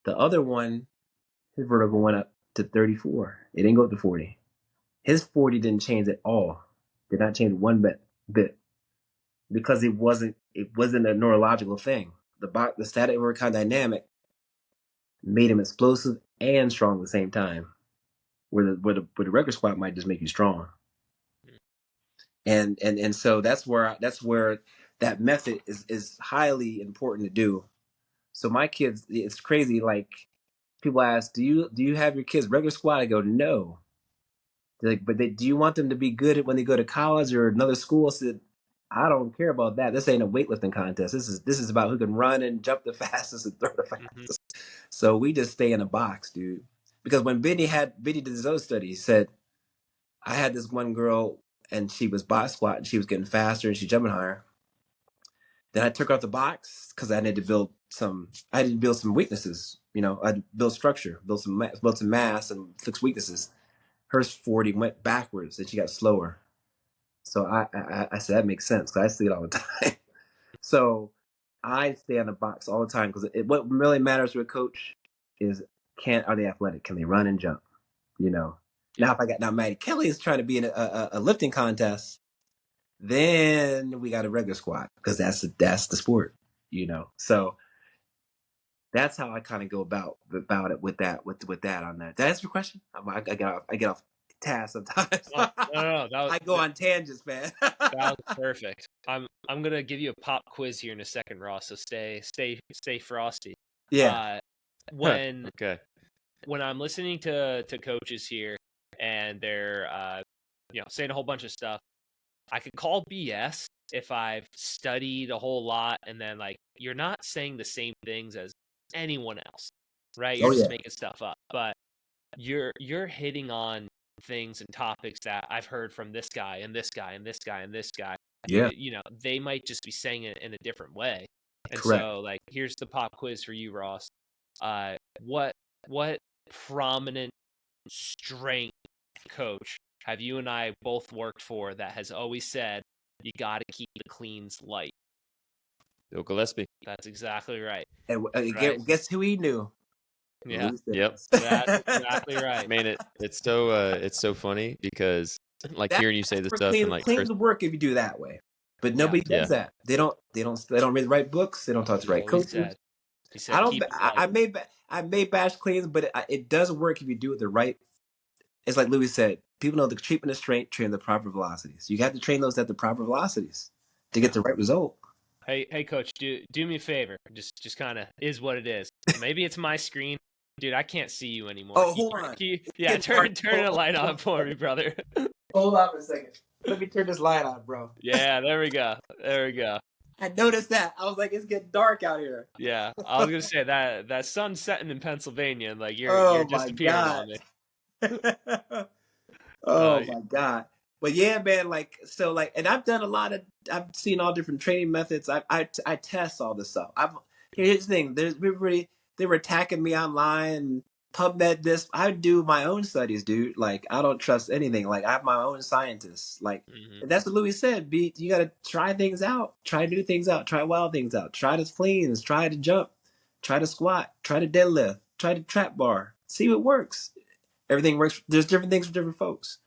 The other one, his vertical went up to 34. It didn't go up to 40. His 40 didn't change at all. Did not change one bit. Because it wasn't a neurological thing. The static overcome dynamic made him explosive and strong at the same time. Where the regular squat might just make you strong. And so that's where that method is highly important to do. So my kids, it's crazy. Like people ask, do you have your kids regular squat? I go, no. They're like, but do you want them to be good when they go to college or another school? I said, I don't care about that. This ain't a weightlifting contest. This is about who can run and jump the fastest and throw the fastest. So we just stay in a box, dude. Because when Benny did his own study, he said, I had this one girl and she was box squatting. She was getting faster and she jumping higher. Then I took her out the box because I needed to build some weaknesses. I'd build structure, build some mass and fix weaknesses. Hers 40 went backwards and she got slower. So I said, that makes sense because I see it all the time. So I stay on the box all the time because what really matters to a coach is are they athletic? Can they run and jump? Now if Maddie Kelly is trying to be in a lifting contest, then we got a regular squat because that's the sport, So that's how I kind of go about it with that on that. Did I answer your question? I get off task sometimes. No, I go on tangents, man. That was perfect. I'm gonna give you a pop quiz here in a second, Ross. So stay frosty. Yeah. When Okay. when I'm listening to coaches here and they're saying a whole bunch of stuff, I could call BS if I've studied a whole lot and then like you're not saying the same things as anyone else, right? You're just making stuff up. But you're hitting on things and topics that I've heard from this guy and this guy and this guy and this guy. Yeah. They might just be saying it in a different way. And Correct. so like here's the pop quiz for you, Ross. What prominent strength coach have you and I both worked for that has always said you got to keep the cleans light? Bill Gillespie. That's exactly right. And Right? guess who he knew? Yeah. Yep. That's exactly right. Man, it's so funny because like hearing you say this stuff and like clean the work if you do that way. But nobody does that. They don't read the right books. They don't talk to the right coaches. He said I may bash cleans, but it does work if you do it the right. It's like Louis said. People know the treatment of strength, train the proper velocities. You have to train those at the proper velocities to get the right result. Hey, coach, do me a favor. Just kind of is what it is. Maybe it's my screen, dude. I can't see you anymore. Oh, hold on. Turn the light on for me, brother. Hold on for a second. Let me turn this light on, bro. Yeah, there we go. I noticed that. I was like, it's getting dark out here. Yeah, I was gonna say that sun's setting in Pennsylvania, and like you're disappearing on me. My God. But yeah, man, and I've done I've seen all different training methods. I test all this stuff. Here's the thing: there's everybody they were attacking me online. PubMed this. I do my own studies, dude. Like I don't trust anything. Like I have my own scientists. Like Mm-hmm. and that's what Louis said. You got to try things out. Try new things out. Try wild things out. Try to cleans. Try to jump. Try to squat. Try to deadlift. Try to trap bar. See what works. Everything works. There's different things for different folks.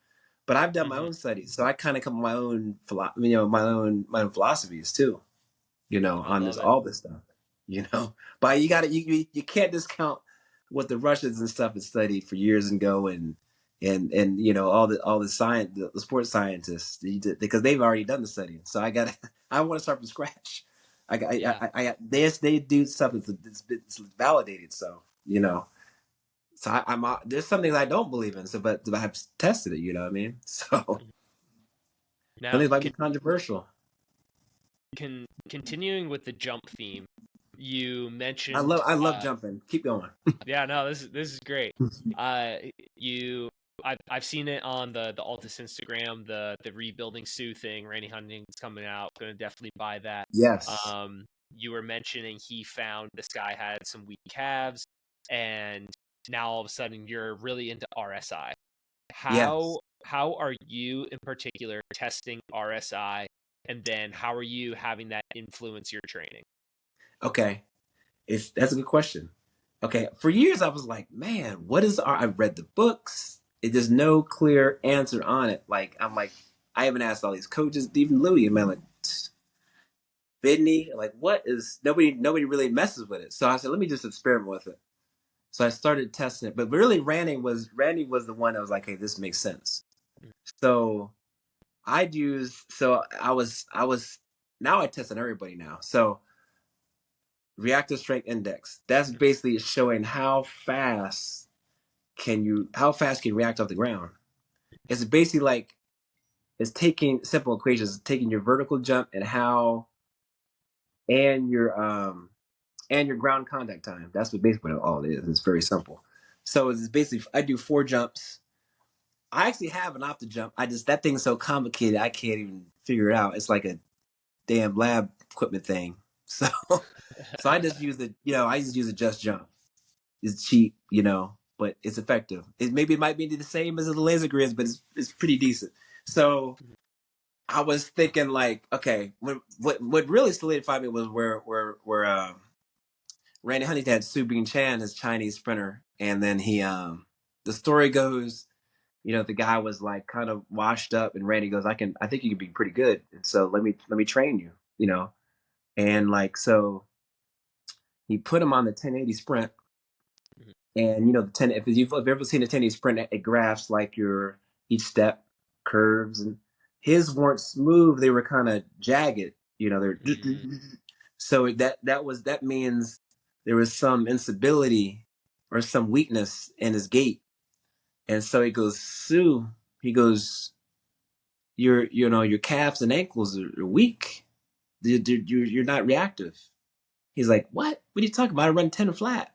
But I've done my Mm-hmm. own studies, so I kind of come with my own, my own philosophies too. I On love it. all this stuff. But you can't discount what the Russians and stuff have studied for years ago, and all the science, the sports scientists, because they've already done the study. So I want to start from scratch. Yeah. They do stuff that's validated. So I'm there's some things I don't believe in. But I've tested it. You know what I mean? So some Now, things might be controversial. continuing with the jump theme, you I mentioned. love jumping. Keep going. Yeah, no, this is great. You, I've seen it on the Altus Instagram, the rebuilding Sue thing. Randy Huntington's coming out. Going to definitely buy that. Yes. You were mentioning he found this guy had some weak calves, and now all of a sudden you're really into RSI. Yes. How are you in particular testing RSI, and then how are you having that influence your training? Okay. That's a good question. Okay. For years I was like, man, what is I've read the books. There's no clear answer on it. Like I'm like, I haven't asked all these coaches, even Louis, man, like Bidney, like what is nobody really messes with it. So I said, let me just experiment with it. So I started testing it. But really Randy was the one that was like, hey, this makes sense. So I was now I test on everybody now. So reactive strength index. That's basically showing how fast can you react off the ground. It's basically like it's taking simple equations, taking your vertical jump and and your ground contact time. That's basically what all it is. It's very simple. So it's basically I do 4 jumps. I actually have an off the jump. That thing's so complicated I can't even figure it out. It's like a damn lab equipment thing. So I just use a just jump. It's cheap, but it's effective. It might be the same as the laser grids, but it's pretty decent. So I was thinking like, okay, what really solidified me was where Randy Huntington had Su Bing Chan, his Chinese sprinter, and then the story goes, the guy was like kind of washed up, and Randy goes, I think you can be pretty good, and so let me train you, and like so he put him on the 1080 sprint. And if you've ever seen a 1080 sprint, it graphs like your each step curves, and his weren't smooth; they were kind of jagged. They're so that means there was some instability or some weakness in his gait, and so he goes, Sue, he goes, your calves and ankles are weak. You're not reactive. He's like, what? What are you talking about? I run 10 flat.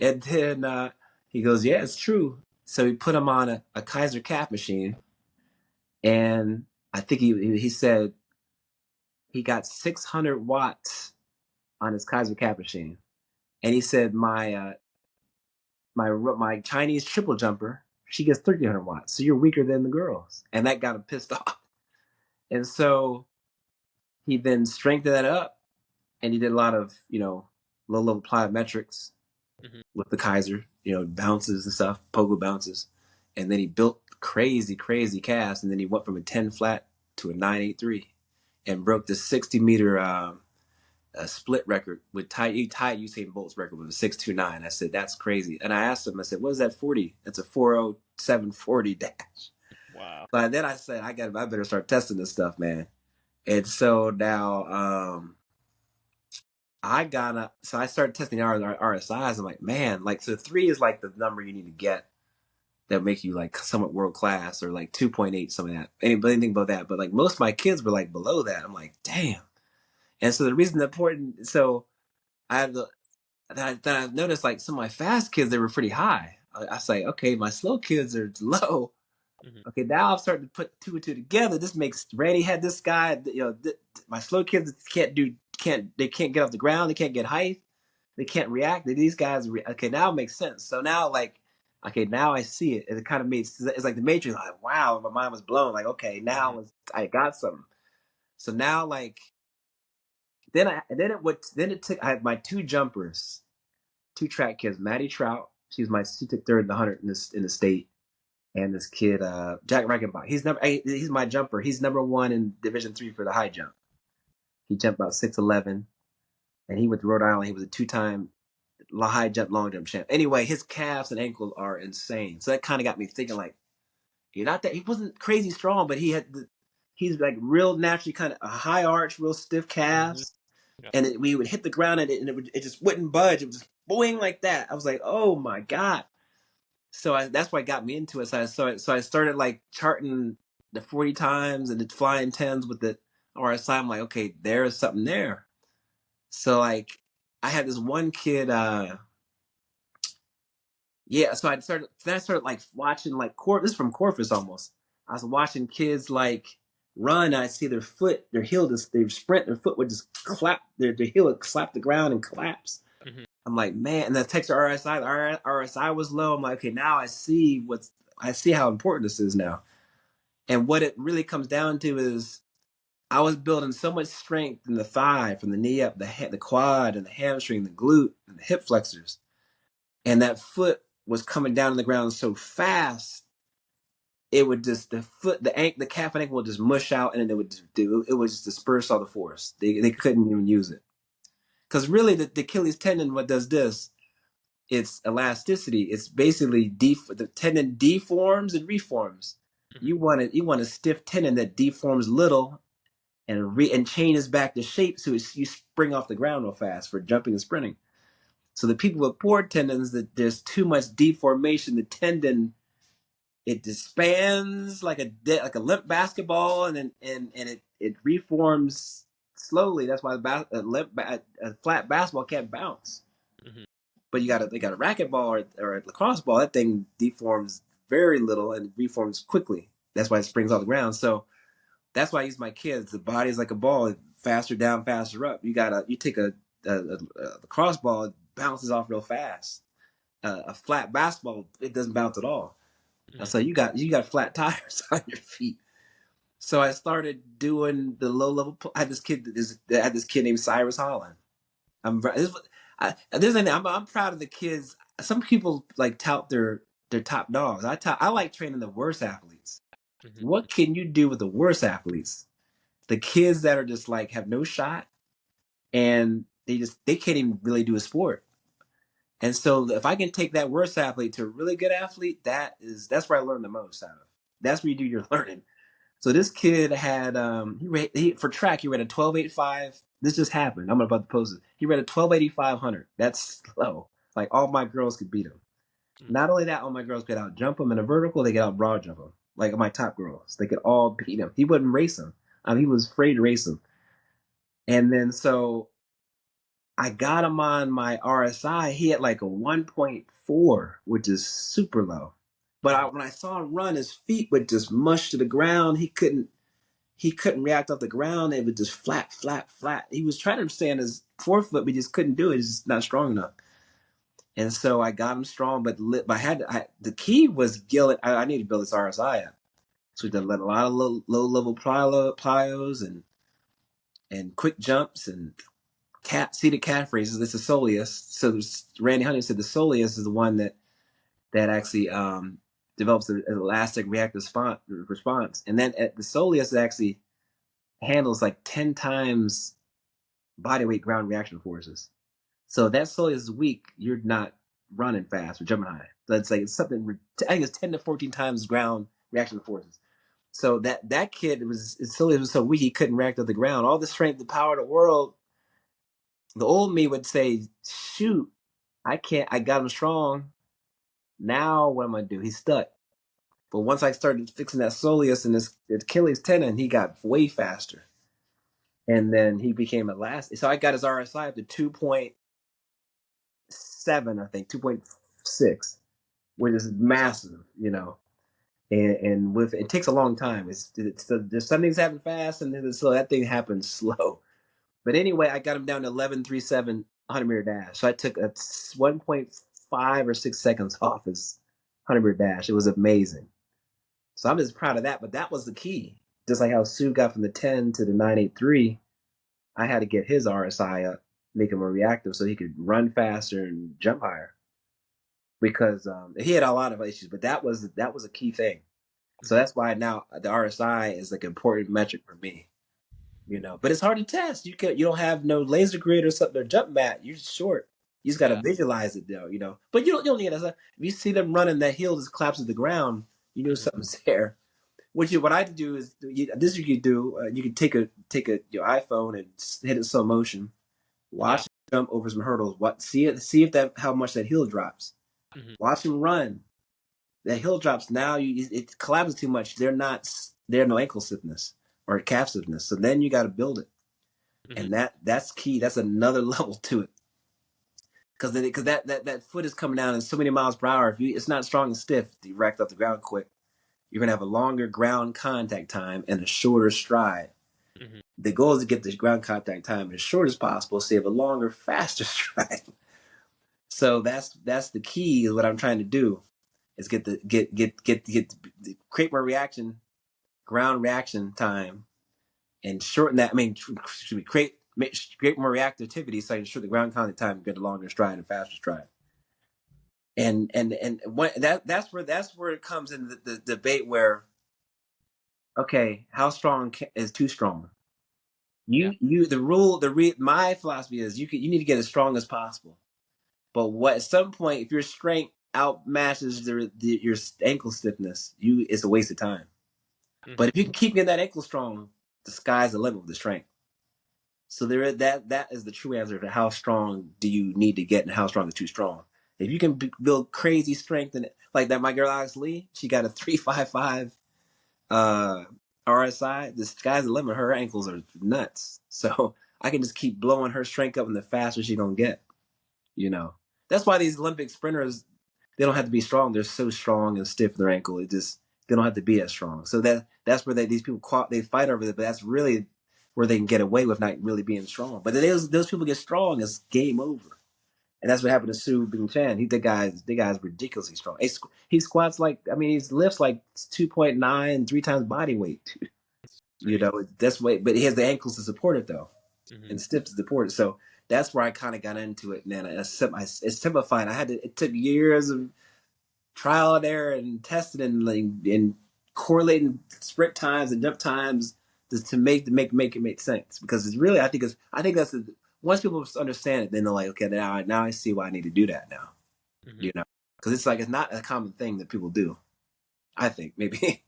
And then he goes, yeah, it's true. So he put him on a Kaiser calf machine. And I think he said he got 600 watts on his Kaiser calf machine. And he said, my Chinese triple jumper, she gets 1,300 watts. So you're weaker than the girls. And that got him pissed off. And so he then strengthened that up. And he did a lot of, low-level plyometrics with the Kaiser, bounces and stuff, pogo bounces. And then he built crazy, crazy calves. And then he went from a 10 flat to a 983 and broke the 60-meter split record with he tied Usain Bolt's record with a 629. I said, that's crazy. And I asked him, I said, what is that 40? That's a 40740 dash. Wow. But then I said, I better start testing this stuff, man. And so now so I started testing RSIs. I'm like, man, like, so 3 is like the number you need to get that make you like somewhat world class, or like 2.8, some of that. Anything about that. But like most of my kids were like below that. I'm like, damn. And so the reason important, so then I noticed like some of my fast kids, they were pretty high. I say, okay, my slow kids are low. Okay, now I'm starting to put 2 and 2 together. This makes Randy had this guy, my slow kids can't they can't get off the ground. They can't get height. They can't react. These guys, okay, now it makes sense. So now, like, okay, now I see it. It kind of makes, it's like the Matrix. Like, wow, my mind was blown. Like, okay, now I got something. So now, like, then it took, I had my two jumpers, two track kids, Maddie Trout. She took third in the 100 in the state. And this kid, Jack Reichenbach, he's my jumper. He's number one in Division III for the high jump. He jumped about 6'11", and he went to Rhode Island. He was a two-time high jump, long jump champ. Anyway, his calves and ankles are insane. So that kind of got me thinking, like, he wasn't crazy strong, but he's like real naturally kind of a high arch, real stiff calves. Yeah. And we would hit the ground and it just wouldn't budge. It was just boing like that. I was like, oh my God. So that's why it got me into it. So I started like charting the 40 times and the flying 10s with the RSI. I'm like, okay, there's something there. So like I had this one kid, so I started like watching like this is from Corpus almost. I was watching kids like run. And I see their heel, they sprint, their foot would just clap, their heel would slap the ground and collapse. Mm-hmm. I'm like, man, and the text to RSI, the RSI was low. I'm like, okay, now I see how important this is now. And what it really comes down to is I was building so much strength in the thigh, from the knee up, the quad and the hamstring, the glute and the hip flexors. And that foot was coming down on the ground so fast, it would just, the calf and ankle would just mush out, and then it would just disperse all the force. They couldn't even use it. Because really the Achilles tendon, what does this? It's elasticity. It's basically the tendon deforms and reforms. Mm-hmm. You want a stiff tendon that deforms little and changes back to shape, so you spring off the ground real fast for jumping and sprinting. So the people with poor tendons, that there's too much deformation. The tendon, it disbands like a limp basketball, and it reforms slowly. That's why a flat basketball can't bounce. Mm-hmm. But they got a racquetball or a lacrosse ball. That thing deforms very little and reforms quickly. That's why it springs off the ground. So that's why I use my kids. The body is like a ball, faster down, faster up. You take a lacrosse ball, it bounces off real fast. A flat basketball, it doesn't bounce at all. Mm-hmm. So you got flat tires on your feet. So I started doing the low level. I had this kid named Cyrus Holland. I'm proud of the kids. Some people like tout their top dogs. I like training the worst athletes. Mm-hmm. What can you do with the worst athletes? The kids that are just like have no shot, and they can't even really do a sport. And so if I can take that worst athlete to a really good athlete, that's where I learn the most out of. That's where you do your learning. So this kid had for track he ran a 12.85. This just happened. I'm about to post it. He ran a 12.85 That's slow. Like all my girls could beat him. Not only that, all my girls could out jump him in a vertical. They could out broad jump him. Like my top girls, they could all beat him. He wouldn't race him. He was afraid to race him. And then so I got him on my RSI. He had like a 1.4, which is super low. But when I saw him run, his feet would just mush to the ground. He couldn't react off the ground. It was just flat, flat, flat. He was trying to stay on his forefoot, but he just couldn't do it. He's just not strong enough. And so I got him strong, but the key was I need to build this RSI up. So we did a lot of low level plyos and quick jumps and seated calf raises. This is soleus. So Randy Hunter said the soleus is the one that actually develops an elastic reactive response. And then the soleus actually handles like 10 times body weight ground reaction forces. So that soleus is weak, you're not running fast or jumping high. So it's something, I think it's 10 to 14 times ground reaction forces. So that kid his soleus was so weak he couldn't react to the ground. All the strength, the power of the world. The old me would say, shoot, I got him strong. Now what am I gonna do? He's stuck. But once I started fixing that soleus and his Achilles tendon, he got way faster. And then he became elastic. So I got his RSI up to 2.7, I think, 2.6, which is massive, And with it takes a long time. There's some things happen fast, and then so that thing happens slow. But anyway, I got him down to 11:37 100-meter dash. So I took a 1.5 or 6 seconds off his 100-meter dash. It was amazing. So I'm just proud of that. But that was the key. Just like how Sue got from the 10 to the 9.83, I had to get his RSI up, make him more reactive so he could run faster and jump higher. Because he had a lot of issues, but that was a key thing. So that's why now the RSI is like an important metric for me. But it's hard to test. You don't have no laser grid or something or jump mat. You're short. You just got to visualize it though. But you don't need that. If you see them running, that heel just collapses to the ground. You know something's there. What I do is this you could do. You could take your iPhone and hit it slow motion. Watch him jump over some hurdles. See if that how much that heel drops. Watch him run. That heel drops now. It collapses too much. There's no ankle stiffness or calf stiffness. So then you got to build it, and that's key. That's another level to it, because that foot is coming down in so many miles per hour. If it's not strong and stiff, you racked off the ground quick. You're gonna have a longer ground contact time and a shorter stride. The goal is to get the ground contact time as short as possible, so you have a longer, faster stride. So that's the key. Is what I'm trying to do is create more ground reaction time, and shorten that. I mean, create more reactivity so I can shorten the ground contact time and get a longer stride and faster stride. And that's where it comes in the debate where, okay, how strong is too strong? My philosophy is you need to get as strong as possible. But at some point, if your strength outmatches your ankle stiffness, it's a waste of time. But if you can keep getting that ankle strong, the sky's the limit with the strength. So that is the true answer to how strong do you need to get and how strong is too strong. If you can build crazy strength and like that, my girl Alex Lee, she got a 3.55 RSI. The sky's the limit. Her ankles are nuts. So I can just keep blowing her strength up, and the faster she's gonna get. That's why these Olympic sprinters, they don't have to be strong. They're so strong and stiff in their ankle. They don't have to be as strong. So that's where these people they fight over it. But that's really where they can get away with not really being strong. But those people get strong, it's game over. And that's what happened to Sue Bing Chan. The guy's ridiculously strong. He squats he lifts like 2.9, 3 times body weight. That's way. But he has the ankles to support it though, and stiff to support it. So that's where I kind of got into it, man. It's simplified. It took years of trial and error and testing and correlating sprint times and jump times to make it make sense. Because it's really, I think that's once people understand it, then they're like, okay, now I see why I need to do that now. Because it's not a common thing that people do. I think maybe.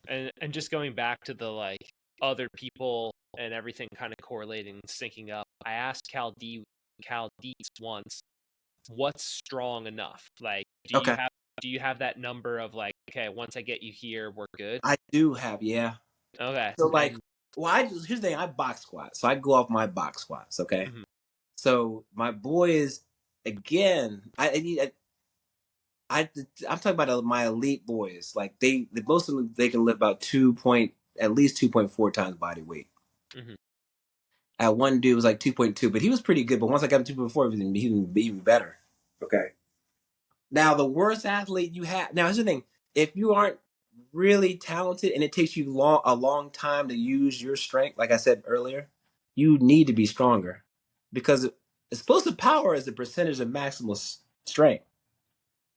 And just going back to the other people and everything kind of correlating, syncing up. I asked Cal Dietz once, what's strong enough? Do you have that number of okay, once I get you here, we're good? I do have, yeah. Okay. So here's the thing, I box squat. So I go off my box squats, okay? So my boys, again, I'm talking about my elite boys. Most of them, they can lift about at least 2.4 times body weight. At one dude was 2.2, but he was pretty good. But once I got him 2.4, he was even better. Okay. Now the worst athlete you have. Now here's the thing: if you aren't really talented and it takes you a long time to use your strength, like I said earlier, you need to be stronger, because explosive power is the percentage of maximal strength.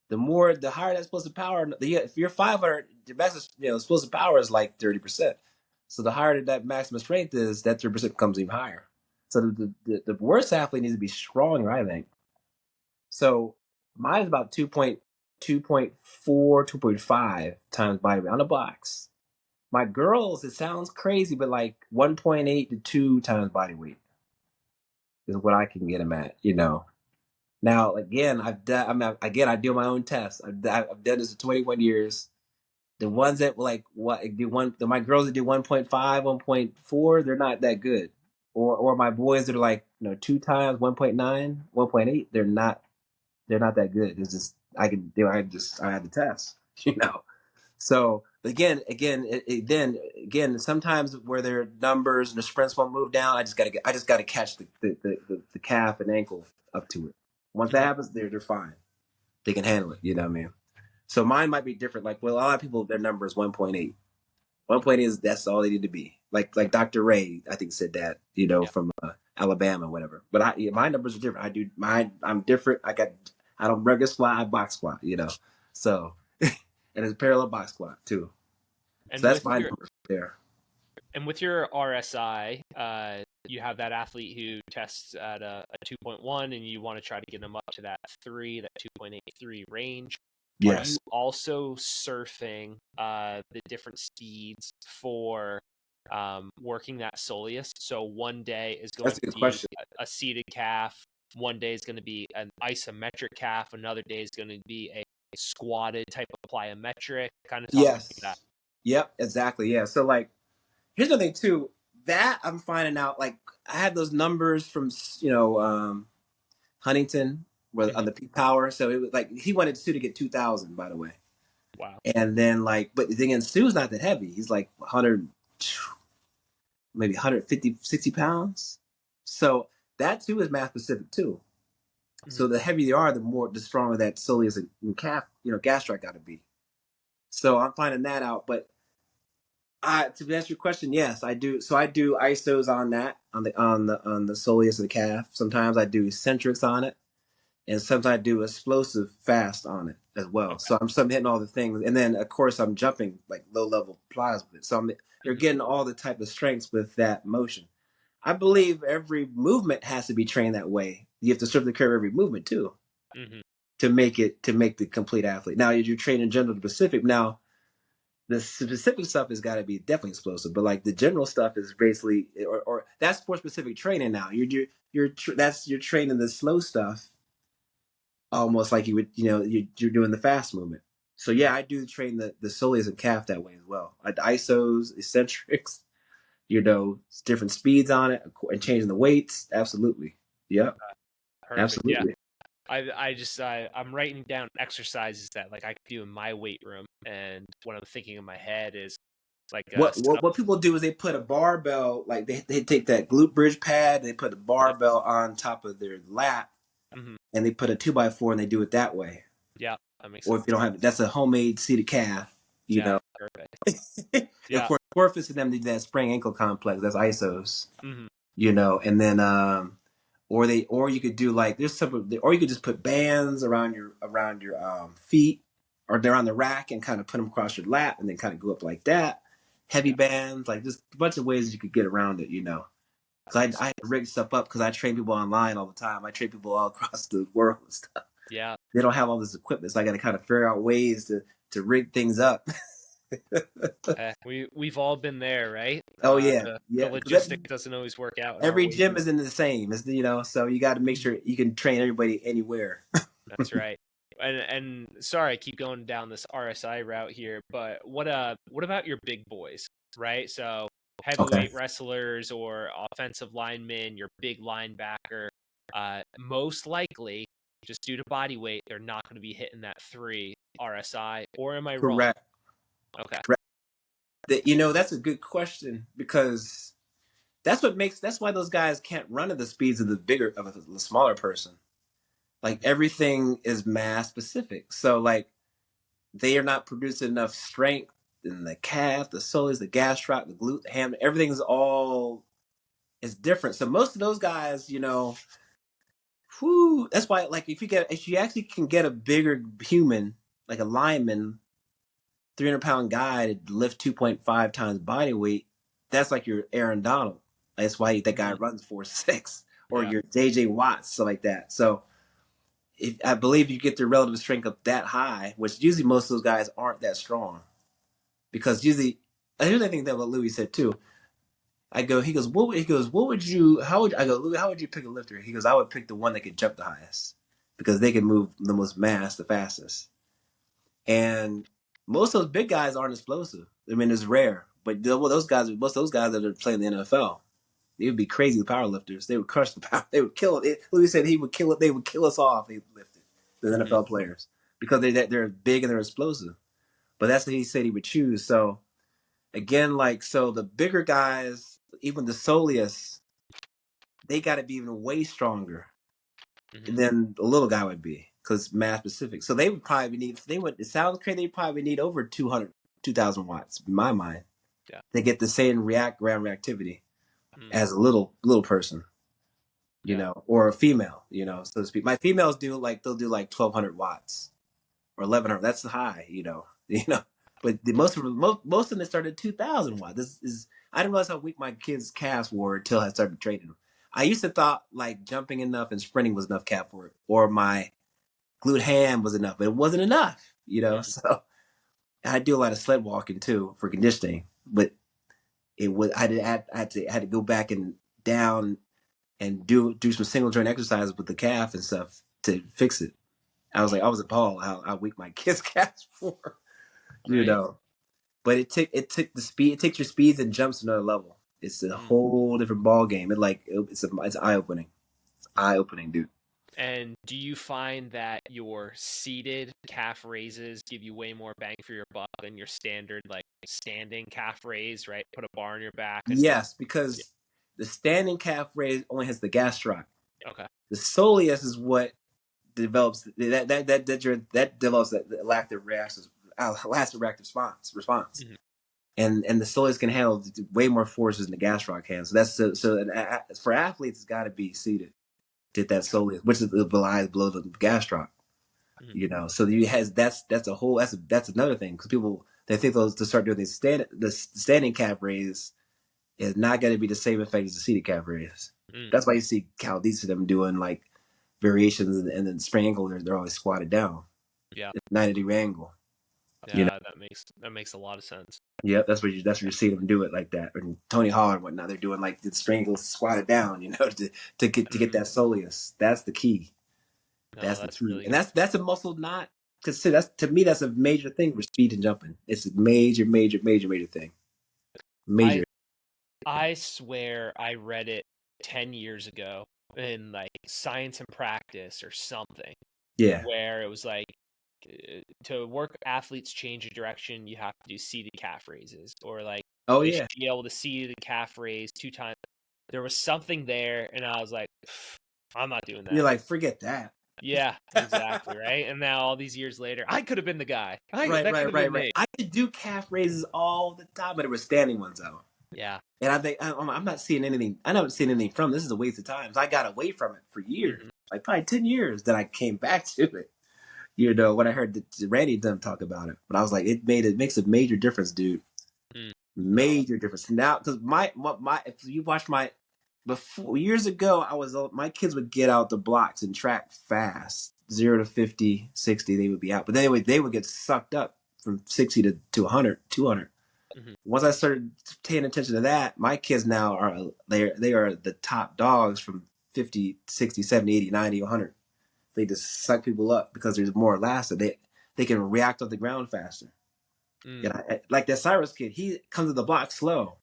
The higher that explosive power, if you're 500, the maximum explosive power is 30%. So the higher that maximum strength is, that 30% becomes even higher. So the worst athlete needs to be stronger, I think. So mine is about 2.4, 2.5 times body weight on the box. My girls, it sounds crazy, but 1.8 to 2 times body weight is what I can get them at. Now, again, I do my own tests. I've done this for 21 years. The ones that my girls that do 1.5, 1.4, they're not that good. Or my boys that are 2 times 1.9, 1.8, they're not that good. It's just I had the test. So again, again, sometimes where their numbers and the sprints won't move down, I just gotta catch the calf and ankle up to it. Once that happens, they're fine. They can handle it. You know what I mean? So mine might be different. Like, well, a lot of people, their number is 1.8. 1.8 is that's all they need to be. Like Dr. Ray, I think said that, from Alabama, whatever. But my numbers are different. I'm different. I don't regular squat, I box squat, So, and it's a parallel box squat too. And so that's my number there. And with your RSI, you have that athlete who tests at a 2.1, and you want to try to get them up to that 2.83 range. Yes. Are you also surfing the different speeds for working that soleus? So one day is going to be a seated calf. One day is going to be an isometric calf. Another day is going to be a squatted type of plyometric kind of talk about that. Yep, exactly. Yeah. So like, here's the thing too, that I'm finding out, like I had those numbers from, Huntington on the peak power. So it was like, he wanted Sue to get 2,000, by the way. Wow. And then but the thing is, Sue's not that heavy. He's like 100, maybe 150, 60 pounds. So that too is math specific too. Mm-hmm. So the heavier they are, the stronger that soleus and calf, gastric got to be. So I'm finding that out. But to answer your question, yes, I do. So I do isos on that, on the soleus of the calf. Sometimes I do eccentrics on it, and sometimes I do explosive fast on it as well. Okay. So I'm hitting all the things, and then of course I'm jumping like low level plies with it. So you're getting all the type of strengths with that motion. I believe every movement has to be trained that way. You have to surf the curve every movement too, to make the complete athlete. Now you train in general to specific. Now the specific stuff has got to be definitely explosive, but like the general stuff is basically, or that's sports specific training. Now you're training the slow stuff, almost like you would, you're doing the fast movement. So yeah, I do train the soleus and calf that way as well. Isos, eccentrics, different speeds on it, and changing the weights. Absolutely, yep, absolutely. Yeah. I'm writing down exercises that like I could do in my weight room, and what I'm thinking in my head is like what people do is they put a barbell, like they take that glute bridge pad, they put a barbell on top of their lap, and they put a 2x4 and they do it that way. Yeah, that makes sense. Or if you don't have it, that's a homemade seated calf. Perfect. Yeah. Of course, Porpoise and them do that spring ankle complex. That's isos. And then or you could do like or you could just put bands around your feet, or they're on the rack and kind of put them across your lap and then kind of go up like that. Heavy bands, like just a bunch of ways you could get around it, Because I rig stuff up because I train people online all the time. I train people all across the world and stuff. Yeah. They don't have all this equipment, so I got to kind of figure out ways to rig things up. We've all been there, right? Oh yeah, the logistic doesn't always work out. Every gym isn't the same, so you got to make sure you can train everybody anywhere. That's right. And sorry, I keep going down this RSI route here, but what about your big boys, right? So heavyweight wrestlers or offensive linemen, your big linebacker, most likely, just due to body weight, they're not going to be hitting that 3 RSI, or am I wrong? Correct. Okay. Correct. That's a good question, because that's why those guys can't run at the speeds of the smaller person. Like everything is mass specific. So like they are not producing enough strength in the calf, the soleus, the gastroc, the glute, the hamstring. Everything's is different. So most of those guys, that's why, like, if you actually can get a bigger human, like a lineman, 300-pound guy to lift 2.5 times body weight, that's like your Aaron Donald. That's why that guy runs 4.6, or your JJ Watts, stuff like that. So I believe you get the relative strength up that high, which usually most of those guys aren't that strong, because usually, here's the thing that what Louis said too. He goes, Louis, how would you pick a lifter? He goes, I would pick the one that could jump the highest, because they can move the most mass the fastest. And most of those big guys aren't explosive. I mean, it's rare, but most of those guys that are playing in the NFL, they would be crazy powerlifters. They would crush the power. They would kill it. Louis said he would kill it. They would kill us off. They lifted the NFL players, because they're big and they're explosive. But that's what he said he would choose. So again, like, so the bigger guys, even the soleus, they got to be even way stronger than the little guy would be because mass specific. So they would probably need, it sounds crazy, they probably need over 2,000 watts in my mind. Yeah. They get the same ground reactivity as a little person, you know, or a female, you know, so to speak. My females they'll do like 1,200 watts or 1,100. That's high, you know. But most of them started at 2,000 watts. This is, I didn't realize how weak my kids' calves were until I started training them. I used to thought like jumping enough and sprinting was enough calf work, or my glute ham was enough, but it wasn't enough, you know. So I do a lot of sled walking too for conditioning, but it was I had to go back and down and do some single joint exercises with the calf and stuff to fix it. I was appalled how weak my kids' calves were, you know. But it took the speed. It takes your speeds and jumps to another level. It's a whole different ball game. It's eye opening. It's eye opening, dude. And do you find that your seated calf raises give you way more bang for your buck than your standard like standing calf raise, right? Put a bar on your back. Yes, because the standing calf raise only has the gastroc. Okay. The soleus is what develops that develops that lactic reactive response. And the soleus can handle way more forces than the gastroc can. So for athletes, it's got to be seated. Did that soleus, which is lies below the gastroc, you know. So that's another thing because people they think those to start doing the standing calf raise is not going to be the same effect as the seated calf raise. That's why you see Chaldees them doing like variations and then spring ankle they're always squatted down. Yeah, 90-degree angle. Yeah, you know? that makes a lot of sense. Yeah, that's what you see them do it like that. And Tony Hall and whatnot, they're doing like the spring ankle squatted down, you know, to get that soleus. That's the key. No, that's the key, really and that's a muscle not consider. That's to me, that's a major thing for speed and jumping. It's a major thing. Major. I swear I read it 10 years ago in like Science and Practice or something. Yeah. Where it was like to work athletes change of direction, you have to do seated calf raises or like you should be able to seated calf raise 2 times. There was something there, and I was like, I'm not doing that. You're like, forget that. Yeah, exactly, right? And now all these years later, I could have been the guy. Right. I could do calf raises all the time, but it was standing ones though. Yeah. And I think I'm not seeing anything. I haven't seen anything from this. Is a waste of time. I got away from it for years, like probably 10 years. Then I came back to it. You know, when I heard Randy Dunn talk about it, but I was like, it makes a major difference, dude. Major difference. Now, because my if you watch before years ago, my kids would get out the blocks and track fast, 0 to 50, 60, they would be out. But then they would get sucked up from 60 to 100, 200. Once I started paying attention to that, my kids now they are the top dogs from 50, 60, 70, 80, 90, 100. They just suck people up because there's more elastic. They can react off the ground faster. Like that Cyrus kid, he comes to the block slow.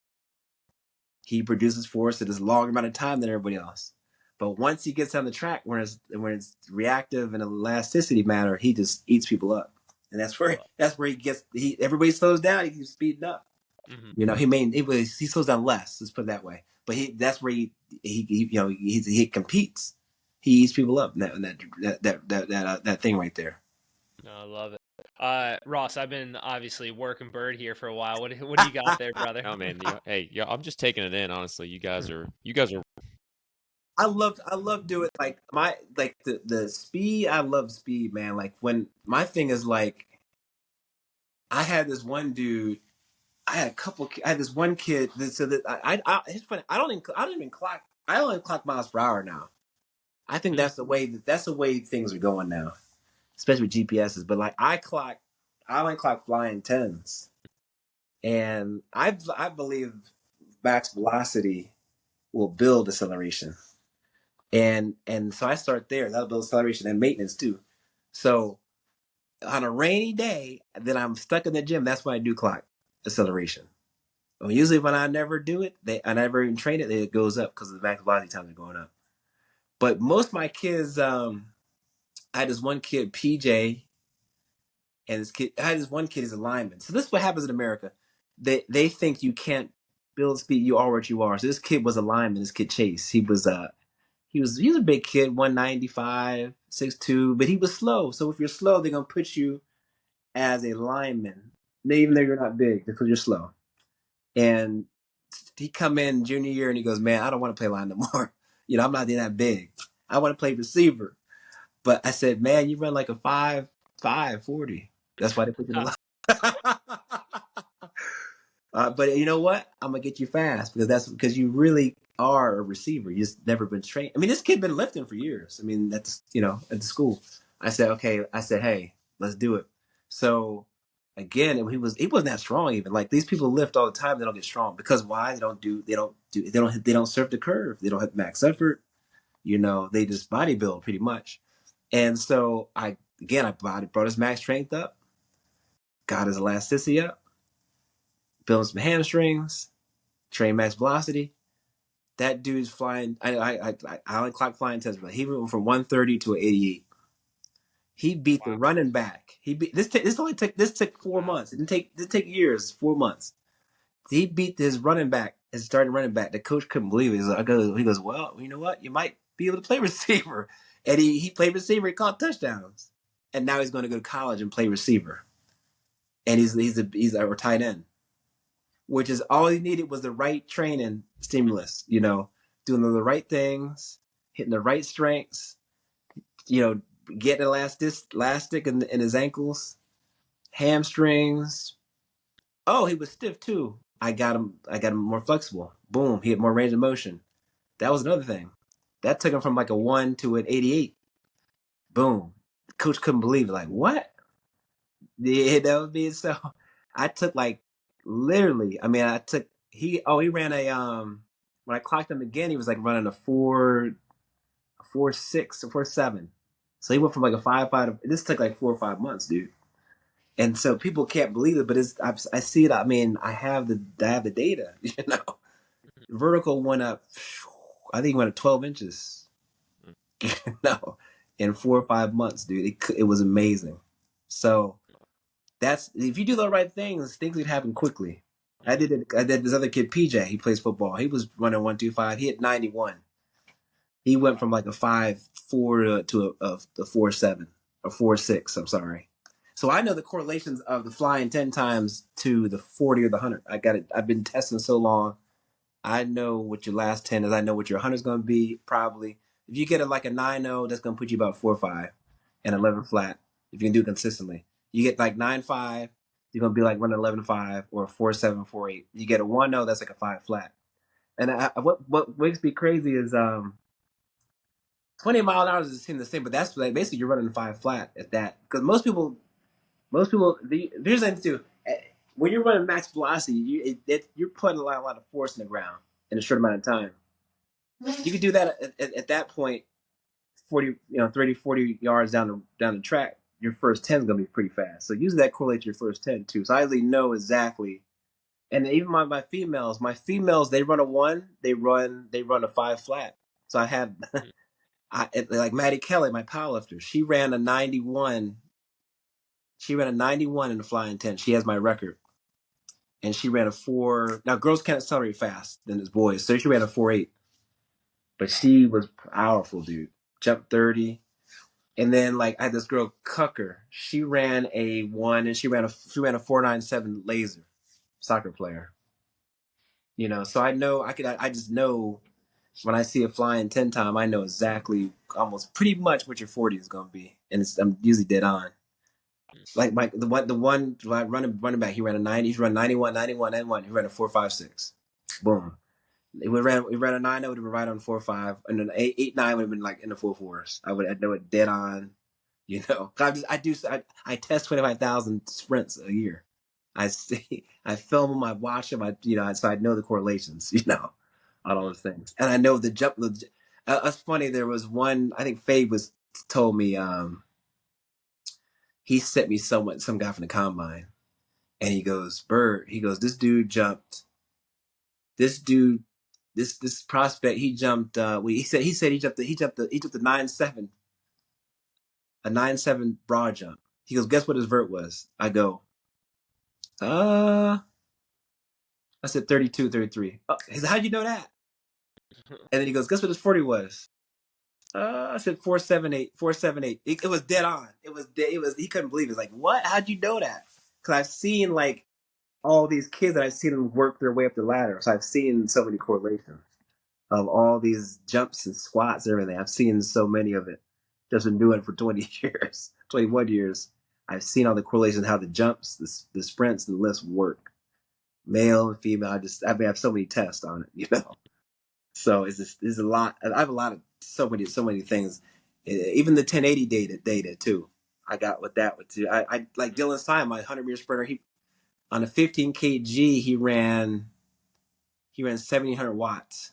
He produces force at a longer amount of time than everybody else. But once he gets on the track, when it's reactive and elasticity matter, he just eats people up. And that's where everybody slows down. He keeps speeding up. You know, he slows down less. Let's put it that way. But that's where he competes. He eats people up. That thing right there. No, I love it. Ross, I've been obviously working Byrd here for a while. What do you got there, brother? Oh man, I'm just taking it in. Honestly, you guys are. I love doing the speed. I love speed, man. Like when my thing is like, I had this one dude. I had this one kid. So that it's funny. I don't even clock. I only clock miles per hour now. I think that's the way things are going now, especially with GPSs. But like I only clock flying 10s, and I believe max velocity will build acceleration, and so I start there. That'll build acceleration and maintenance too. So on a rainy day, then I'm stuck in the gym. That's why I do clock acceleration. Usually when I never do it, I never even train it, it goes up because the max velocity times are going up. But most of my kids, I had this one kid, PJ, and I had this one kid, he's a lineman. So this is what happens in America. they think you can't build speed. You are what you are. So this kid was a lineman. This kid Chase. He was a big kid, 195, 6'2", but he was slow. So if you're slow, they're gonna put you as a lineman, even though you're not big, because you're slow. And he come in junior year and he goes, man, I don't want to play line no more. I'm not that big. I want to play receiver. But I said, man, you run like a 5.40. That's why they put you in the line. But you know what? I'm gonna get you fast because you really are a receiver. You just never been trained. I mean, this kid been lifting for years. I mean, at the school. I said, okay. I said, hey, let's do it. So again, he wasn't that strong even. Like these people lift all the time, they don't get strong because why? They don't surf the curve. They don't have max effort. They just bodybuild pretty much. And so I brought his max strength up, got his elasticity up, built some hamstrings, train max velocity. That dude's flying. I only clock flying test, but he went from 130 to an 88. He beat the running back. He beat this. This took 4 months. It didn't take years. 4 months. He beat his running back, his starting running back. The coach couldn't believe it. He goes, well, you know what? You might be able to play receiver. And he played receiver. He caught touchdowns. And now he's going to go to college and play receiver. And he's a tight end, which is all he needed was the right training stimulus. Doing the right things, hitting the right strengths. Getting elastic in his ankles, hamstrings. Oh, he was stiff too. I got him more flexible. Boom, he had more range of motion. That was another thing. That took him from like a 1 to an 88. Boom. Coach couldn't believe it. Like, what? Yeah, that would be so. I took like literally. I mean, he ran when I clocked him again, he was like running a 4.6 or 4.7. So he went from like a 5.5 to this took like 4 or 5 months, dude. And so people can't believe it, but I see it. I mean, I have the data. Vertical went up. I think it went up 12 inches. In 4 or 5 months, dude. It was amazing. So that's if you do the right things would happen quickly. I did it. I did this other kid, PJ. He plays football. He was running 125. He hit 91. He went from like a 5.4 to a 4.7 or 4.6. I'm sorry. So I know the correlations of the flying 10 times to the 40 or the 100. I got it. I've been testing so long. I know what your last 10 is. I know what your 100 is going to be probably. If you get like a 9.0, that's going to put you about 4.5 and 11 flat. If you can do it consistently, you get like 9.5, you're going to be like running 11.5 or 4.7, 4.8. You get a 1.0, that's like a 5 flat. And what makes me crazy is 20 mile an hour is the same, but that's like basically you're running 5 flat at that. Because most people, here's the thing too. When you're running max velocity, you're putting a lot of force in the ground in a short amount of time. You could do that at that point, 40, 30, 40 yards down the track. Your first 10 is going to be pretty fast. So usually that correlates to your first 10 too. So I usually know exactly. And even my females, they run a 1, they run a 5 flat. So I had, like Maddie Kelly, my powerlifter, she ran a 91. She ran a 91 in the flying 10. She has my record. And she ran a 4. Now girls can't accelerate fast than as boys. So she ran a 4.8. But she was powerful, dude. Jumped 30. And then like I had this girl Cucker. She ran a 1 and she ran a 4.97 laser, soccer player. So I just know when I see a flying 10 time, I know exactly almost pretty much what your 40 is gonna be. And I'm usually dead on. Like the one running back, he ran a 90, he ran 91, and 1. He ran a 4.56. Boom. We ran a 9, that would have been right on 4.5, and then 8.9 would have been like in the 4.4s. I know it dead on. I test 25,000 sprints a year. I film them, I watch them, so I know the correlations, on all those things, and I know the jump. It's funny. There was one. I think Fabe told me. He sent me some guy from the combine, and he goes, Byrd. He goes, this dude jumped. This dude. This prospect, he jumped. He said he jumped the 9.7, a 9.7 broad jump. He goes, guess what his vert was? I go, I said 32, 33. Oh, he said, how'd you know that? And then he goes, guess what his 40 was? I said 478, 478. It was dead on. It was dead. He couldn't believe it. It's like, what? How'd you know that? Because I've seen like all these kids that I've seen them work their way up the ladder. So I've seen so many correlations of all these jumps and squats and everything. I've seen so many of it. Just been doing it for 20 years, 21 years. I've seen all the correlations, how the jumps, the sprints, the lifts work. Male and female. I have so many tests on it, you know. So it's a lot. I have a lot of so many things. Even the 1080 data too. I got with that one too. I like Dylan Simon, my 100 meter sprinter. He on a 15 kg he ran 1700 watts.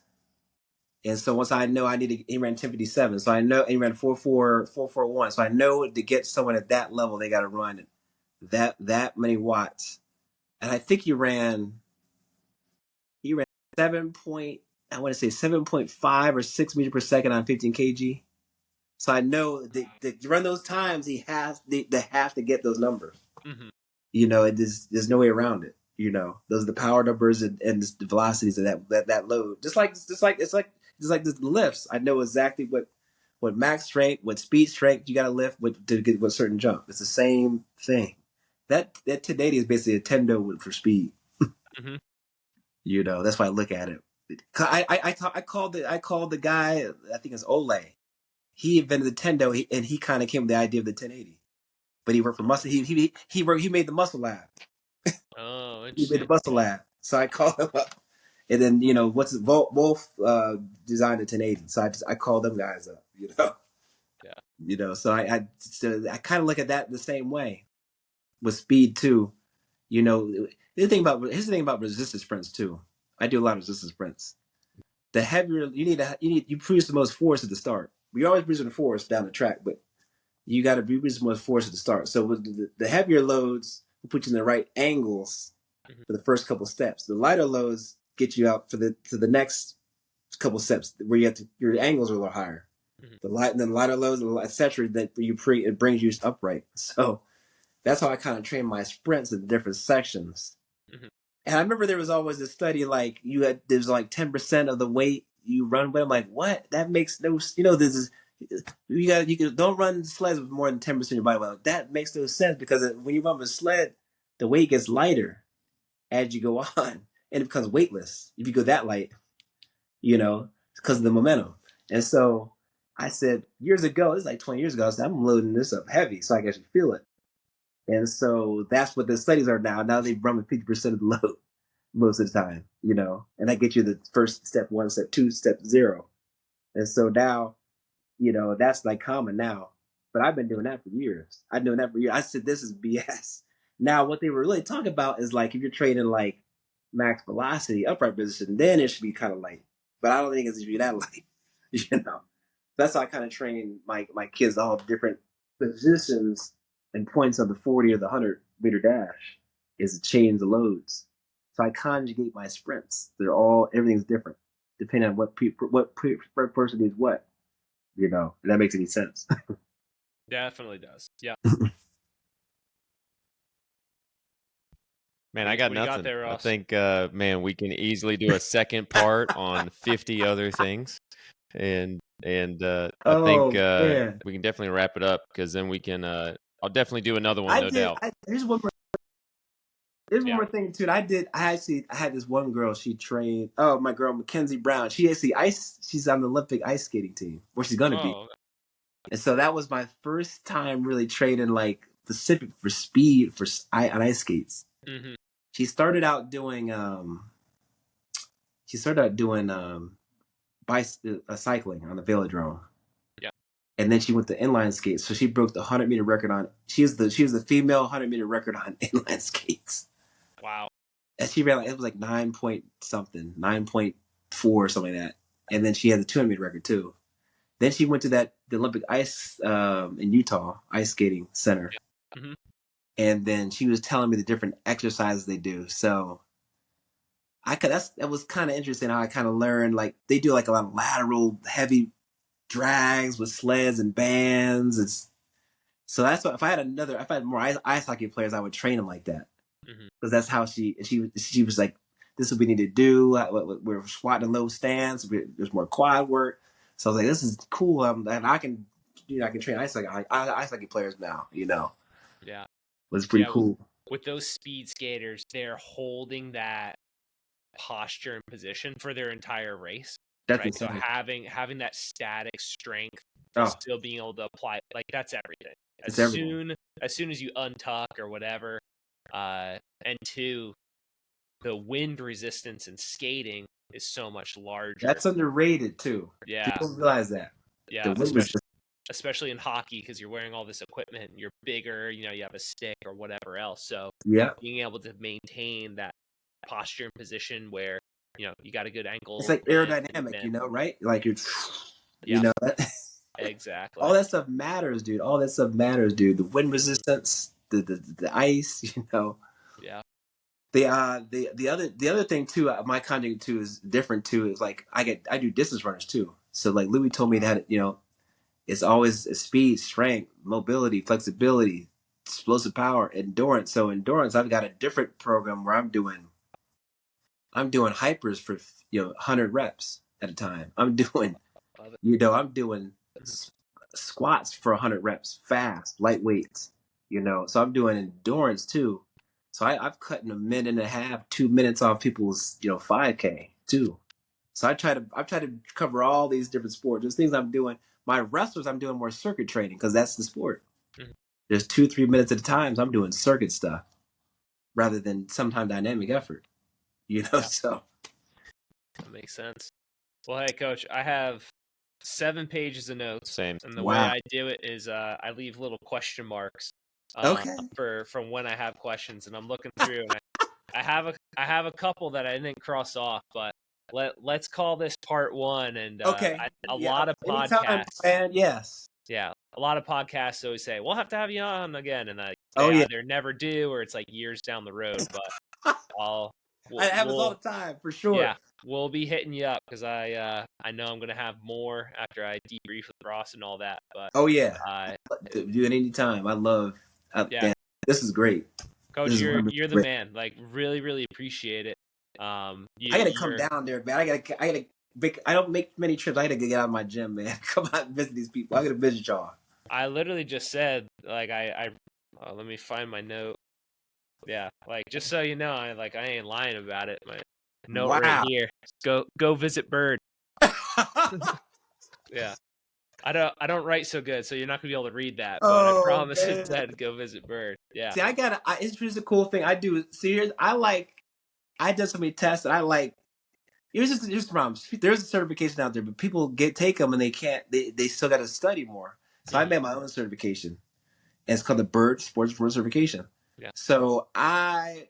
And so once I know he ran 1057. So I know he ran 441. So I know to get someone at that level, they got to run that many watts. And I think he ran 7.5 or 6 meters per second on 15 kg. So I know to run those times, they have to get those numbers. Mm-hmm. You know, there's no way around it. You know, those are the power numbers and the velocities of that load. Just like the lifts. I know exactly what max strength, what speed strength you got to lift to get what certain jump. It's the same thing. That 1080 is basically a tendo for speed. Mm-hmm. You know, that's why I look at it. I called the guy, I think it's Ole. He invented the tendo, and he kind of came with the idea of the 1080. But he worked for Muscle. He made the Muscle Lab. Oh, He made the interesting. Muscle Lab. So I called him up, and then Wolf designed the 1080. So I called them guys up. You know. Yeah. You know. So I kind of look at that the same way with speed too. You know, here's the thing about resistance sprints too. I do a lot of resistance sprints. The heavier you produce the most force at the start. We always produce the force down the track, but you got to produce the most force at the start. So with the heavier loads will put you in the right angles for the first couple steps. The lighter loads get you out to the next couple steps where your angles are a little higher. Mm-hmm. Then lighter loads, etc. That it brings you upright. So that's how I kind of train my sprints in different sections. Mm-hmm. And I remember there was always a study like there's like 10% of the weight you run with. I'm like, what? That makes no, this is, don't run sleds with more than 10% of your body weight. That makes no sense because when you run with a sled, the weight gets lighter as you go on and it becomes weightless if you go that light, because of the momentum. And so I said years ago, this is like 20 years ago, I said, I'm loading this up heavy so I can actually feel it. And so that's what the studies are now. Now they run with 50% of the load most of the time, and that gets you the first step 1, step 2, step 0. And so now, that's like common now. But I've been doing that for years. I said, this is BS. Now, what they were really talking about is like, if you're training like max velocity, upright position, then it should be kind of light. But I don't think it should be that light, That's how I kind of train my kids, all different positions and points of the 40 or the 100 meter dash is to change the loads. So I conjugate my sprints. Everything's different depending on what person needs what, if that makes any sense. Definitely does. Yeah. Man, I got What do you nothing. got there, I Ross? think, man, we can easily do a second part on 50 other things, and I think Man. we can definitely wrap it up because then we can. I'll definitely do another one, no doubt. Here's one more. There's one Yeah. more thing too. I had this one girl. She trained. Oh, my girl Mackenzie Brown. She actually she's on the Olympic ice skating team, where she's gonna be. Oh, And so that was my first time really training like specific for speed on ice skates. mm-hmm. She started out doing cycling on the velodrome. Yeah. And then she went to inline skates. So she broke the 100-meter record on. She was the female 100-meter record on inline skates. Wow. And she ran it was like 9 point something, 9.4 or something like that. And then she had the 200-meter record too. Then she went to the Olympic ice in Utah ice skating center. Yeah. Mm-hmm. And then she was telling me the different exercises they do. So that was kind of interesting how I kind of learned, like they do like a lot of lateral heavy drags with sleds and bands. So that's what, if I had more ice hockey players, I would train them like that. Because that's how she was like, This is what we need to do. We're squatting in low stance. There's more quad work. So I was like, this is cool. And I can, I can train ice hockey players now. Yeah. It was pretty cool. With those speed skaters, they're holding that posture and position for their entire race. That's right. insane. So having that static strength, still being able to apply, like that's everything. As soon as you untuck or whatever, and two, the wind resistance in skating is so much larger. That's underrated too. Yeah, people realize that. Yeah, especially in hockey, because you're wearing all this equipment, and you're bigger. You have a stick or whatever else. So being able to maintain that posture and position where you got a good ankle. It's like aerodynamic, right? Like you're, exactly. All that stuff matters, dude. The wind resistance, the ice, Yeah. The other thing too, my conjugate too is different too. Is like I do distance runners too. So like Louis told me that it's always speed, strength, mobility, flexibility, explosive power, endurance. So endurance, I've got a different program where I'm doing hypers for 100 reps at a time. I'm doing squats for 100 reps, fast, light weights. So I'm doing endurance too. So I've cut in a minute and a half, 2 minutes off people's 5K too. So I try to cover all these different sports. There's things I'm doing. My wrestlers, I'm doing more circuit training because that's the sport. Mm-hmm. There's 2-3 minutes at a time. So I'm doing circuit stuff rather than sometimes dynamic effort. So that makes sense. Well, hey, Coach, I have 7 pages of notes. Same. And the way I do it is I leave little question marks from when I have questions, and I'm looking through, and I have a couple that I didn't cross off, but let's call this part 1. And a lot of podcasts, man, yes. Yeah, a lot of podcasts always say we'll have to have you on again, and they either never do or it's like years down the road. But it happens all the time, for sure. Yeah, we'll be hitting you up because I know I'm gonna have more after I debrief with Ross and all that. But do it anytime. I love. Man, this is great, Coach. You're the man. Like, really, really appreciate it. I gotta come down there, man. I don't make many trips. I gotta get out of my gym, man. Come out and visit these people. I gotta visit y'all. I literally just said, like, let me find my note. Yeah, like, just so you know, I ain't lying about it. My note right here. Go visit Byrd. Yeah. I don't write so good, so you're not gonna be able to read that. But I promise it said go visit Byrd. Yeah. See, it's just a cool thing I do. See, I did so many tests, and I like. Here's the problem. There's a certification out there, but people take them and they can't. They still got to study more. So I made my own certification, and it's called the Byrd Sports Performance certification. Yeah. So I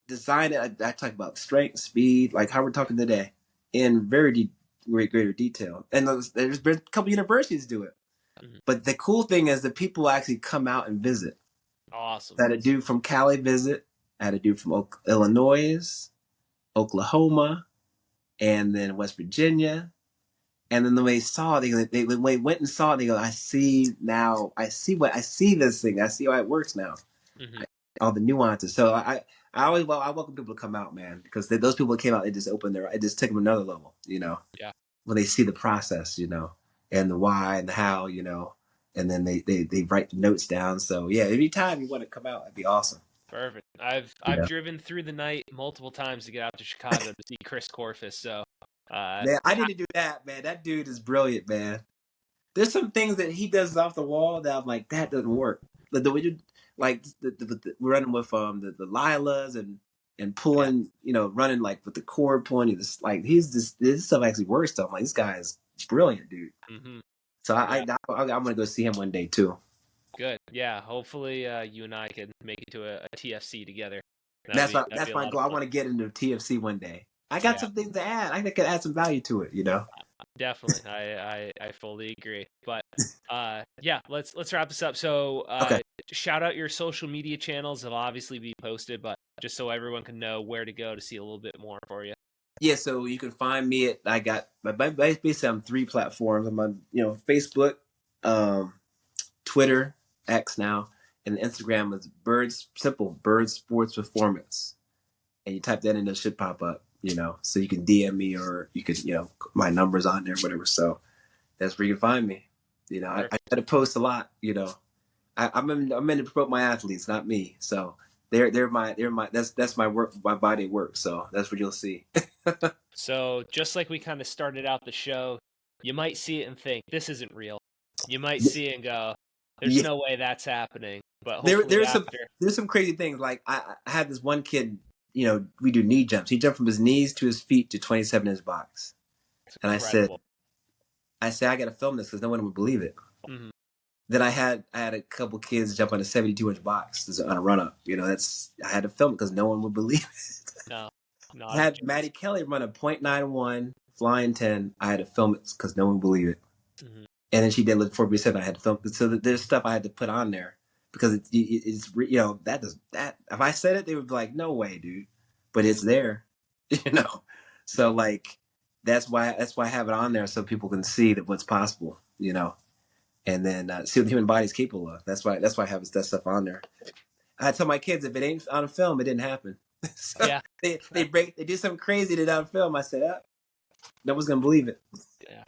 designed it. I talk about strength, speed, like how we're talking today, in very greater detail. And there's been a couple universities do it. Mm-hmm. But the cool thing is that people actually come out and visit. Awesome. I had a dude from Cali visit. I had a dude from Illinois, Oklahoma, and then West Virginia. And then the way they saw it, they went and saw it, they go, I see this thing. I see how it works now. Mm-hmm. All the nuances. So I welcome people to come out, man, because those people that came out, it just took them another level, Yeah. When they see the process, and the why and the how, and then they write the notes down. So yeah, anytime you want to come out, it'd be awesome. Perfect. I've driven through the night multiple times to get out to Chicago to see Chris Corfus. So man, I need to do that, man. That dude is brilliant, man. There's some things that he does off the wall that I'm like, that doesn't work. The way you we're running with the Lilas and pulling, running like with the cord pulling. This stuff actually works. So I'm like, this guy is brilliant, dude. Mm-hmm. So I'm gonna go see him one day too. Good. Yeah. Hopefully, you and I can make it to a TFC together. That's my goal. I want to get into TFC one day. I got some things to add. I think I could add some value to it. Definitely. I fully agree. But let's wrap this up. So shout out your social media channels. They'll obviously be posted, but just so everyone can know where to go to see a little bit more for you. Yeah, so you can find me basically on 3 platforms. I'm on, Facebook, Twitter, X now, and Instagram is Byrd Sports Performance. and you type that in, it should pop up, so you can DM me, or you could, my number's on there, whatever. So that's where you can find me. I try to post a lot, I'm in to promote my athletes, not me. So they're my that's my work, my body of work. So that's what you'll see. So just like we kind of started out the show, you might see it and think this isn't real. You might see it and go, "There's Yeah. no way that's happening." But hopefully there's some crazy things. Like I had this one kid, we do knee jumps. He jumped from his knees to his feet to 27-inch box. And incredible. I said, I got to film this because no one would believe it. Mm-hmm. Then I had a couple kids jump on a 72-inch box on a run up. I had to film it because no one would believe it. No. I had Maddie Kelly run a .91 flying 10. I had to film it because no one would believe it. Mm-hmm. And then she did look 4%. I had to film it. So there's stuff I had to put on there because it's that if I said it, they would be like, no way, dude. But it's there, So like that's why I have it on there so people can see that what's possible, and then see what the human body's capable of. That's why I have that stuff on there. I tell my kids, if it ain't on film, it didn't happen. So yeah, they do something crazy to on film. I said, no one's gonna believe it.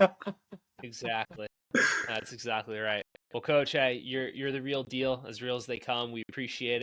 Yeah, exactly. That's exactly right. Well, Coach, hey, you're the real deal, as real as they come. We appreciate it.